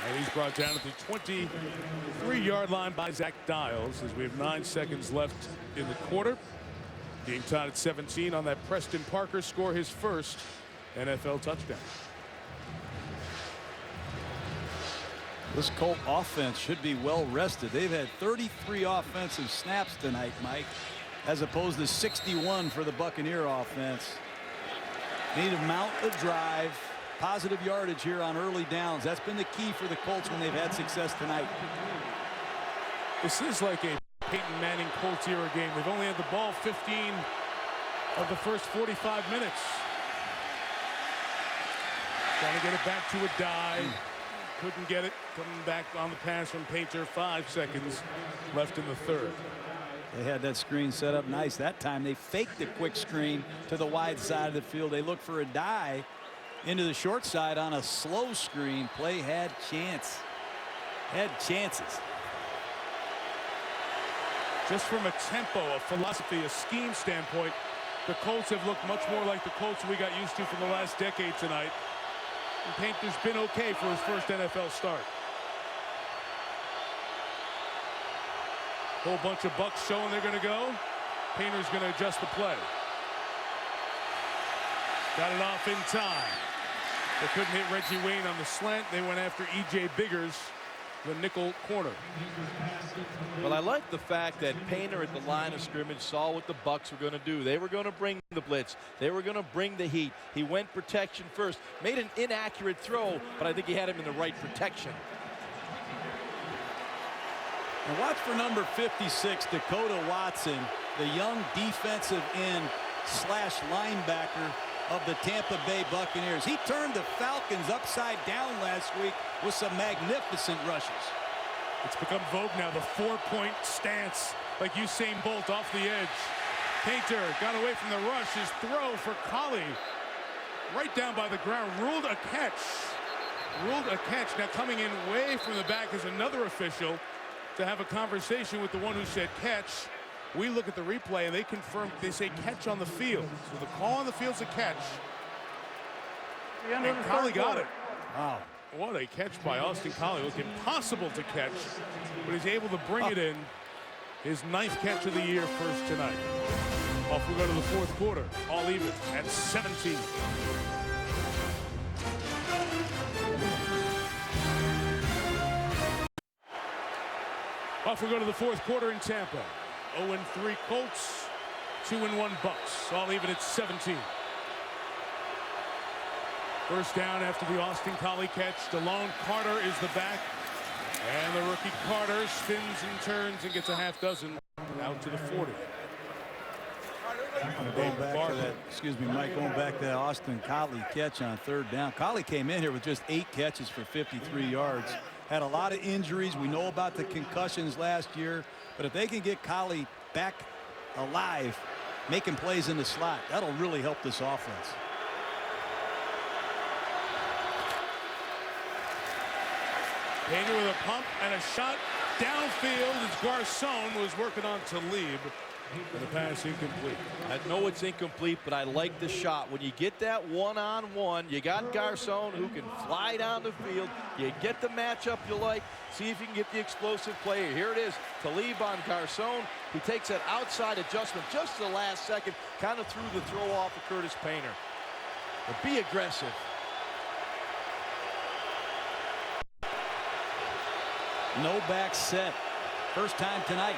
And he's brought down at the 23-yard line by Zach Dials as we have 9 seconds left in the quarter. Game tied at 17 on that Preston Parker score, his first NFL touchdown. This Colt offense should be well rested. They've had 33 offensive snaps tonight, Mike, as opposed to 61 for the Buccaneer offense. Need to mount a drive, positive yardage here on early downs. That's been the key for the Colts when they've had success tonight. This is like a Peyton Manning Colts era game. They've only had the ball 15 of the first 45 minutes. Trying to get it back to a dive. Couldn't get it. Coming back on the pass from Painter. 5 seconds left in the third. They had that screen set up nice. That time they faked the quick screen to the wide side of the field. They looked for a dive into the short side on a slow screen. Play had chance. Had chances. Just from a tempo, a philosophy, a scheme standpoint, the Colts have looked much more like the Colts we got used to for the last decade tonight. And Painter's been okay for his first NFL start. Whole bunch of Bucs showing they're going to go. Painter's going to adjust the play. Got it off in time. They couldn't hit Reggie Wayne on the slant. They went after E.J. Biggers, the nickel corner. Well, I like the fact that Painter at the line of scrimmage saw what the Bucs were going to do. They were going to bring the blitz. They were going to bring the heat. He went protection first. Made an inaccurate throw, but I think he had him in the right protection. And watch for number 56, Dakota Watson, the young defensive end slash linebacker of the Tampa Bay Buccaneers. He turned the Falcons upside down last week with some magnificent rushes. It's become vogue now, the 4-point stance, like Usain Bolt off the edge. Painter got away from the rush. His throw for Collie right down by the ground. Ruled a catch. Ruled a catch. Now coming in way from the back is another official to have a conversation with the one who said catch. We look at the replay and they confirm, they say catch on the field. So the call on the field's a catch. And Collie got it. Wow. What a catch by Austin Collie. It was impossible to catch, but he's able to bring it in. His 9th catch of the year, first tonight. Off we go to the 4th quarter. All even at 17. Off we go to the 4th quarter in Tampa. 0-3 Colts, 2-1 Bucs. All even at 17. First down after the Austin Collie catch. DeLone Carter is the back. And the rookie Carter spins and turns and gets a half dozen out to the 40. Going back to that, excuse me, Mike, going back to that Austin Collie catch on 3rd down. Collie came in here with just 8 catches for 53 yards. Had a lot of injuries. We know about the concussions last year. But if they can get Collie back alive, making plays in the slot, that'll really help this offense. Painter with a pump and a shot downfield as Garcon was working on Talib. And the pass incomplete. I know it's incomplete, but I like the shot. When you get that one-on-one, you got Garcon who can fly down the field. You get the matchup you like. See if you can get the explosive player. Here it is. Talib on Garcon. He takes that outside adjustment just to the last second. Kind of threw the throw off of Curtis Painter. But be aggressive. No back set. First time tonight.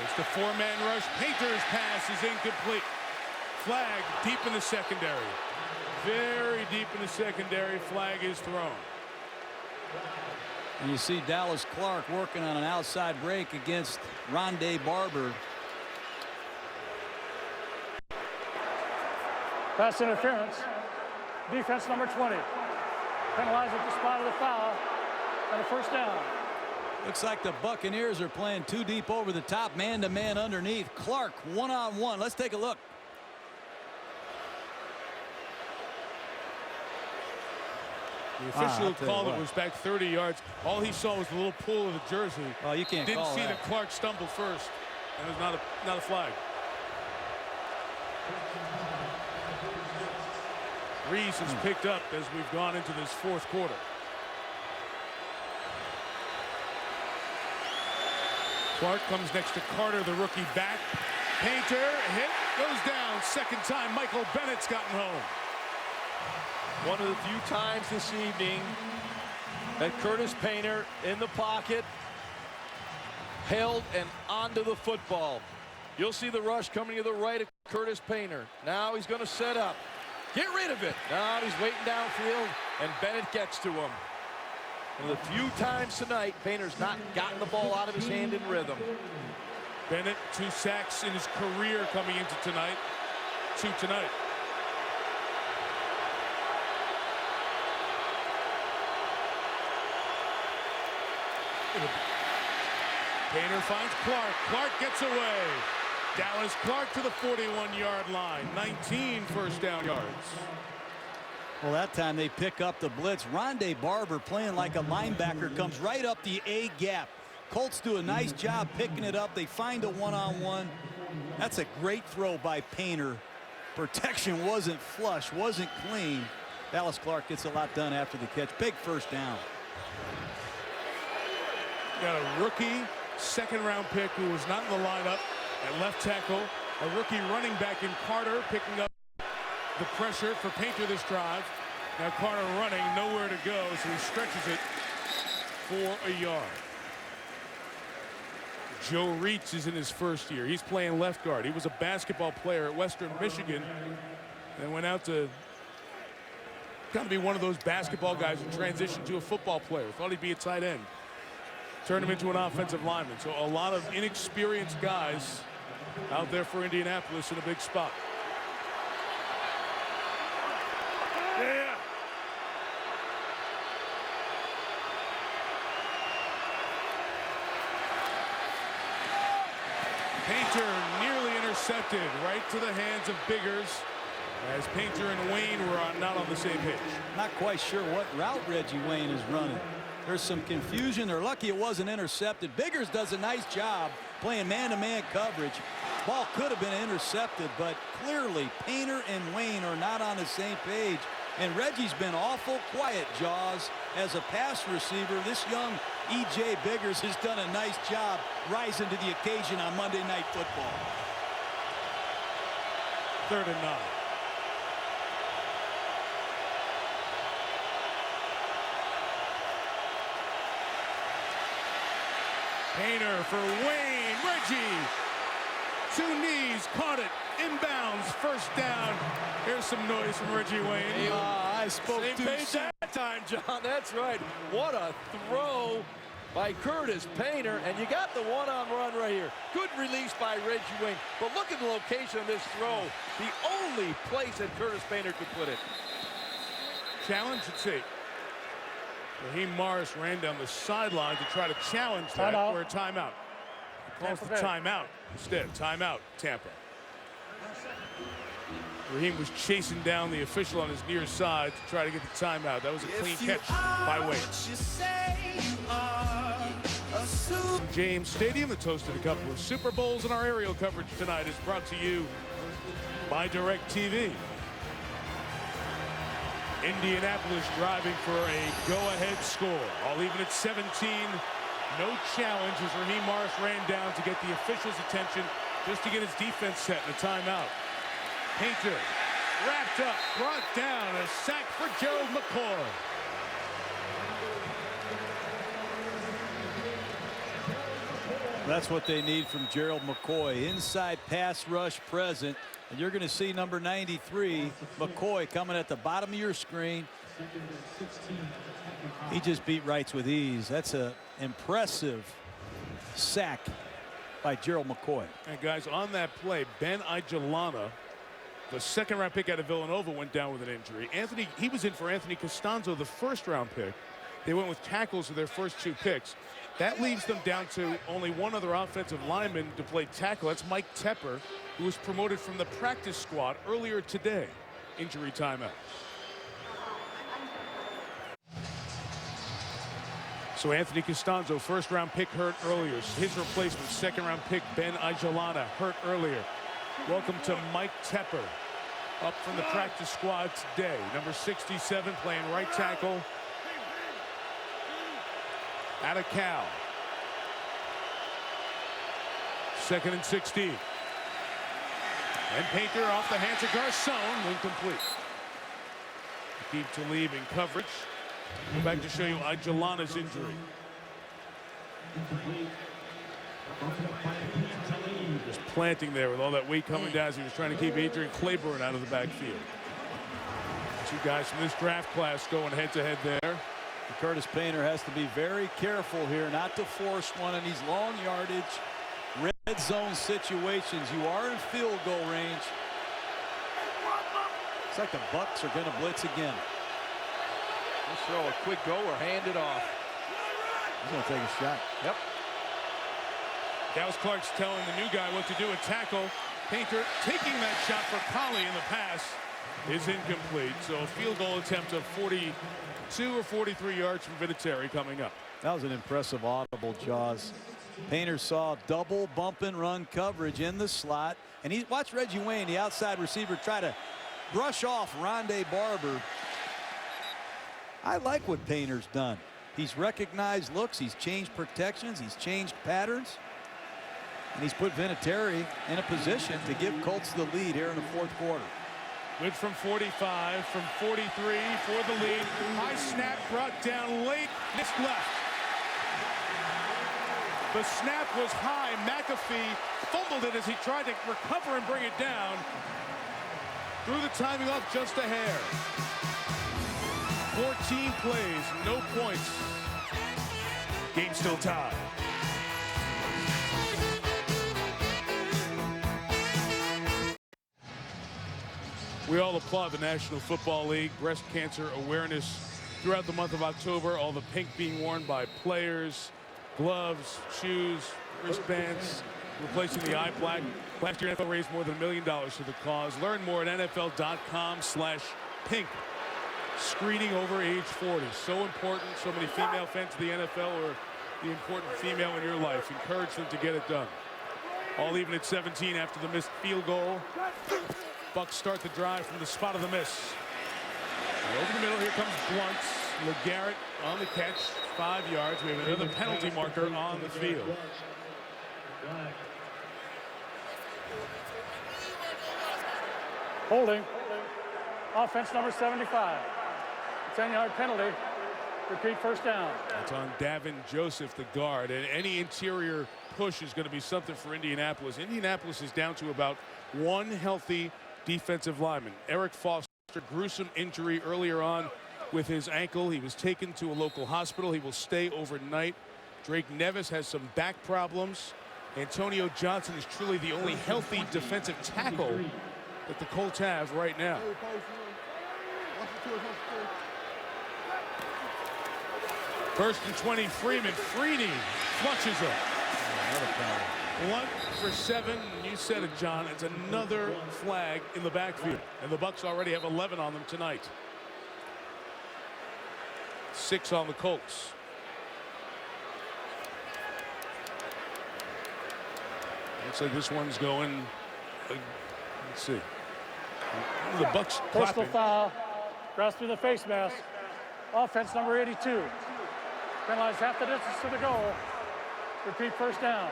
It's the 4-man rush. Painter's pass is incomplete. Flag deep in the secondary. Very deep in the secondary. Flag is thrown. And you see Dallas Clark working on an outside break against Rondé Barber. Pass interference. Defense number 20. Penalized at the spot of the foul. And a first down. Looks like the Buccaneers are playing too deep over the top, man-to-man underneath. Clark one-on-one. Let's take a look. The official called it was back 30 yards. All he saw was the little pull of the jersey. Oh, you can't Didn't call see that. that Clark stumble first. And it was not a flag. Reese has picked up as we've gone into this 4th quarter. Clark comes next to Carter, the rookie back. Painter hit, goes down. Second time Michael Bennett's gotten home. One of the few times this evening that Curtis Painter in the pocket held and onto the football. You'll see the rush coming to the right of Curtis Painter. Now he's going to set up. Get rid of it. Now he's waiting downfield, and Bennett gets to him. And the few times tonight, Painter's not gotten the ball out of his hand in rhythm. Bennett, 2 sacks in his career coming into tonight. 2 tonight. Painter finds Clark. Clark gets away. Dallas Clark to the 41-yard line. 19 first down yards. Well, that time they pick up the blitz. Rondé Barber, playing like a linebacker, comes right up the A gap. Colts do a nice job picking it up. They find a one-on-one. That's a great throw by Painter. Protection wasn't flush, wasn't clean. Dallas Clark gets a lot done after the catch. Big first down. Got a rookie second-round pick who was not in the lineup at left tackle. A rookie running back in Carter picking up the pressure for Painter this drive. Now Carter running, nowhere to go, so he stretches it for a yard. Joe Reitz is in his first year. He's playing left guard. He was a basketball player at Western Michigan and went out to kind of be one of those basketball guys who transitioned to a football player. Thought he'd be a tight end. Turned him into an offensive lineman. So a lot of inexperienced guys out there for Indianapolis in a big spot. Yeah. Painter nearly intercepted right to the hands of Biggers as Painter and Wayne were not on the same page. Not quite sure what route Reggie Wayne is running. There's some confusion. They're lucky it wasn't intercepted. Biggers does a nice job playing man-to-man coverage. Ball could have been intercepted, but clearly Painter and Wayne are not on the same page. And Reggie's been awful quiet, Jaws, as a pass receiver. This young E.J. Biggers has done a nice job rising to the occasion on Monday Night Football. 3rd and 9. Painter for Wayne. Reggie. 2 knees. Caught it. Inbounds. First down. Here's some noise from Reggie Wayne. I spoke too soon. That time, John. That's right. What a throw by Curtis Painter. And you got the one-on-run right here. Good release by Reggie Wayne. But look at the location of this throw. The only place that Curtis Painter could put it. Challenge at see. Raheem Morris ran down the sideline to try to challenge that for a timeout. He calls the timeout instead. Timeout, Tampa. Raheem was chasing down the official on his near side to try to get the timeout. That was a clean catch by Wayne. James Stadium, that's hosted a couple of Super Bowls, and our aerial coverage tonight is brought to you by DirecTV. Indianapolis driving for a go-ahead score. All even at 17. No challenge as Raheem Morris ran down to get the official's attention just to get his defense set in a timeout. Painter wrapped up, brought down, a sack for Joe McCoy. That's what they need from Gerald McCoy. Inside pass rush present. And you're going to see number 93, McCoy, coming at the bottom of your screen. He just beat Reitz with ease. That's an impressive sack by Gerald McCoy. And guys, on that play, Ben Ijalana, the 2nd-round pick out of Villanova, went down with an injury. He was in for Anthony Costanzo, the 1st-round pick. They went with tackles with their first 2 picks. That leaves them down to only one other offensive lineman to play tackle. That's Mike Tepper, who was promoted from the practice squad earlier today. Injury timeout. So Anthony Costanzo, 1st-round pick, hurt earlier. His replacement, 2nd-round pick, Ben Ijalana, hurt earlier. Welcome to Mike Tepper, up from the practice squad today. Number 67, playing right tackle. Out of Cal. 2nd and 16. And Painter off the hands of Garcon, incomplete. Keep to leave in coverage. Go back to show you Ijalana's injury. Just planting there with all that weight coming down as he was trying to keep Adrian Claiborne out of the backfield. 2 guys from this draft class going head-to-head there. Curtis Painter has to be very careful here not to force one in these long yardage, red zone situations. You are in field goal range. It's like the Bucs are going to blitz again. Let's throw a quick go or hand it off. He's going to take a shot. Yep. Dallas Clark's telling the new guy what to do. A tackle. Painter taking that shot for Collie, and the pass is incomplete. So a field goal attempt of 42 or 43 yards from Vinatieri coming up. That was an impressive audible, Jaws. Painter saw double bump and run coverage in the slot, and he watched Reggie Wayne, the outside receiver, try to brush off Rondé Barber. I like what Painter's done. He's recognized looks, he's changed protections, he's changed patterns, and he's put Vinatieri in a position to give Colts the lead here in the fourth quarter. Good from 45, from 43 for the lead. High snap brought down late, missed left. The snap was high. McAfee fumbled it as he tried to recover and bring it down. Threw the timing off just a hair. 14 plays, no points. Game still tied. We all applaud the National Football League. Breast cancer awareness throughout the month of October. All the pink being worn by players, gloves, shoes, wristbands, replacing the eye black. Last year, NFL raised more than $1 million for the cause. Learn more at NFL.com/pink. Screening over age 40. So important. So many female fans of the NFL or the important female in your life. Encourage them to get it done. All even at 17 after the missed field goal. Bucs start the drive from the spot of the miss. And over the middle, here comes Blount. LeGarrette on the catch, 5 yards. We have another penalty marker on the field. Holding. Offense number 75. 10-yard penalty. Repeat first down. It's on Davin Joseph, the guard, and any interior push is going to be something for Indianapolis. Indianapolis is down to about one healthy defensive lineman. Eric Foster, gruesome injury earlier on with his ankle. He was taken to a local hospital. He will stay overnight. Drake Nevis has some back problems. Antonio Johnson is truly the only healthy defensive tackle that the Colts have right now. First and 20, Freeman. Freeney flushes it. Blount for 7. You said it, John. It's another flag in the backfield. And the Bucs already have 11 on them tonight. 6 on the Colts. Looks like this one's going. Let's see. The Bucs Personal clapping. foul. Grasping the face mask. Offense number 82. Penalized half the distance to the goal. Repeat first down.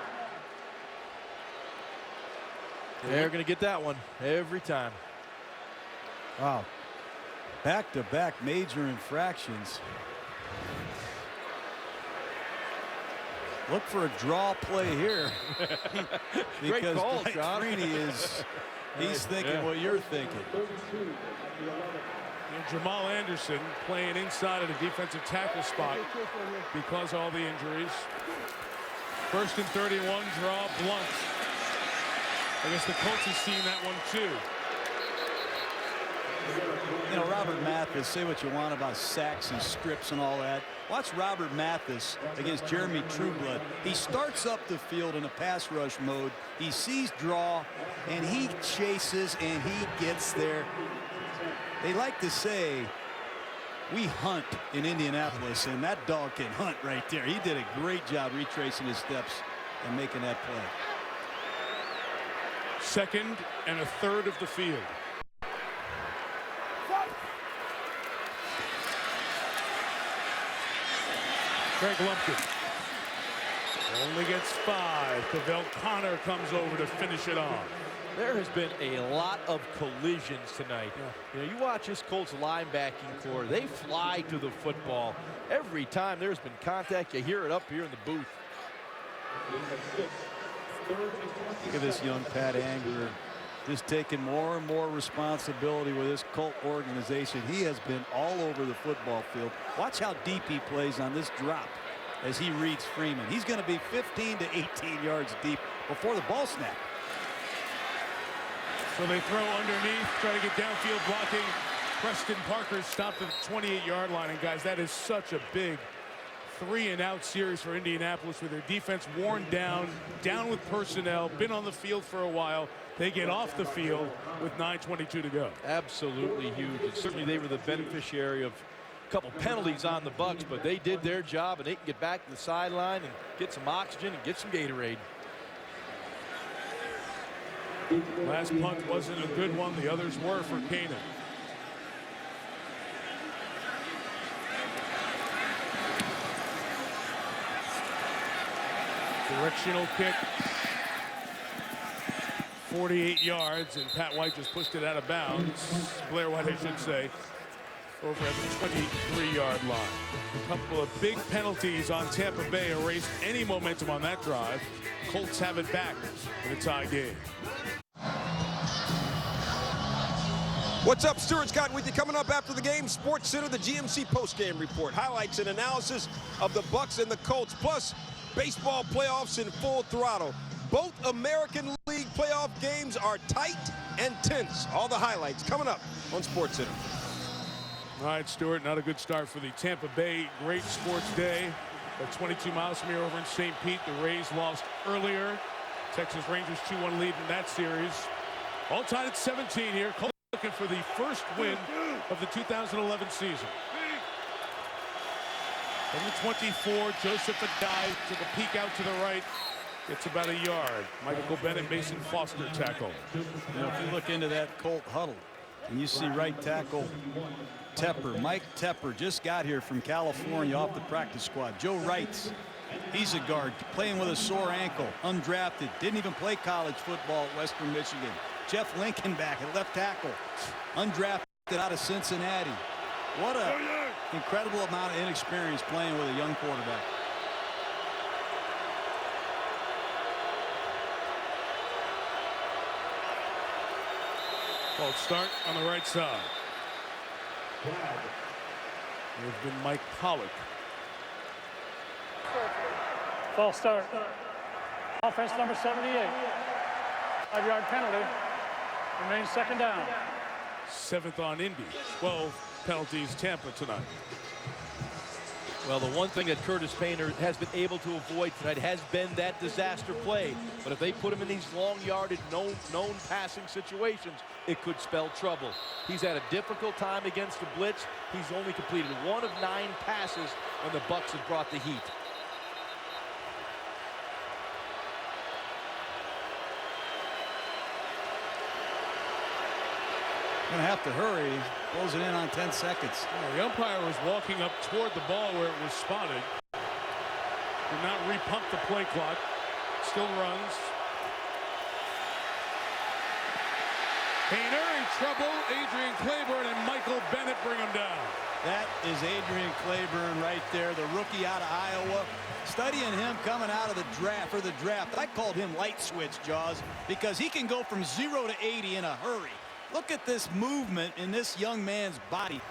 They're going to get that one every time. Wow. Back-to-back major infractions. Look for a draw play here. Great because call, Blake John. Freeney he's thinking what you're thinking. And Jamal Anderson playing inside of the defensive tackle spot because of all the injuries. First and 31, draw Blount. I guess the Colts have seen that one too. You know, Robert Mathis, say what you want about sacks and strips and all that. Watch Robert Mathis against Jeremy Trueblood. He starts up the field in a pass rush mode. He sees draw, and he chases, and he gets there. They like to say, we hunt in Indianapolis, and that dog can hunt right there. He did a great job retracing his steps and making that play. Second and a third of the field. Greg Lumpkin only gets 5. Cavell Connor comes over to finish it off. There has been a lot of collisions tonight. You know, you watch this Colts linebacking core, they fly to the football. Every time there's been contact, you hear it up here in the booth. Look at this young Pat Anger just taking more and more responsibility with this Colt organization. He has been all over the football field. Watch how deep he plays on this drop as he reads Freeman. He's going to be 15 to 18 yards deep before the ball snap. So they throw underneath, try to get downfield blocking. Preston Parker stopped at the 28-yard line. And guys, that is such a big 3-and-out series for Indianapolis with their defense worn down with personnel, been on the field for a while. They get off the field with 9:22 to go. Absolutely huge. And certainly they were the beneficiary of a couple penalties on the Bucs, but they did their job, and they can get back to the sideline and get some oxygen and get some Gatorade. Last punt wasn't a good one. The others were for Kana. Directional kick. 48 yards, and Pat White just pushed it out of bounds. Blair White, I should say, over at the 23-yard line. A couple of big penalties on Tampa Bay erased any momentum on that drive. Colts have it back in a tie game. What's up, Stuart Scott with you. Coming up after the game, Sports Center, the GMC postgame report. Highlights and analysis of the Bucs and the Colts, plus baseball playoffs in full throttle. Both American League playoff games are tight and tense. All the highlights coming up on Sports Center. All right, Stuart, not a good start for the Tampa Bay Great Sports Day. But 22 miles from here over in St. Pete, the Rays lost earlier. Texas Rangers 2-1 lead in that series. All tied at 17 here. Colts looking for the first win of the 2011 season. From the 24, Joseph Adai took a peek out to the right. Gets about a yard. Michael Bennett, Mason Foster tackle. You know, if you look into that Colt huddle and you see right tackle Tepper, Mike Tepper just got here from California off the practice squad. Joe Wrights, he's a guard playing with a sore ankle, undrafted, didn't even play college football at Western Michigan. Jeff Lincoln back at left tackle, undrafted out of Cincinnati. What a incredible amount of inexperience playing with a young quarterback. Well, start on the right side. There's been Mike Pollock. False start. Offense number 78. 5-yard penalty. Remains second down. 7th on Indy. 12 penalties Tampa tonight. Well, the one thing that Curtis Painter has been able to avoid tonight has been that disaster play. But if they put him in these long-yarded, known passing situations, it could spell trouble. He's had a difficult time against the blitz. He's only completed 1 of 9 passes when the Bucs have brought the heat. Gonna have to hurry. Closing in on 10 seconds. The umpire was walking up toward the ball where it was spotted. Did not repump the play clock. Still runs. Painter in trouble. Adrian Claiborne and Michael Bennett bring him down. That is Adrian Claiborne right there, the rookie out of Iowa. Studying him coming out of the draft, I called him light switch, Jaws, because he can go from 0 to 80 in a hurry. Look at this movement in this young man's body.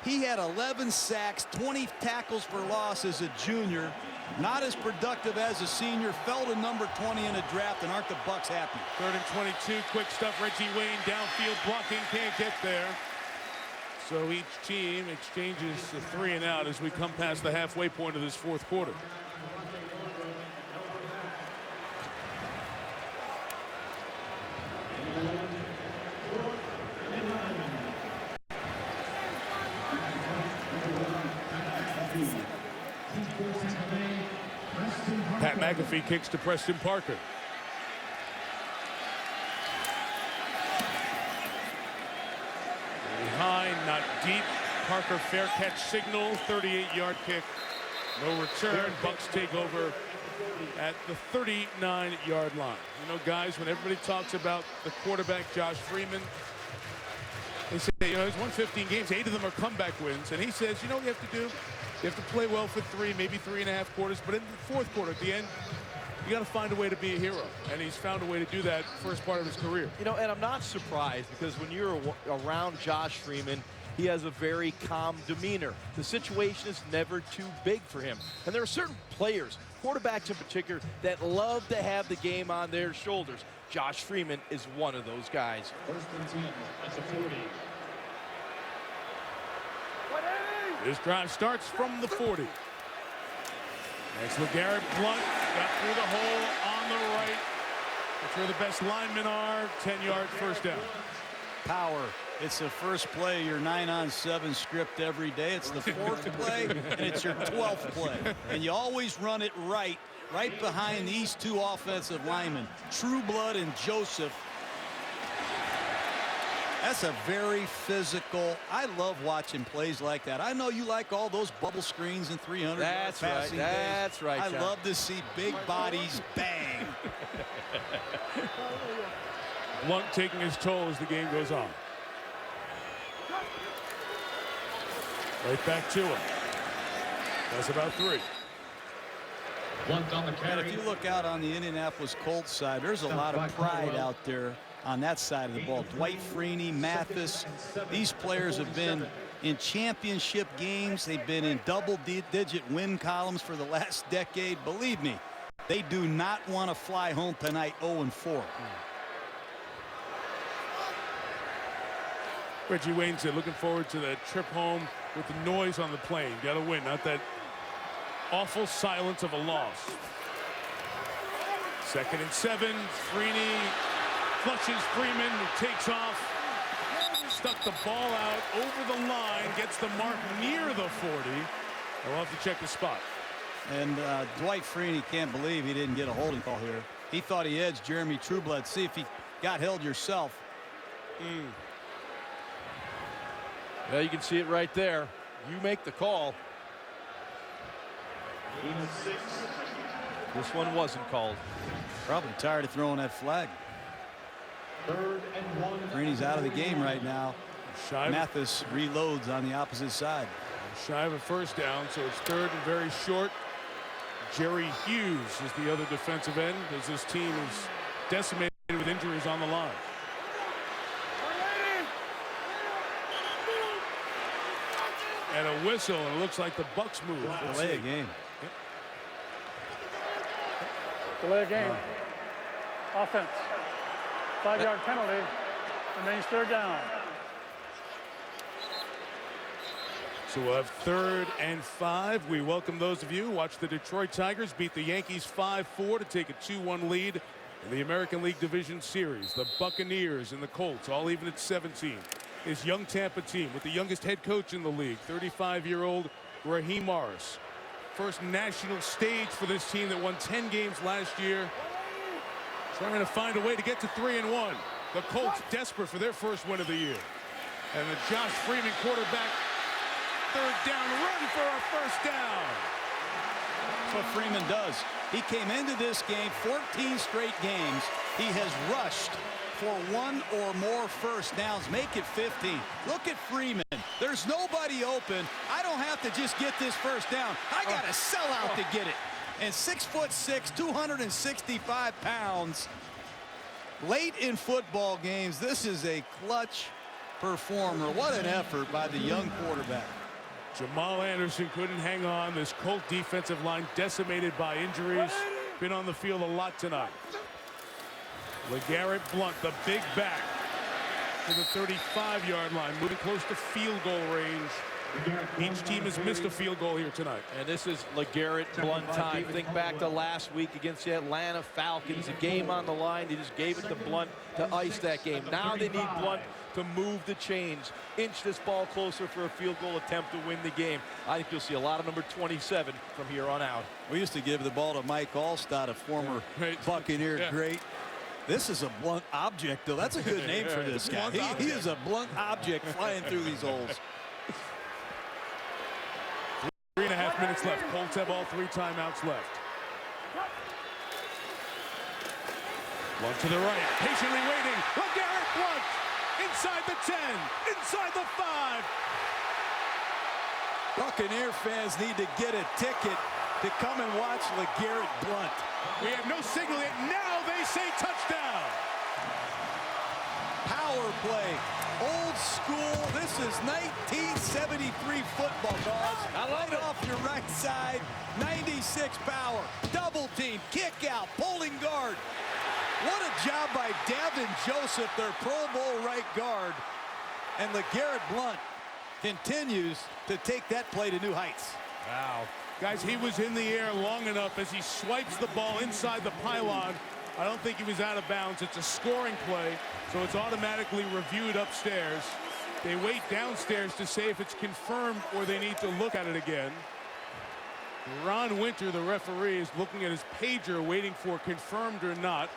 He had 11 sacks, 20 tackles for loss as a junior. Not as productive as a senior. Fell to number 20 in a draft, and aren't the Bucs happy? 3rd and 22. Quick stuff. Reggie Wayne downfield blocking. Can't get there. So each team exchanges a 3-and-out as we come past the halfway point of this 4th quarter. Pat McAfee kicks to Preston Parker. Behind, not deep. Parker fair catch signal. 38-yard kick. No return. Bucs take over at the 39-yard line. You know, guys, when everybody talks about the quarterback, Josh Freeman, they say, you know, he's won 15 games. 8 of them are comeback wins. And he says, you know what you have to do? You have to play well for 3, maybe 3.5 quarters. But in the 4th quarter, at the end, you got to find a way to be a hero, and he's found a way to do that first part of his career. You know, and I'm not surprised, because when you're around Josh Freeman, he has a very calm demeanor. The situation is never too big for him. And there are certain players, quarterbacks in particular, that love to have the game on their shoulders. Josh Freeman is one of those guys. First and 10 at the 40. This drive starts from the 40. Next, LeGarrette Blount got through the hole on the right. That's where the best linemen are. 10-yard first down. Power. It's the first play, your 9-on-7 script every day. It's the 4th play, and it's your 12th play. And you always run it right behind these two offensive linemen, Trueblood and Joseph. That's a very physical. I love watching plays like that. I know you like all those bubble screens and 300 That's passing right. days. That's right, I John. love to see big bodies bang. Blount taking his toll as the game goes on. Right back to him. That's about 3. Blount on the carry. And if you look out on the Indianapolis Colts side, there's a lot of pride out there on that side of the ball. Dwight Freeney, Mathis, these players have been in championship games. They've been in double-digit win columns for the last decade. Believe me, they do not want to fly home tonight 0-4. Reggie Wayne said, looking forward to the trip home with the noise on the plane. Got to win, not that awful silence of a loss. 2nd and 7. Freeney flushes Freeman, who takes off. Stuck the ball out over the line, gets the mark near the 40. We'll have to check the spot. And Dwight Freeney can't believe he didn't get a holding call here. He thought he edged Jeremy Trueblood. See if he got held yourself. Yeah, you can see it right there. You make the call. This one wasn't called. Probably tired of throwing that flag. 3rd and 1. Freeney's out of the game right now. Shy Mathis reloads on the opposite side. of a first down, so it's 3rd and very short. Jerry Hughes is the other defensive end, as this team is decimated with injuries on the line. And a whistle, and it looks like the Bucs move. Delay a game. Delay a game. Offense. 5-yard penalty. Remains 3rd down. So we'll have 3rd and 5. We welcome those of you who watch the Detroit Tigers beat the Yankees 5-4 to take a 2-1 lead in the American League Division Series. The Buccaneers and the Colts all even at 17. This young Tampa team with the youngest head coach in the league, 35-year-old Raheem Morris. First national stage for this team that won 10 games last year. Trying to find a way to get to 3-1. The Colts desperate for their first win of the year. And the Josh Freeman quarterback, 3rd down, run for a first down. That's what Freeman does. He came into this game 14 straight games. He has rushed for 1 or more first downs. Make it 15. Look at Freeman. There's nobody open. I don't have to just get this first down. I got to sell out to get it. And 6'6", 265 pounds. Late in football games, this is a clutch performer. What an effort by the young quarterback. Jamal Anderson couldn't hang on. This Colt defensive line decimated by injuries. Been on the field a lot tonight. LeGarrette Blount, the big back, to the 35-yard line, moving close to field goal range. Each team has missed a field goal here tonight. And this is LeGarrette Blount time. Think back to last week against the Atlanta Falcons. A game on the line. They just gave it to Blount to ice that game. Now they need Blount to move the chains, inch this ball closer for a field goal attempt to win the game. I think you'll see a lot of number 27 from here on out. We used to give the ball to Mike Allstott, a former Buccaneer great. This is a blunt object, though. That's a good name for this guy. He is a blunt object flying through these holes. 3.5 minutes left. Colts have all 3 timeouts left. Blount to the right, patiently waiting. LeGarrette Blount inside the 10, inside the 5. Buccaneer fans need to get a ticket to come and watch LeGarrette Blount. We have no signal yet. Now they say touchdown. Power play. Old school. This is 1973 football, guys. I love right it. Off your right side. 96 power. Double team. Kick out. Pulling guard. What a job by Davin Joseph, their Pro Bowl right guard. And LeGarrette Blount continues to take that play to new heights. Wow. Guys, he was in the air long enough as he swipes the ball inside the pylon. I don't think he was out of bounds. It's a scoring play, so it's automatically reviewed upstairs. They wait downstairs to say if it's confirmed or they need to look at it again. Ron Winter, the referee, is looking at his pager, waiting for confirmed or not.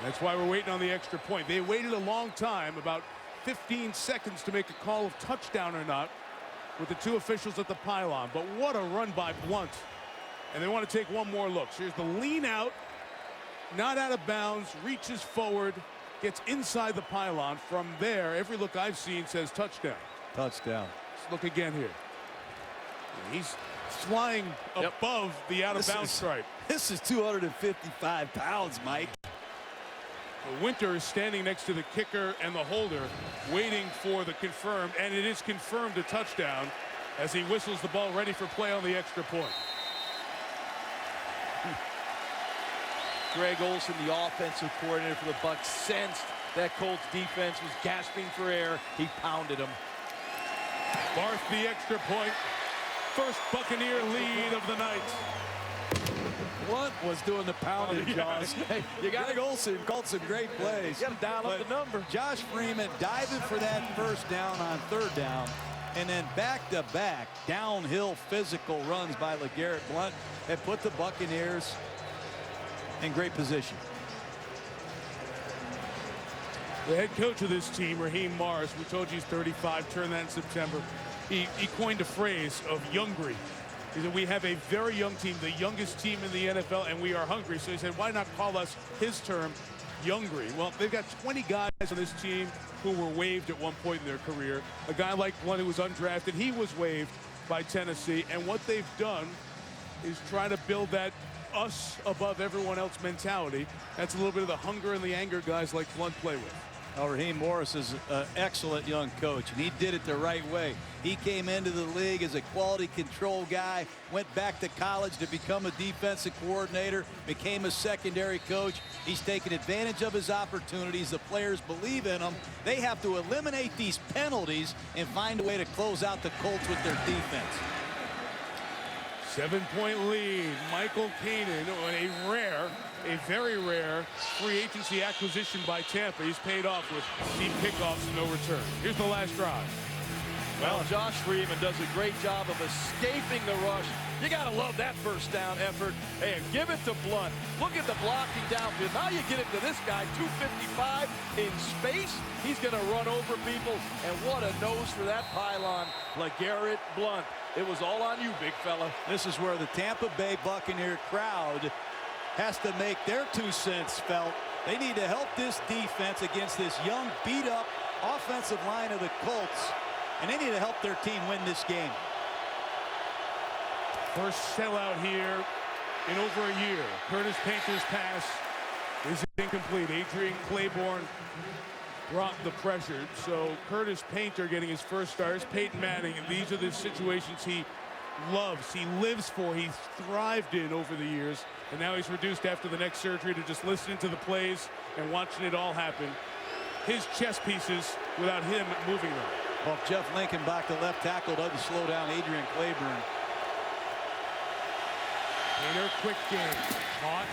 That's why we're waiting on the extra point. They waited a long time, about 15 seconds, to make a call of touchdown or not with the two officials at the pylon. But what a run by Blount. And they want to take one more look. So here's the lean out, not out of bounds, reaches forward, gets inside the pylon. From there, every look I've seen says touchdown. Touchdown. Let's look again here. He's flying above the out of bounds stripe. This is 255 pounds, Mike. Winter is standing next to the kicker and the holder, waiting for the confirmed, and it is confirmed a touchdown as he whistles the ball ready for play on the extra point. Greg Olson, the offensive coordinator for the Bucs, sensed that Colts defense was gasping for air. He pounded him. Barth the extra point. First Buccaneer lead of the night. Blount was doing the pounding, Jaws. Hey, you got Greg Olson called some great plays. You got to dial up the number. Josh Freeman diving for that first down on third down, and then back-to-back downhill physical runs by LeGarrette Blount have put the Buccaneers in great position. The head coach of this team, Raheem Morris, we told you he's 35, turned that in September. He coined a phrase of youngry. He said, we have a very young team, the youngest team in the NFL, and we are hungry. So he said, why not call us, his term, youngry? Well, they've got 20 guys on this team who were waived at one point in their career. A guy like Blount who was undrafted, he was waived by Tennessee. And what they've done is try to build that us above everyone else mentality. That's a little bit of the hunger and the anger guys like Blount play with. Raheem Morris is an excellent young coach, and he did it the right way. He came into the league as a quality control guy, went back to college to become a defensive coordinator, became a secondary coach. He's taken advantage of his opportunities. The players believe in him. They have to eliminate these penalties and find a way to close out the Colts with their defense. 7-point lead. Michael Kanan, a very rare free agency acquisition by Tampa. He's paid off with team kickoffs and no return. Here's the last drive. Well, Josh Freeman does a great job of escaping the rush. You got to love that first down effort. And give it to Blount. Look at the blocking downfield. Now you get it to this guy, 255 in space. He's going to run over people. And what a nose for that pylon. LeGarrette Blount. It was all on you, big fella. This is where the Tampa Bay Buccaneer crowd has to make their 2 cents felt. They need to help this defense against this young, beat-up offensive line of the Colts, and they need to help their team win this game. First sellout here in over a year. Curtis Painter's pass is incomplete. Adrian Claiborne brought the pressure. So Curtis Painter getting his first start. Peyton Manning, and these are the situations he loves, he lives for, he's thrived in over the years, and now he's reduced after the neck surgery to just listening to the plays and watching it all happen. His chess pieces without him moving them. Well, Jeff Lincoln back to left tackle doesn't slow down Adrian Claiborne. Painter, quick game, caught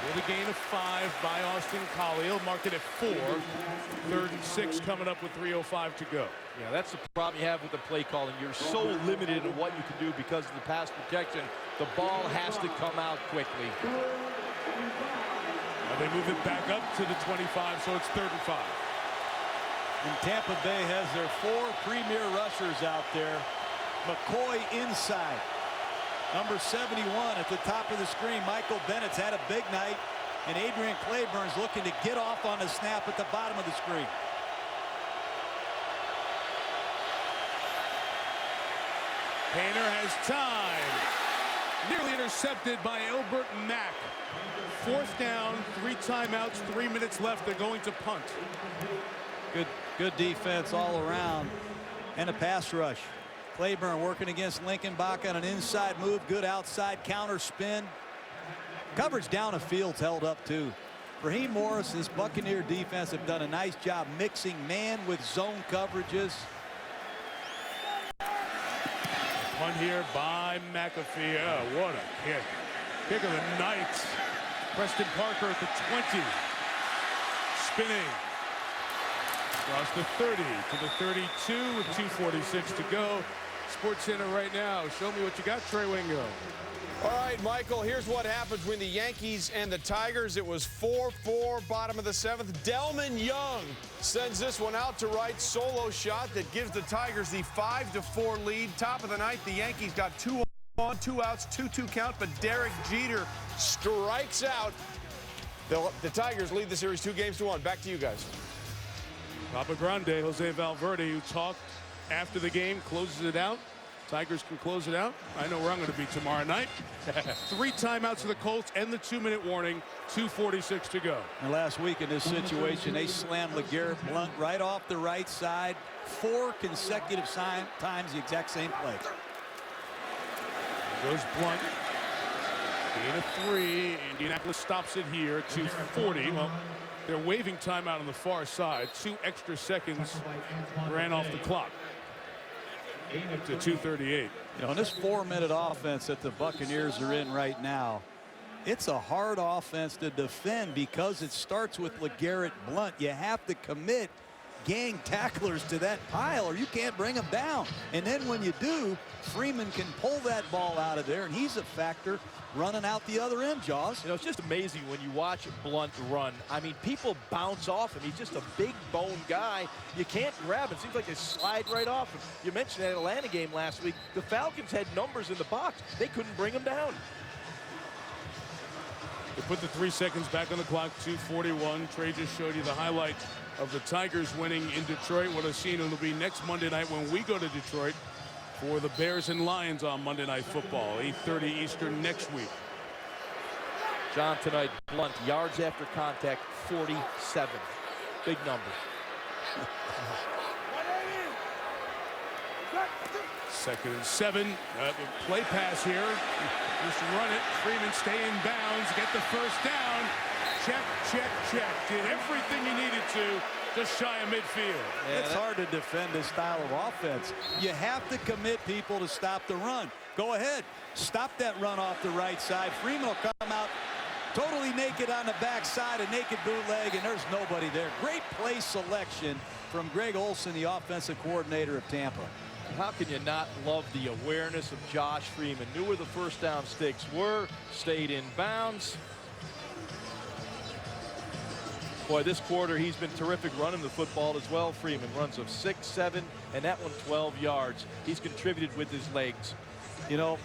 with a gain of 5 by Austin Collie. He'll mark it at 4. 3rd and 6 coming up with 3:05 to go. Yeah, that's the problem you have with the play calling. You're so limited in what you can do because of the pass protection. The ball has to come out quickly. Now they move it back up to the 25, so it's 3rd and 5. And Tampa Bay has their 4 premier rushers out there. McCoy inside. Number 71 at the top of the screen. Michael Bennett's had a big night, and Adrian Claiborne's looking to get off on the snap at the bottom of the screen. Painter has time. Nearly intercepted by Elbert Mack. 4th down, 3 timeouts, 3 minutes left. They're going to punt. Good defense all around, and a pass rush. Claiborne working against Lincolnbach on an inside move. Good outside counter spin. Coverage down the field's held up too. Raheem Morris, this Buccaneer defense have done a nice job mixing man with zone coverages. Punt here by McAfee. Oh, what a kick. Kick of the night. Preston Parker at the 20. Spinning. Across the 30 to the 32 with 2:46 to go. Sports Center right now. Show me what you got, Trey Wingo. All right, Michael, here's what happens when the Yankees and the Tigers. It was 4-4, bottom of the 7th. Delman Young sends this one out to right. Solo shot that gives the Tigers the 5-4 lead. Top of the 9th, the Yankees got 2 on, 2 outs, 2-2 count, but Derek Jeter strikes out. The Tigers lead the series 2-1. Back to you guys. Papa Grande, Jose Valverde, who talked after the game, closes it out. Tigers can close it out. I know where I'm going to be tomorrow night. 3 timeouts for the Colts and the 2-minute warning. 2:46 to go. And last week in this situation, they slammed LeGarrette Blount right off the right side. 4 consecutive times the exact same play. Goes Blount. Gain of 3. Indianapolis stops it here. 2:40. Well, they're waving timeout on the far side. 2 extra seconds ran off the clock. To 2:38. You know, in this 4-minute offense that the Buccaneers are in right now, it's a hard offense to defend because it starts with LeGarrette Blount. You have to commit gang tacklers to that pile or you can't bring them down. And then when you do, Freeman can pull that ball out of there, and he's a factor running out the other end, Jaws. You know, it's just amazing when you watch Blount run. I mean, people bounce off him. He's just a big bone guy. You can't grab him. It seems like they slide right off him. You mentioned that Atlanta game last week. The Falcons had numbers in the box. They couldn't bring him down. They put the 3 seconds back on the clock. 2:41. Trey just showed you the highlight of the Tigers winning in Detroit. What a scene it'll be next Monday night when we go to Detroit for the Bears and Lions on Monday Night Football. 8:30 Eastern next week. John, tonight, Blount, yards after contact, 47. Big number. Second and 7. Play pass here. Just run it. Freeman stay in bounds. Get the first down. Check, check, check. Did everything he needed to. Just shy of midfield. Yeah, it's hard to defend this style of offense. You have to commit people to stop the run. Go ahead. Stop that run off the right side. Freeman will come out totally naked on the backside, a naked bootleg, and there's nobody there. Great play selection from Greg Olson, the offensive coordinator of Tampa. How can you not love the awareness of Josh Freeman? Knew where the first down sticks were, stayed in bounds. Boy, this quarter he's been terrific running the football as well. Freeman runs of 6, 7, and that one 12 yards. He's contributed with his legs. You know,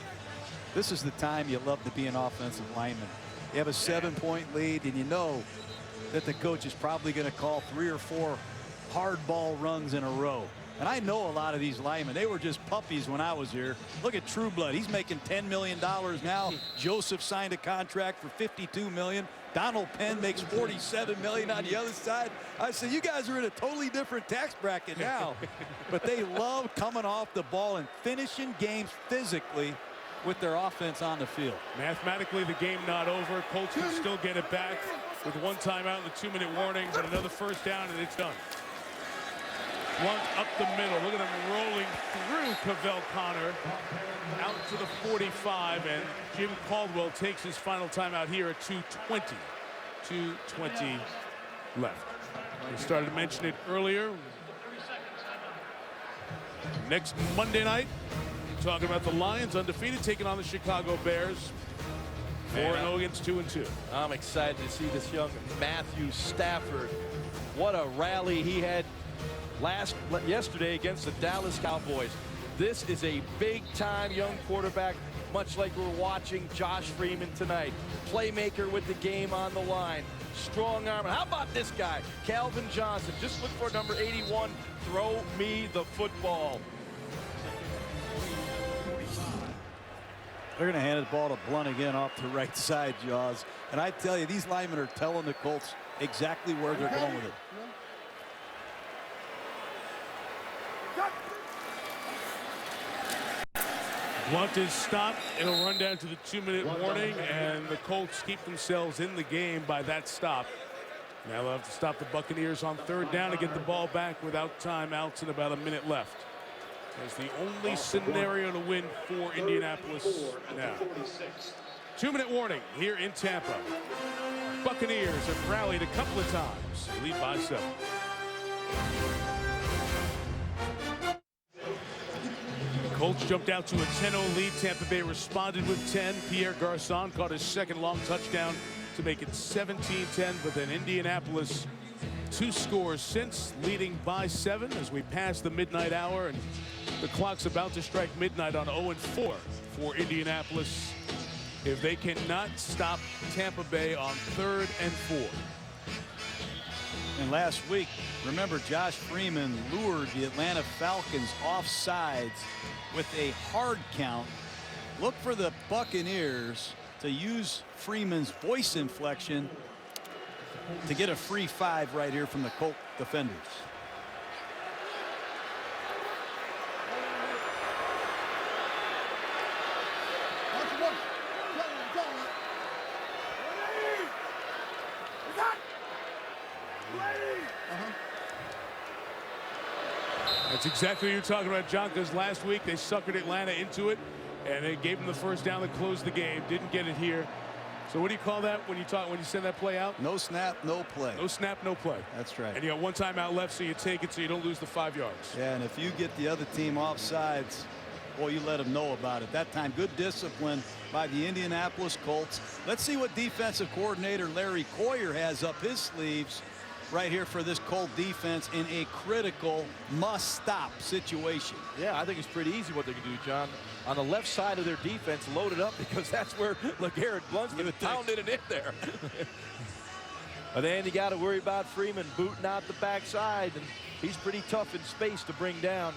this is the time you love to be an offensive lineman. You have a 7-point lead, and you know that the coach is probably going to call 3 or 4 hard ball runs in a row. And I know a lot of these linemen. They were just puppies when I was here. Look at Trueblood. He's making $10 million now. Joseph signed a contract for $52 million. Donald Penn makes $47 million on the other side. I said, you guys are in a totally different tax bracket now. But they love coming off the ball and finishing games physically with their offense on the field. Mathematically, the game not over. Colts can still get it back with 1 timeout and the 2-minute warning, but another first down, and it's done. Blount up the middle. Look at him rolling through Cavell Connor out to the 45, and Jim Caldwell takes his final timeout here at 2:20. 2:20 left. We started to mention it earlier. Next Monday night, talking about the Lions undefeated, taking on the Chicago Bears. 4-0 against 2-2. I'm excited to see this young Matthew Stafford. What a rally he had yesterday against the Dallas Cowboys. This is a big-time young quarterback, much like we're watching Josh Freeman tonight. Playmaker with the game on the line. Strong arm. How about this guy, Calvin Johnson? Just look for number 81. Throw me the football. They're going to hand the ball to Blount again off the right side, Jaws. And I tell you, these linemen are telling the Colts exactly where they're going with it. Blount is stopped. It'll run down to the 2-minute warning, and the Colts keep themselves in the game by that stop. Now they'll have to stop the Buccaneers on 3rd down to get the ball back without timeouts and about a minute left. It's the only scenario to win for Indianapolis now. 2-minute warning here in Tampa. Buccaneers have rallied a couple of times. They lead by 7. Colts jumped out to a 10-0 lead. Tampa Bay responded with 10. Pierre Garçon caught his 2nd long touchdown to make it 17-10. But then Indianapolis, 2 scores since, leading by 7 as we pass the midnight hour. And the clock's about to strike midnight on 0-4 for Indianapolis if they cannot stop Tampa Bay on 3rd and 4. And last week, remember, Josh Freeman lured the Atlanta Falcons off sides with a hard count. Look for the Buccaneers to use Freeman's voice inflection to get a free 5 right here from the Colt defenders. That's exactly what you're talking about, John, because last week they suckered Atlanta into it, and they gave them the 1st down to close the game. Didn't get it here. So what do you call that when you send that play out? No snap, no play. No snap, no play. That's right. And you got 1 timeout left, so you take it so you don't lose the 5 yards. Yeah, and if you get the other team off sides, well, you let them know about it. That time, good discipline by the Indianapolis Colts. Let's see what defensive coordinator Larry Coyer has up his sleeves right here for this Colt defense in a critical must-stop situation. Yeah, I think it's pretty easy what they can do, John. On the left side of their defense, load it up, because that's where LeGarrette Blount's going to pound it in there. But then you got to worry about Freeman booting out the backside, and he's pretty tough in space to bring down.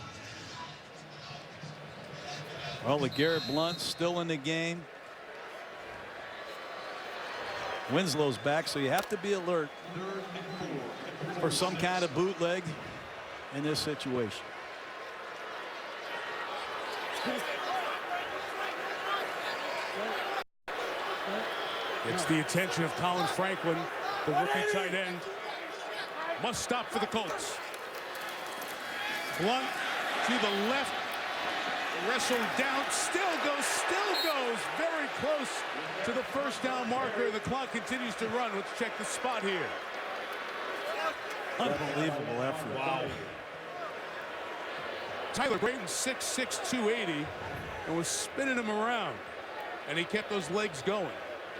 Well, LeGarrette Blount still in the game. Winslow's back, so you have to be alert for some kind of bootleg in this situation. It's the attention of Colin Franklin, the rookie tight end. Must stop for the Colts. Blount to the left, wrestled down, still goes very close to the 1st down marker. The clock continues to run. Let's check the spot here. Unbelievable effort. Wow. Tyler Brayton, 6'6", 280, and was spinning him around, and he kept those legs going.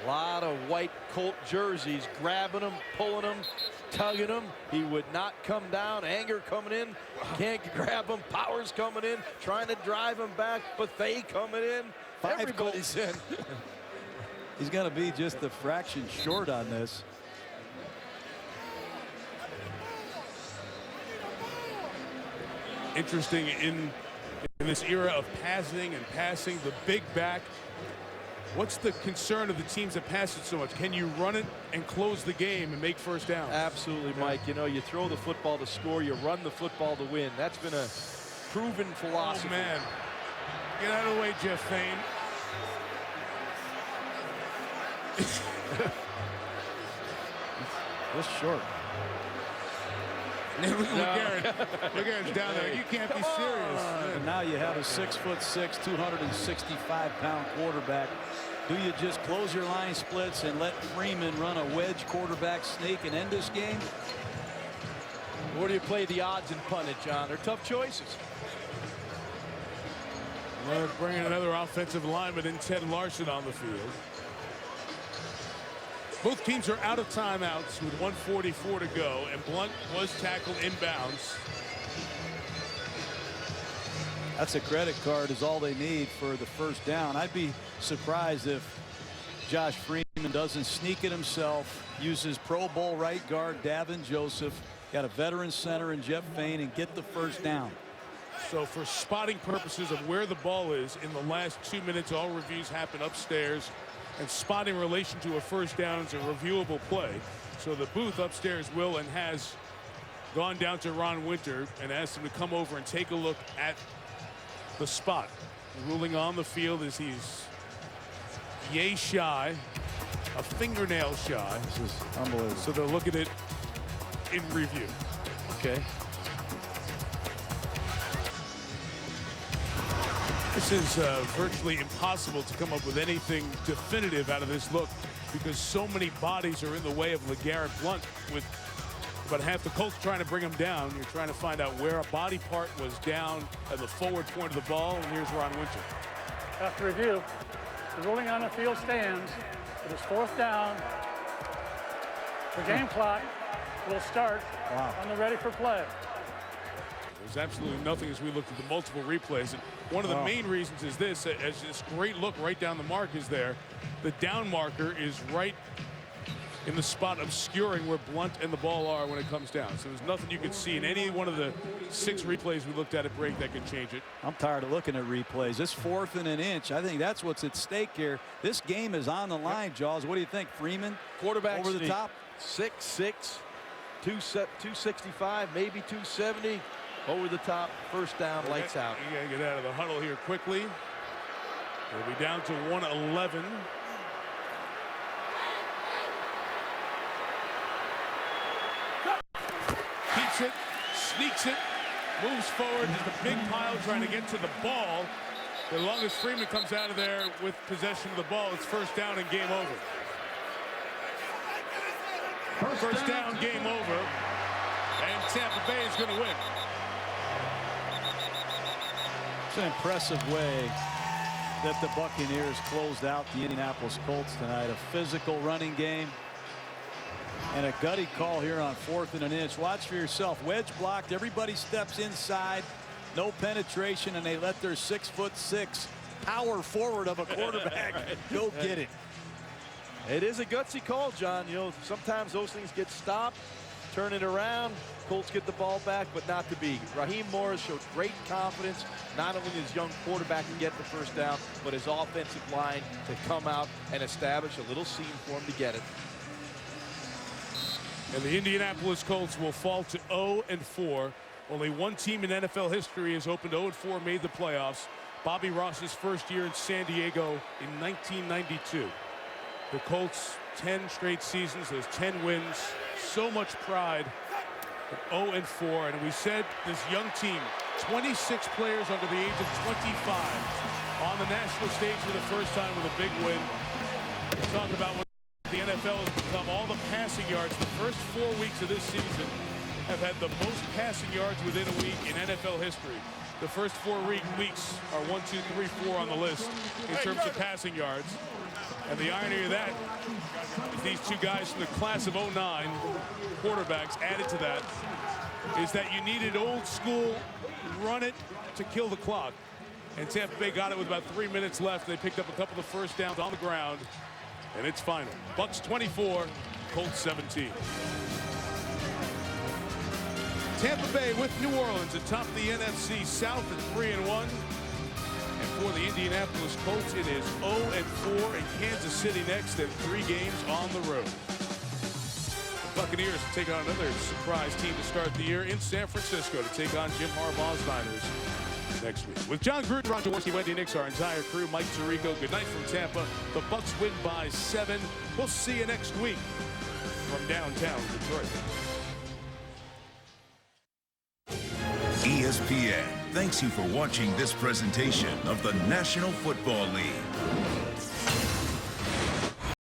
A lot of white Colt jerseys, grabbing him, pulling him, tugging him. He would not come down. Anger coming in. Can't grab him. Powers coming in, trying to drive him back. Buffet coming in. Everybody's in. He's going to be just a fraction short on this. Interesting in this era of passing, the big back. What's the concern of the teams that pass it so much? Can you run it and close the game and make 1st down? Absolutely, Mike. You know, you throw the football to score, you run the football to win. That's been a proven philosophy. Oh, man. Get out of the way, Jeff Fain. Just short. LeGarrette's down there. You can't be serious. And now you have a 6'6", 265-pound quarterback. Do you just close your line splits and let Freeman run a wedge quarterback sneak and end this game? Or do you play the odds and punt it, John? They're tough choices. We're bringing another offensive lineman in, Ted Larson, on the field. Both teams are out of timeouts with 1:44 to go, and Blount was tackled inbounds. That's a credit card is all they need for the 1st down. I'd be surprised if Josh Freeman doesn't sneak it himself, uses Pro Bowl right guard Davin Joseph, got a veteran center in Jeff Fain, and get the 1st down. So for spotting purposes of where the ball is in the last 2 minutes, all reviews happen upstairs, and spotting in relation to a first down is a reviewable play. So the booth upstairs will and has gone down to Ron Winter and asked him to come over and take a look at the spot. The ruling on the field is he's yay shy, a fingernail shy. This is unbelievable. So they'll look at it in review. Okay. This is virtually impossible to come up with anything definitive out of this look because so many bodies are in the way of LeGarrette Blount, with about half the Colts trying to bring him down. You're trying to find out where a body part was down at the forward point of the ball, and here's Ron Winter. After review, the ruling on the field stands. It is 4th down. The game clock will start on the ready for play. There's absolutely nothing as we looked at the multiple replays. And one of the main reasons is this, as this great look right down the mark is there. The down marker is right in the spot obscuring where Blount and the ball are when it comes down. So there's nothing you can see in any one of the 6 replays we looked at break that could change it. I'm tired of looking at replays. This 4th and an inch, I think that's what's at stake here. This game is on the line, Jaws. What do you think, Freeman? Quarterback over the top. 6'6", 265, maybe 270. Over the top, first down, lights out. You gotta get out of the huddle here quickly. We'll be down to 111. Keeps it, sneaks it, moves forward. Just a big pile trying to get to the ball. As long as Freeman comes out of there with possession of the ball, it's first down and game over. First down, game over. And Tampa Bay is going to win. It's an impressive way that the Buccaneers closed out the Indianapolis Colts tonight. A physical running game and a gutty call here on 4th and an inch. Watch for yourself. Wedge blocked. Everybody steps inside. No penetration, and they let their 6'6" power forward of a quarterback go get it. It is a gutsy call, John. You know, sometimes those things get stopped, turn it around. Colts get the ball back, but not to be. Raheem Morris showed great confidence, not only his young quarterback to get the first down, but his offensive line to come out and establish a little seam for him to get it. And the Indianapolis Colts will fall to 0-4. Only one team in NFL history has opened 0-4, made the playoffs. Bobby Ross's first year in San Diego in 1992. The Colts, 10 straight seasons, those 10 wins, so much pride. 0-4, and we said this young team, 26 players under the age of 25 on the national stage for the first time with a big win. We talk about what the NFL has become. All the passing yards, the first 4 weeks of this season have had the most passing yards within a week in NFL history. The first 4 weeks are 1, 2, 3, 4 on the list in terms of passing yards. And the irony of that is these 2 guys from the class of 09 quarterbacks added to that is that you needed old school run it to kill the clock. And Tampa Bay got it with about 3 minutes left. They picked up a couple of first downs on the ground. And it's final. Bucs 24, Colts 17. Tampa Bay with New Orleans atop the NFC South at 3-1. And for the Indianapolis Colts, it is 0-4 in Kansas City next and 3 games on the road. The Buccaneers take on another surprise team to start the year in San Francisco to take on Jim Harbaugh's Niners next week. With John Gruden, Ron Jaworski, Wendy Nix, our entire crew, Mike Tirico, good night from Tampa. The Bucs win by 7. We'll see you next week from downtown Detroit. ESPN thanks you for watching this presentation of the National Football League.